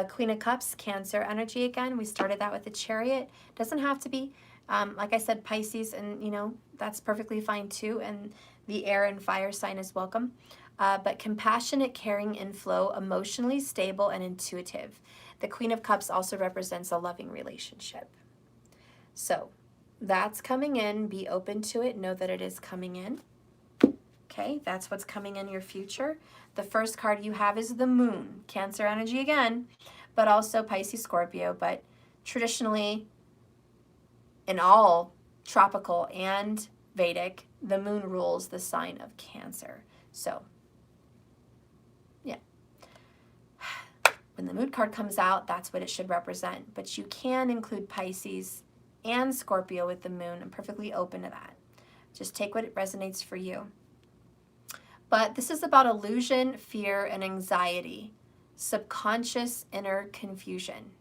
Speaker 1: Queen of Cups, Cancer energy again. We started that with the Chariot. Doesn't have to be. Like I said, Pisces, and you know, that's perfectly fine too. And the air and fire sign is welcome. But compassionate, caring, inflow, emotionally stable, and intuitive. The Queen of Cups also represents a loving relationship. So that's coming in. Be open to it. Know that it is coming in. Okay, that's what's coming in your future. The first card you have is the Moon. Cancer energy again, but also Pisces, Scorpio. But traditionally, in all tropical and Vedic, the Moon rules the sign of Cancer. So, yeah. When the Moon card comes out, that's what it should represent. But you can include Pisces and Scorpio with the Moon. I'm perfectly open to that. Just take what resonates for you. But this is about illusion, fear, and anxiety. Subconscious inner confusion.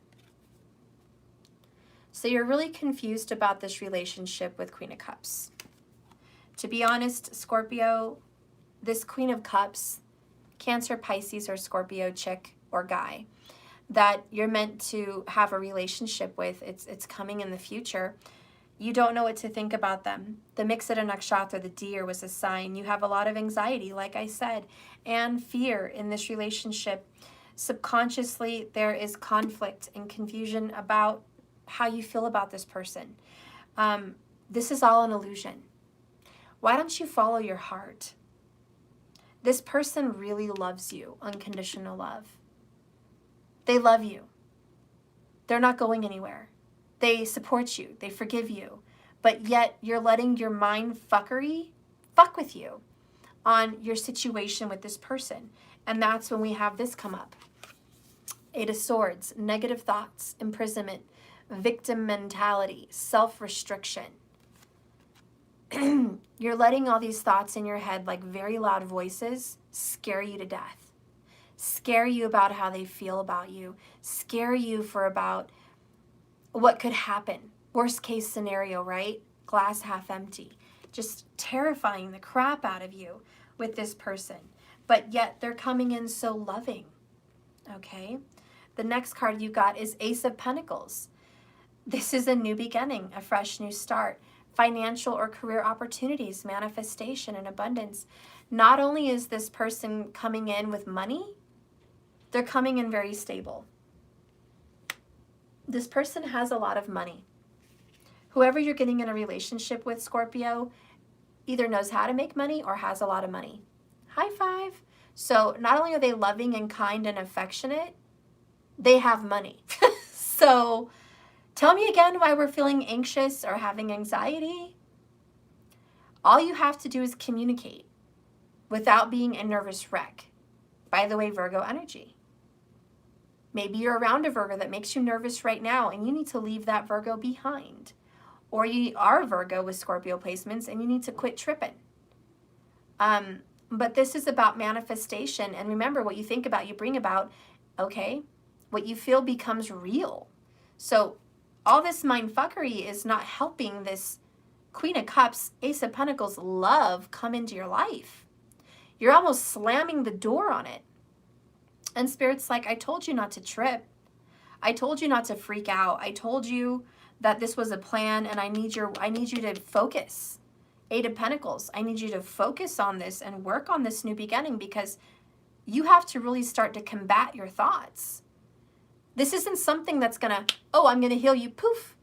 Speaker 1: So you're really confused about this relationship with Queen of Cups. To be honest, Scorpio, this Queen of Cups, Cancer, Pisces, or Scorpio chick or guy that you're meant to have a relationship with, it's coming in the future. You don't know what to think about them. The Mixed Nakshatra, the deer, was a sign. You have a lot of anxiety, like I said, and fear in this relationship. Subconsciously, there is conflict and confusion about how you feel about this person. This is all an illusion. Why don't you follow your heart? This person really loves you, unconditional love. They love you. They're not going anywhere. They support you. They forgive you. But yet you're letting your mind fuckery fuck with you on your situation with this person. And that's when we have this come up. 8 of Swords, negative thoughts, imprisonment, victim mentality, self-restriction. You're letting all these thoughts in your head, like very loud voices, scare you to death. Scare you about how they feel about you. Scare you for about what could happen. Worst case scenario, right? Glass half empty. Just terrifying the crap out of you with this person. But yet they're coming in so loving. Okay? The next card you got is Ace of Pentacles. This is a new beginning, a fresh new start. Financial or career opportunities, manifestation, and abundance. Not only is this person coming in with money, they're coming in very stable. This person has a lot of money. Whoever you're getting in a relationship with, Scorpio, either knows how to make money or has a lot of money. High five. So not only are they loving and kind and affectionate, they have money. So tell me again why we're feeling anxious or having anxiety. All you have to do is communicate without being a nervous wreck. By the way, Virgo energy. Maybe you're around a Virgo that makes you nervous right now and you need to leave that Virgo behind. Or you are a Virgo with Scorpio placements and you need to quit tripping. But this is about manifestation. And remember, what you think about, you bring about, okay? What you feel becomes real. So all this mindfuckery is not helping this Queen of Cups, Ace of Pentacles love come into your life. You're almost slamming the door on it. And Spirit's like, I told you not to trip. I told you not to freak out. I told you that this was a plan and I need you to focus. 8 of Pentacles, I need you to focus on this and work on this new beginning because you have to really start to combat your thoughts. This isn't something that's gonna, oh, I'm gonna heal you, poof,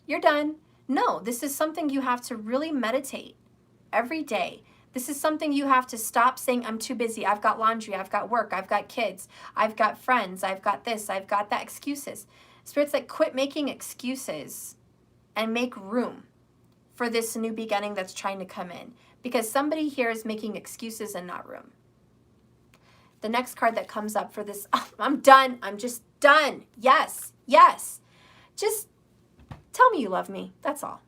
Speaker 1: you're done. No, this is something you have to really meditate every day. This is something you have to stop saying, I'm too busy, I've got laundry, I've got work, I've got kids, I've got friends, I've got this, I've got that, excuses. Spirit's like, quit making excuses and make room for this new beginning that's trying to come in. Because somebody here is making excuses and not room. The next card that comes up for this, oh, I'm done, I'm just done. Yes, yes. Just tell me you love me, that's all.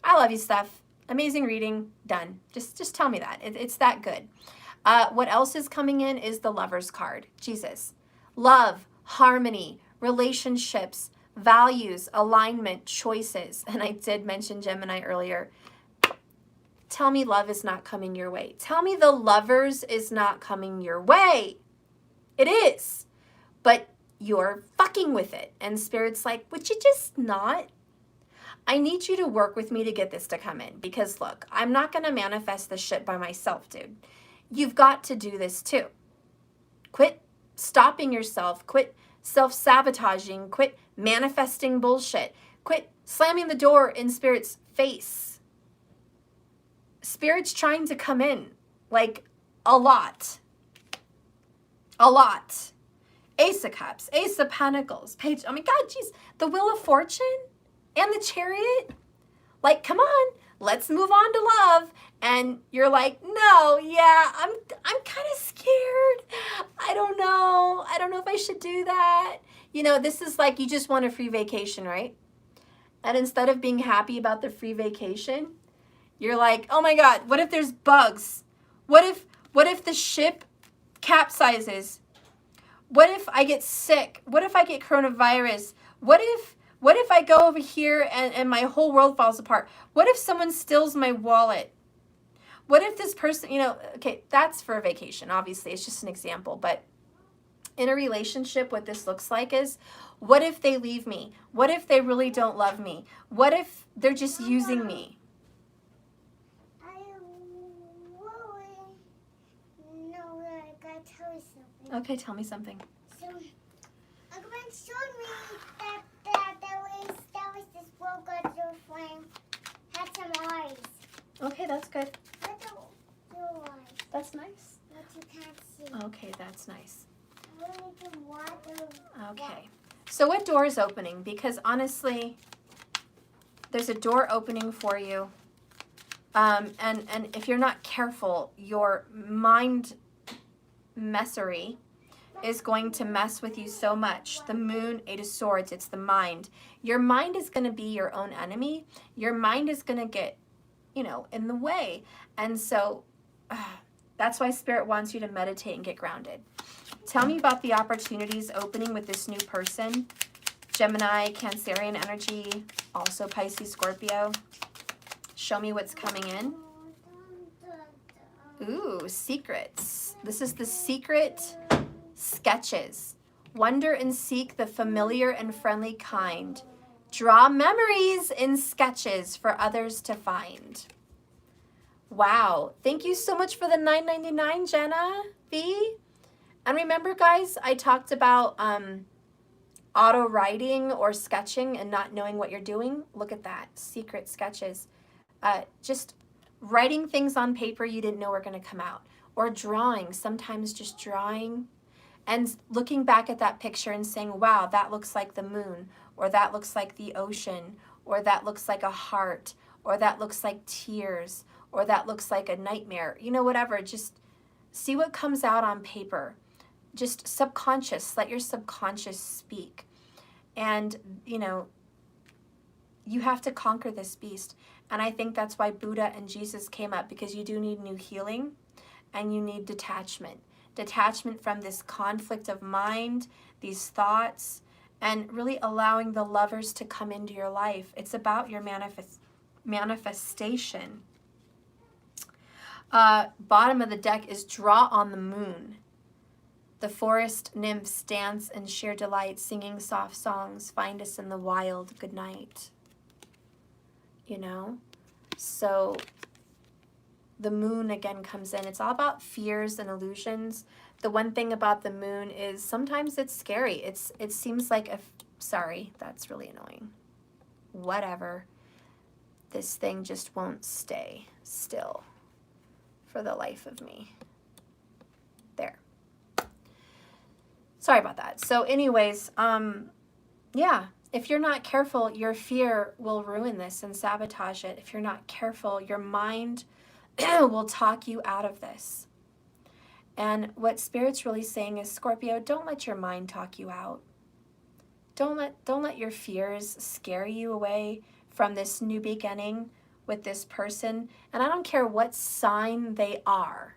Speaker 1: I love you, Steph. Amazing reading, done. Just tell me that. It's that good. What else is coming in is the Lover's card. Jesus. Love, harmony, relationships, values, alignment, choices. And I did mention Gemini earlier. Tell me love is not coming your way. Tell me the Lovers is not coming your way. It is. But you're fucking with it. And Spirit's like, would you just not? I need you to work with me to get this to come in. Because look, I'm not going to manifest this shit by myself, dude. You've got to do this too. Quit stopping yourself. Quit self-sabotaging. Quit manifesting bullshit. Quit slamming the door in Spirit's face. Spirit's trying to come in. Like, a lot. A lot. Ace of Cups. Ace of Pentacles. Page, oh my God, jeez. The Wheel of Fortune? And the Chariot, like, come on, let's move on to love. And you're like, no, yeah, I'm kind of scared. I don't know if I should do that. You know, this is like you just want a free vacation, right? And instead of being happy about the free vacation, you're like, oh my God, what if there's bugs? What if the ship capsizes? What if I get sick? What if I get coronavirus? What if I go over here and my whole world falls apart? What if someone steals my wallet? What if this person, you know, okay, that's for a vacation, obviously. It's just an example. But in a relationship, what this looks like is, what if they leave me? What if they really don't love me? What if they're just using me? Okay, tell me something.
Speaker 2: So, Uncle Ben showed me that was this world got your flame had some eyes.
Speaker 1: Okay, that's good.
Speaker 2: What the eyes?
Speaker 1: That's nice.
Speaker 2: What you can't see.
Speaker 1: Okay, that's nice.
Speaker 2: I need to water.
Speaker 1: Okay. So what door is opening? Because honestly, there's a door opening for you And if you're not careful, your mind messery is going to mess with you so much. The moon, 8 of Swords, it's the mind. Your mind is going to be your own enemy. Your mind is going to get, in the way. And so that's why Spirit wants you to meditate and get grounded. Tell me about the opportunities opening with this new person. Gemini, Cancerian energy, also Pisces, Scorpio. Show me what's coming in. Ooh, secrets. This is the secret sketches. Wonder and seek the familiar and friendly kind. Draw memories in sketches for others to find. Wow. Thank you so much for the $9.99, Jenna B. And remember, guys, I talked about auto writing or sketching and not knowing what you're doing. Look at that. Secret sketches. Just writing things on paper you didn't know were going to come out. Or drawing. Sometimes just drawing and looking back at that picture and saying, wow, that looks like the moon, or that looks like the ocean, or that looks like a heart, or that looks like tears, or that looks like a nightmare. Whatever. Just see what comes out on paper. Just subconscious. Let your subconscious speak. And, you have to conquer this beast. And I think that's why Buddha and Jesus came up, because you do need new healing and you need detachment. Detachment from this conflict of mind, these thoughts, and really allowing the lovers to come into your life. It's about your manifestation. Bottom of the deck is draw on the moon. The forest nymphs dance in sheer delight, singing soft songs, find us in the wild, good night. So the moon again comes in. It's all about fears and illusions. The one thing about the moon is sometimes it's scary. It seems like sorry, that's really annoying. Whatever. This thing just won't stay still for the life of me. There. Sorry about that. So anyways, yeah, if you're not careful, your fear will ruin this and sabotage it. If you're not careful, your mind will talk you out of this. And what Spirit's really saying is, Scorpio, don't let your mind talk you out. Don't let your fears scare you away from this new beginning with this person. And I don't care what sign they are.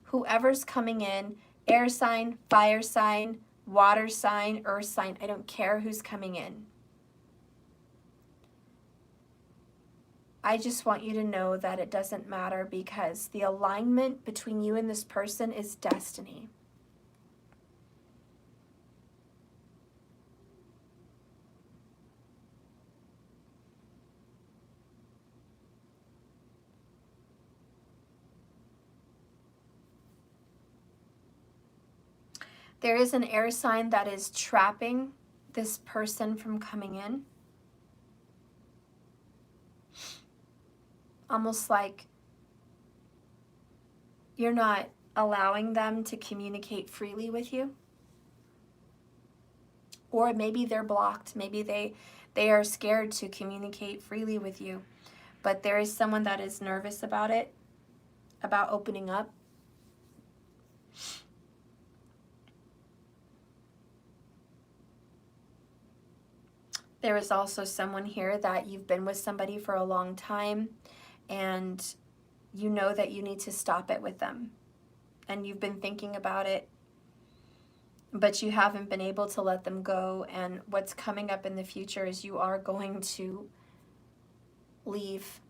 Speaker 1: Whoever's coming in, air sign, fire sign, water sign, earth sign, I don't care who's coming in. I just want you to know that it doesn't matter, because the alignment between you and this person is destiny. There is an air sign that is trapping this person from coming in. Almost like you're not allowing them to communicate freely with you. Or maybe they're blocked. Maybe they are scared to communicate freely with you. But there is someone that is nervous about it, about opening up. There is also someone here that you've been with somebody for a long time, and you know that you need to stop it with them. And you've been thinking about it, but you haven't been able to let them go. And what's coming up in the future is you are going to leave,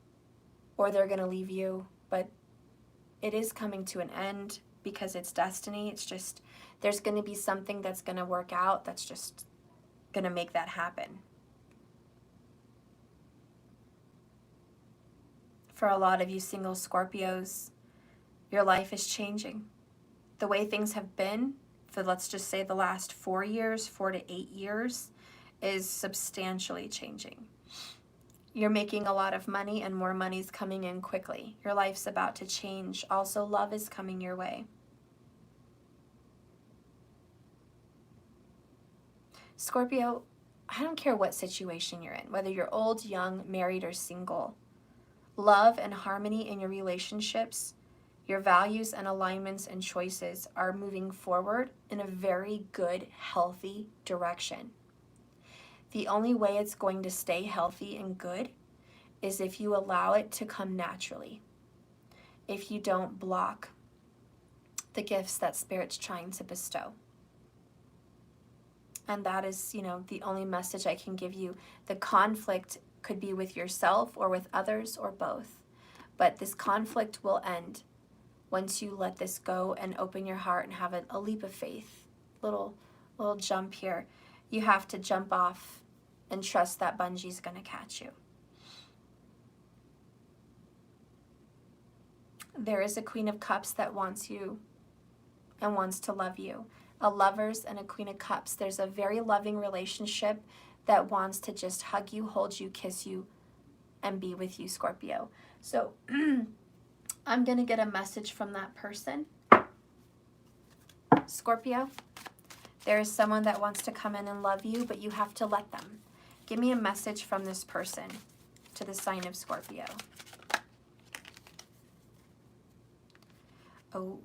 Speaker 1: or they're going to leave you. But it is coming to an end, because it's destiny. It's just, there's going to be something that's going to work out that's just going to make that happen. For a lot of you single Scorpios, your life is changing. The way things have been for, let's just say, the last 4 years, 4 to 8 years, is substantially changing. You're making a lot of money, and more money's coming in quickly. Your life's about to change. Also, love is coming your way. Scorpio, I don't care what situation you're in, whether you're old, young, married, or single. Love and harmony in your relationships, your values and alignments and choices are moving forward in a very good, healthy direction. The only way it's going to stay healthy and good is if you allow it to come naturally. If you don't block the gifts that Spirit's trying to bestow. And that is, the only message I can give you. The conflict could be with yourself or with others or both. But this conflict will end once you let this go and open your heart and have a leap of faith. Little jump here. You have to jump off and trust that bungee's going to catch you. There is a Queen of Cups that wants you and wants to love you. A Lovers and a Queen of Cups. There's a very loving relationship that wants to just hug you, hold you, kiss you, and be with you, Scorpio. So I'm going to get a message from that person. Scorpio, there is someone that wants to come in and love you, but you have to let them. Give me a message from this person to the sign of Scorpio. Oh.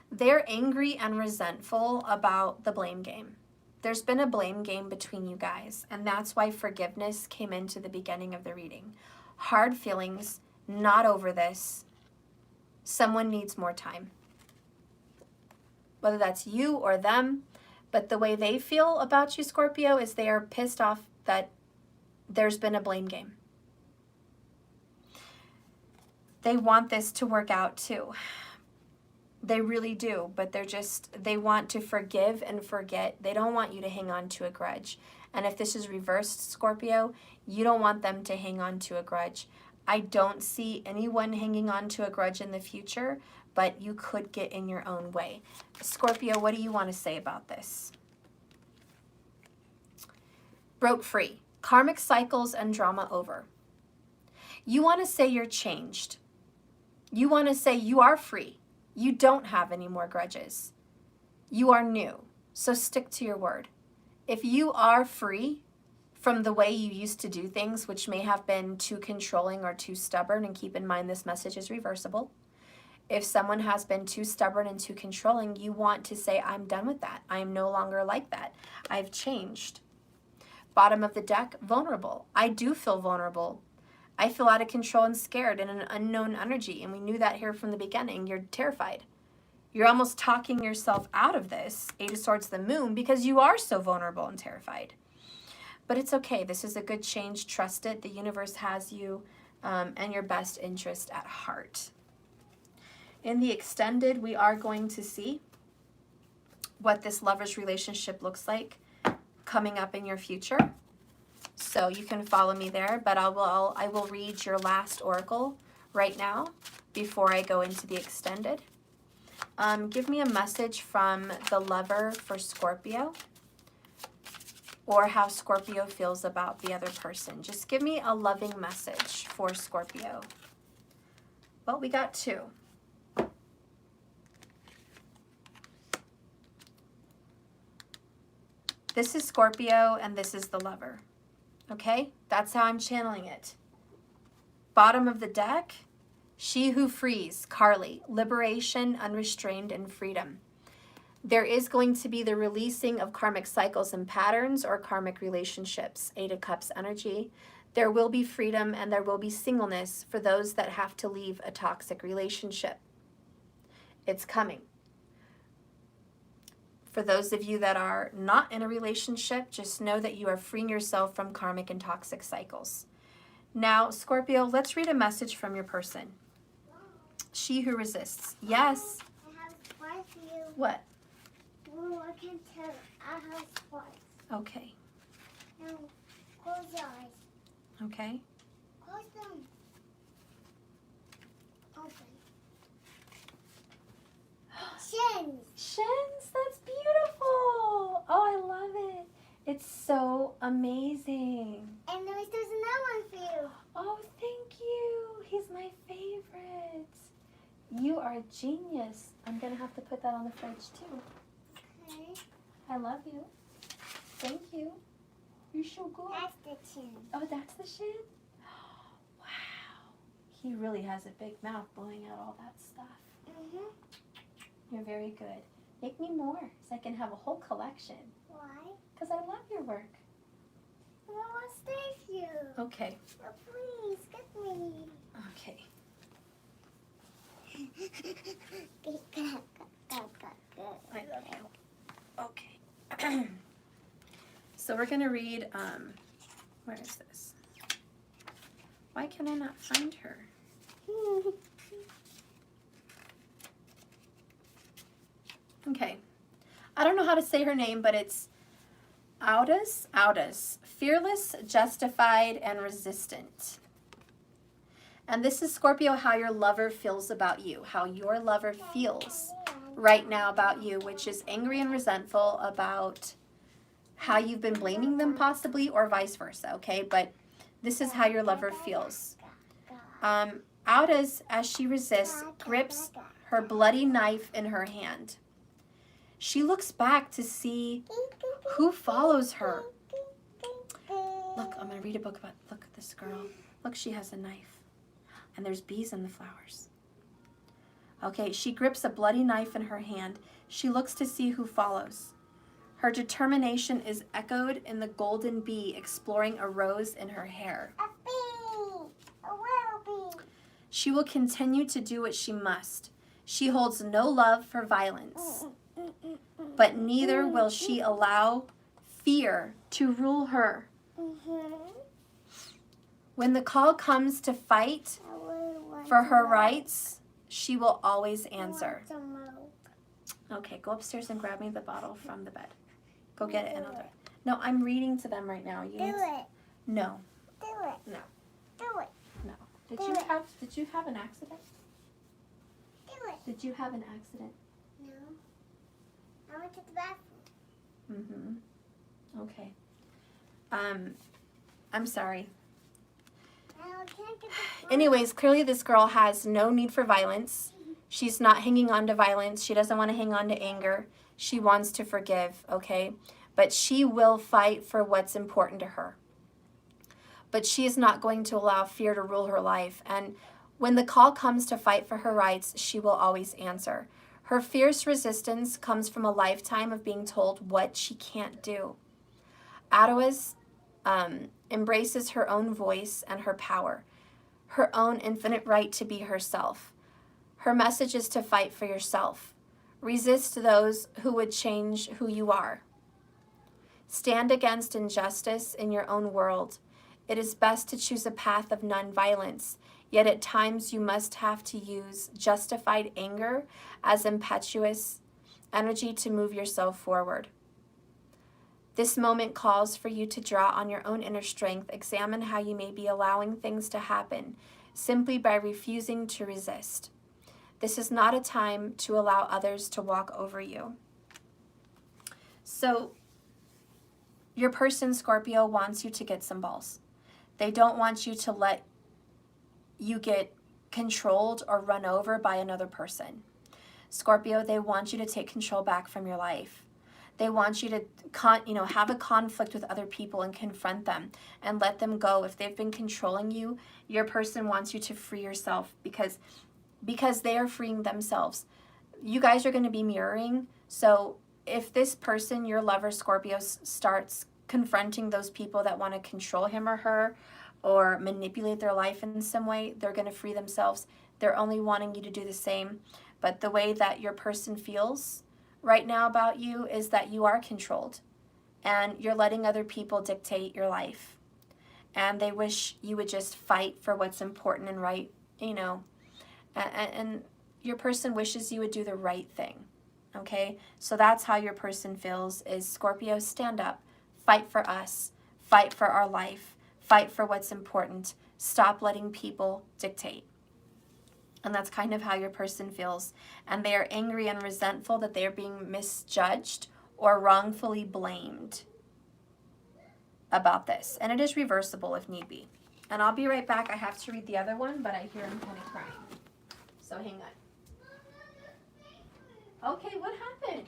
Speaker 1: They're angry and resentful about the blame game. There's been a blame game between you guys, and that's why forgiveness came into the beginning of the reading. Hard feelings, not over this. Someone needs more time. Whether that's you or them, but the way they feel about you, Scorpio, is they are pissed off that there's been a blame game. They want this to work out too. They really do, but they want to forgive and forget. They don't want you to hang on to a grudge. And if this is reversed, Scorpio, you don't want them to hang on to a grudge. I don't see anyone hanging on to a grudge in the future, but you could get in your own way. Scorpio, what do you want to say about this? Broke free. Karmic cycles and drama over. You want to say you're changed. You want to say you are free. You don't have any more grudges. You are new, so stick to your word. If you are free from the way you used to do things, which may have been too controlling or too stubborn, and keep in mind this message is reversible. If someone has been too stubborn and too controlling, you want to say, I'm done with that. I am no longer like that. I've changed. Bottom of the deck, vulnerable. I do feel vulnerable. I feel out of control and scared in an unknown energy. And we knew that here from the beginning. You're terrified. You're almost talking yourself out of this, Eight of Swords, the Moon, because you are so vulnerable and terrified. But it's okay. This is a good change. Trust it. The universe has you and your best interest at heart. In the extended, we are going to see what this lover's relationship looks like coming up in your future. So you can follow me there, but I will read your last oracle right now before I go into the extended. Give me a message from the lover for Scorpio, or how Scorpio feels about the other person. Just give me a loving message for Scorpio. Well, we got two. This is Scorpio and this is the lover. Okay, that's how I'm channeling it. Bottom of the deck, she who frees, Carly, liberation, unrestrained, and freedom. There is going to be the releasing of karmic cycles and patterns or karmic relationships, Eight of Cups energy. There will be freedom and there will be singleness for those that have to leave a toxic relationship. It's coming. For those of you that are not in a relationship, just know that you are freeing yourself from karmic and toxic cycles. Now, Scorpio, let's read a message from your person. She who resists. Yes.
Speaker 2: I have a spot for you.
Speaker 1: What?
Speaker 2: Ooh, I can tell. I have spots.
Speaker 1: Okay.
Speaker 2: Now, close your eyes.
Speaker 1: Okay.
Speaker 2: Close them. Open. Shins.
Speaker 1: Shins, that's beautiful. Oh, I love it. It's so amazing.
Speaker 2: And there's another one for you.
Speaker 1: Oh, thank you. He's my favorite. You are a genius. I'm going to have to put that on the fridge too.
Speaker 2: Okay.
Speaker 1: I love you. Thank you. You're so good.
Speaker 2: That's the chin.
Speaker 1: Oh, that's the shin? Wow. He really has a big mouth blowing out all that stuff.
Speaker 2: Mhm.
Speaker 1: You're very good. Make me more so I can have a whole collection.
Speaker 2: Why?
Speaker 1: Because I love your work.
Speaker 2: I want to stay with you.
Speaker 1: Okay.
Speaker 2: Oh, please, get me.
Speaker 1: Okay. I love you. Okay. So we're going to read, where is this? Why can I not find her? Okay. I don't know how to say her name, but it's Audas. Fearless, justified, and resistant. And this is, Scorpio, how your lover feels about you. How your lover feels right now about you, which is angry and resentful about how you've been blaming them possibly, or vice versa, okay? But this is how your lover feels. Audas, as she resists, grips her bloody knife in her hand. She looks back to see who follows her. Look, I'm going to read a book about, look at this girl. Look, she has a knife. And there's bees in the flowers. Okay, she grips a bloody knife in her hand. She looks to see who follows. Her determination is echoed in the golden bee exploring a rose in her hair.
Speaker 2: A bee! A little bee!
Speaker 1: She will continue to do what she must. She holds no love for violence. But neither will she allow fear to rule her. When the call comes to fight for her rights, she will always answer. Okay, go upstairs and grab me the bottle from the bed. Go get it and I'll do it. No, I'm reading to them right now. You
Speaker 2: Do
Speaker 1: need
Speaker 2: it.
Speaker 1: No.
Speaker 2: Do it.
Speaker 1: No.
Speaker 2: Do it.
Speaker 1: No. Did
Speaker 2: Do
Speaker 1: you
Speaker 2: it.
Speaker 1: have an accident?
Speaker 2: Do it.
Speaker 1: Did you have an accident?
Speaker 2: No. I went to the bathroom.
Speaker 1: Mm-hmm. Okay. I'm sorry.
Speaker 2: I can't get the
Speaker 1: Anyways, clearly this girl has no need for violence. She's not hanging on to violence. She doesn't want to hang on to anger. She wants to forgive, okay? But she will fight for what's important to her. But she is not going to allow fear to rule her life. And when the call comes to fight for her rights, she will always answer. Her fierce resistance comes from a lifetime of being told what she can't do. Audas embraces her own voice and her power, her own infinite right to be herself. Her message is to fight for yourself. Resist those who would change who you are. Stand against injustice in your own world. It is best to choose a path of nonviolence, yet at times you must have to use justified anger as impetuous energy to move yourself forward. This moment calls for you to draw on your own inner strength. Examine how you may be allowing things to happen simply by refusing to resist. This is not a time to allow others to walk over you. So, your person, Scorpio, wants you to get some balls. They don't want you to let you get controlled or run over by another person. Scorpio, they want you to take control back from your life. They want you to have a conflict with other people and confront them and let them go. If they've been controlling you, your person wants you to free yourself because they are freeing themselves. You guys are going to be mirroring. So if this person, your lover, Scorpio, starts confronting those people that want to control him or her or manipulate their life in some way, they're going to free themselves. They're only wanting you to do the same. But the way that your person feels right now about you is that you are controlled and you're letting other people dictate your life. And they wish you would just fight for what's important and right, and your person wishes you would do the right thing, okay? So that's how your person feels is, Scorpio, stand up, fight for us, fight for our life, fight for what's important, stop letting people dictate. And that's kind of how your person feels. And they are angry and resentful that they are being misjudged or wrongfully blamed about this. And it is reversible if need be. And I'll be right back. I have to read the other one, but I hear him kind of crying. So hang on. Okay, what happened?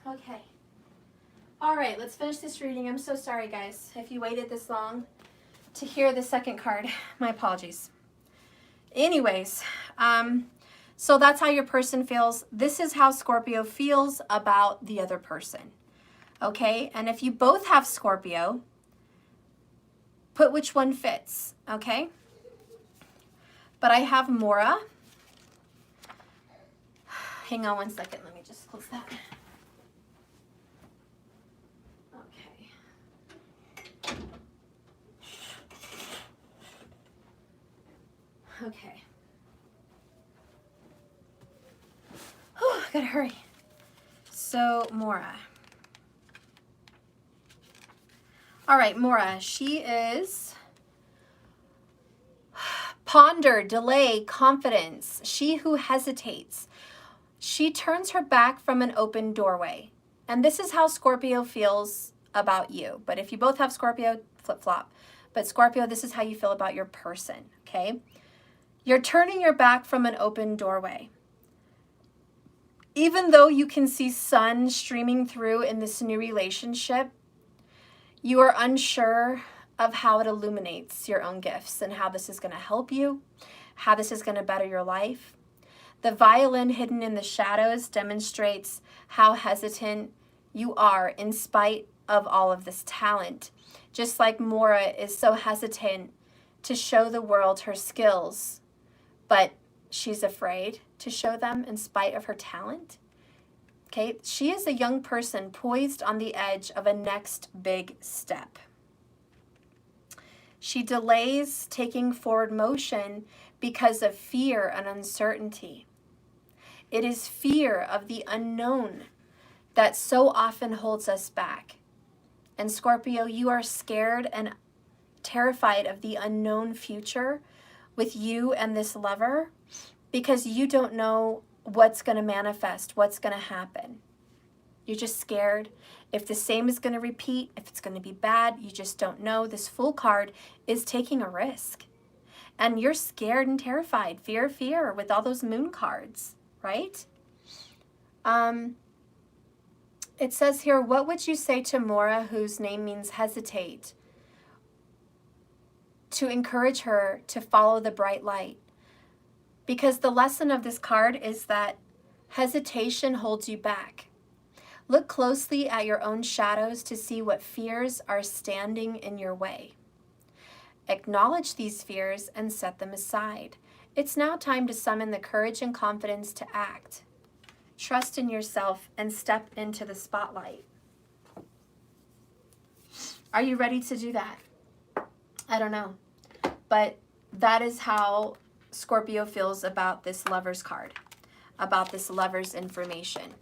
Speaker 1: Okay. All right, let's finish this reading. I'm so sorry, guys, if you waited this long to hear the second card. My apologies. Anyways, so that's how your person feels. This is how Scorpio feels about the other person. Okay, and if you both have Scorpio, put which one fits, okay? But I have Mora. Hang on one second, let me just close that. Okay. Oh, I gotta hurry. So, Mora. All right, Mora, she is ponder, delay, confidence. She who hesitates. She turns her back from an open doorway. And this is how Scorpio feels about you. But if you both have Scorpio, flip-flop. But Scorpio, this is how you feel about your person, okay? You're turning your back from an open doorway. Even though you can see sun streaming through in this new relationship, you are unsure of how it illuminates your own gifts and how this is going to help you, how this is going to better your life. The violin hidden in the shadows demonstrates how hesitant you are in spite of all of this talent. Just like Mora is so hesitant to show the world her skills, but she's afraid to show them in spite of her talent. Okay, she is a young person poised on the edge of a next big step. She delays taking forward motion because of fear and uncertainty. It is fear of the unknown that so often holds us back. And Scorpio, you are scared and terrified of the unknown future with you and this lover because you don't know what's going to manifest, what's going to happen. You're just scared if the same is going to repeat, if it's going to be bad, you just don't know. This Fool card is taking a risk. And you're scared and terrified, fear, fear, with all those moon cards, right? It says here, what would you say to Mora, whose name means hesitate, to encourage her to follow the bright light? Because the lesson of this card is that hesitation holds you back. Look closely at your own shadows to see what fears are standing in your way. Acknowledge these fears and set them aside. It's now time to summon the courage and confidence to act. Trust in yourself and step into the spotlight. Are you ready to do that? I don't know. But that is how Scorpio feels about this Lover's card, about this Lover's information.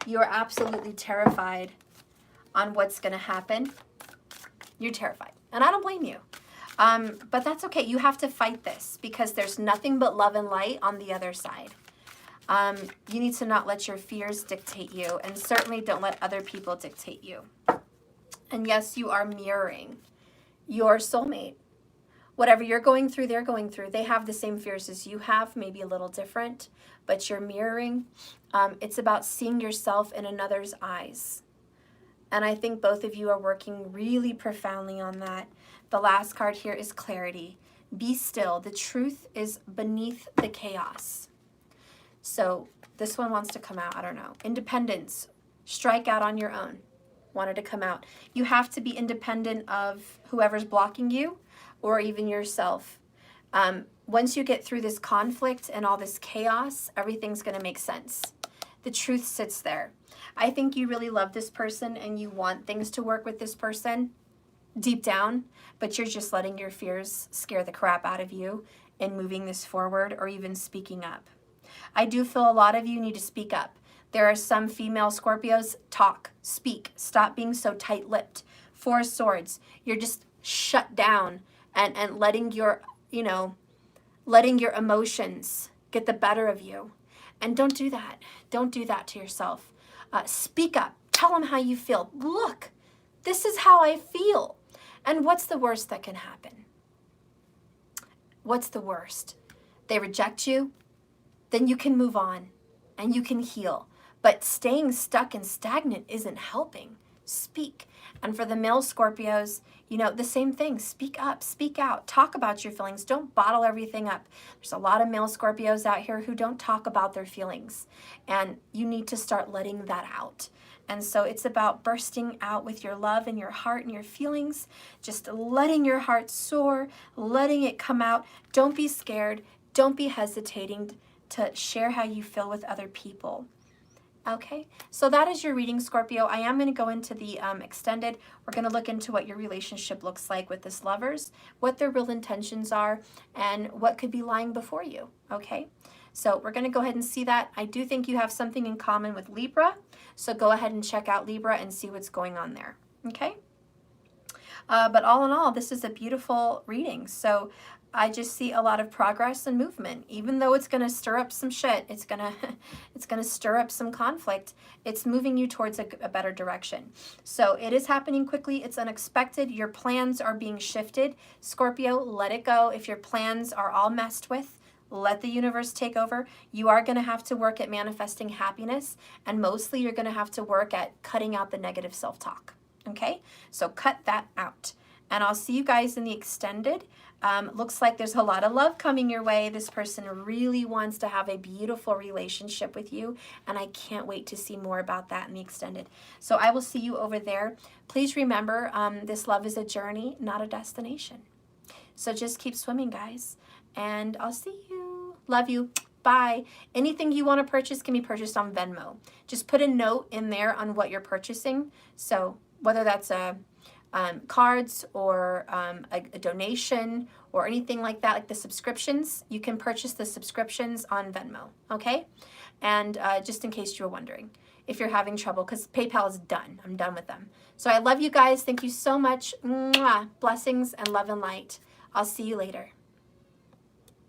Speaker 1: You are absolutely terrified on what's going to happen. You're terrified. And I don't blame you. But that's okay. You have to fight this because there's nothing but love and light on the other side. You need to not let your fears dictate you, and certainly don't let other people dictate you. And yes, you are mirroring your soulmate. Whatever you're going through, they're going through. They have the same fears as you have, maybe a little different, but you're mirroring. It's about seeing yourself in another's eyes. And I think both of you are working really profoundly on that. The last card here is clarity. Be still. The truth is beneath the chaos. So this one wants to come out. I don't know. Independence. Strike out on your own. Wanted to come out. You have to be independent of whoever's blocking you or even yourself. Once you get through this conflict and all this chaos, everything's going to make sense. The truth sits there. I think you really love this person and you want things to work with this person deep down, but you're just letting your fears scare the crap out of you in moving this forward or even speaking up. I do feel a lot of you need to speak up. There are some female Scorpios, talk, speak, stop being so tight-lipped. Four of Swords, you're just shut down and letting your, letting your emotions get the better of you. And don't do that. Don't do that to yourself. Speak up. Tell them how you feel. Look, this is how I feel. And what's the worst that can happen? What's the worst? They reject you? Then you can move on and you can heal. But staying stuck and stagnant isn't helping. Speak. And for the male Scorpios, you know, the same thing. Speak up, speak out, talk about your feelings. Don't bottle everything up. There's a lot of male Scorpios out here who don't talk about their feelings, and you need to start letting that out. And so it's about bursting out with your love and your heart and your feelings, just letting your heart soar, letting it come out. Don't be scared. Don't be hesitating to share how you feel with other people. Okay, so that is your reading, Scorpio. I am going to go into the extended. We're going to look into what your relationship looks like with this lovers, what their real intentions are, and what could be lying before you. Okay, so we're going to go ahead and see that. I do think you have something in common with Libra, so go ahead and check out Libra and see what's going on there. Okay, but all in all, this is a beautiful reading. So I just see a lot of progress and movement. Even though it's going to stir up some shit, it's going to stir up some conflict, it's moving you towards a better direction. So it is happening quickly. It's unexpected. Your plans are being shifted. Scorpio, let it go. If your plans are all messed with, let the universe take over. You are going to have to work at manifesting happiness, and mostly you're going to have to work at cutting out the negative self-talk. Okay? So cut that out. And I'll see you guys in the extended. Looks like there's a lot of love coming your way. This person really wants to have a beautiful relationship with you, and I can't wait to see more about that in the extended. So I will see you over there. Please remember, this love is a journey, not a destination. So just keep swimming, guys, and I'll see you. Love you. Bye. Anything you want to purchase can be purchased on Venmo. Just put a note in there on what you're purchasing. So whether that's a cards or a donation or anything like that, like the subscriptions, you can purchase the subscriptions on Venmo, okay? And just in case you were wondering if you're having trouble, because PayPal is done. I'm done with them. So I love you guys. Thank you so much. Mwah. Blessings and love and light. I'll see you later.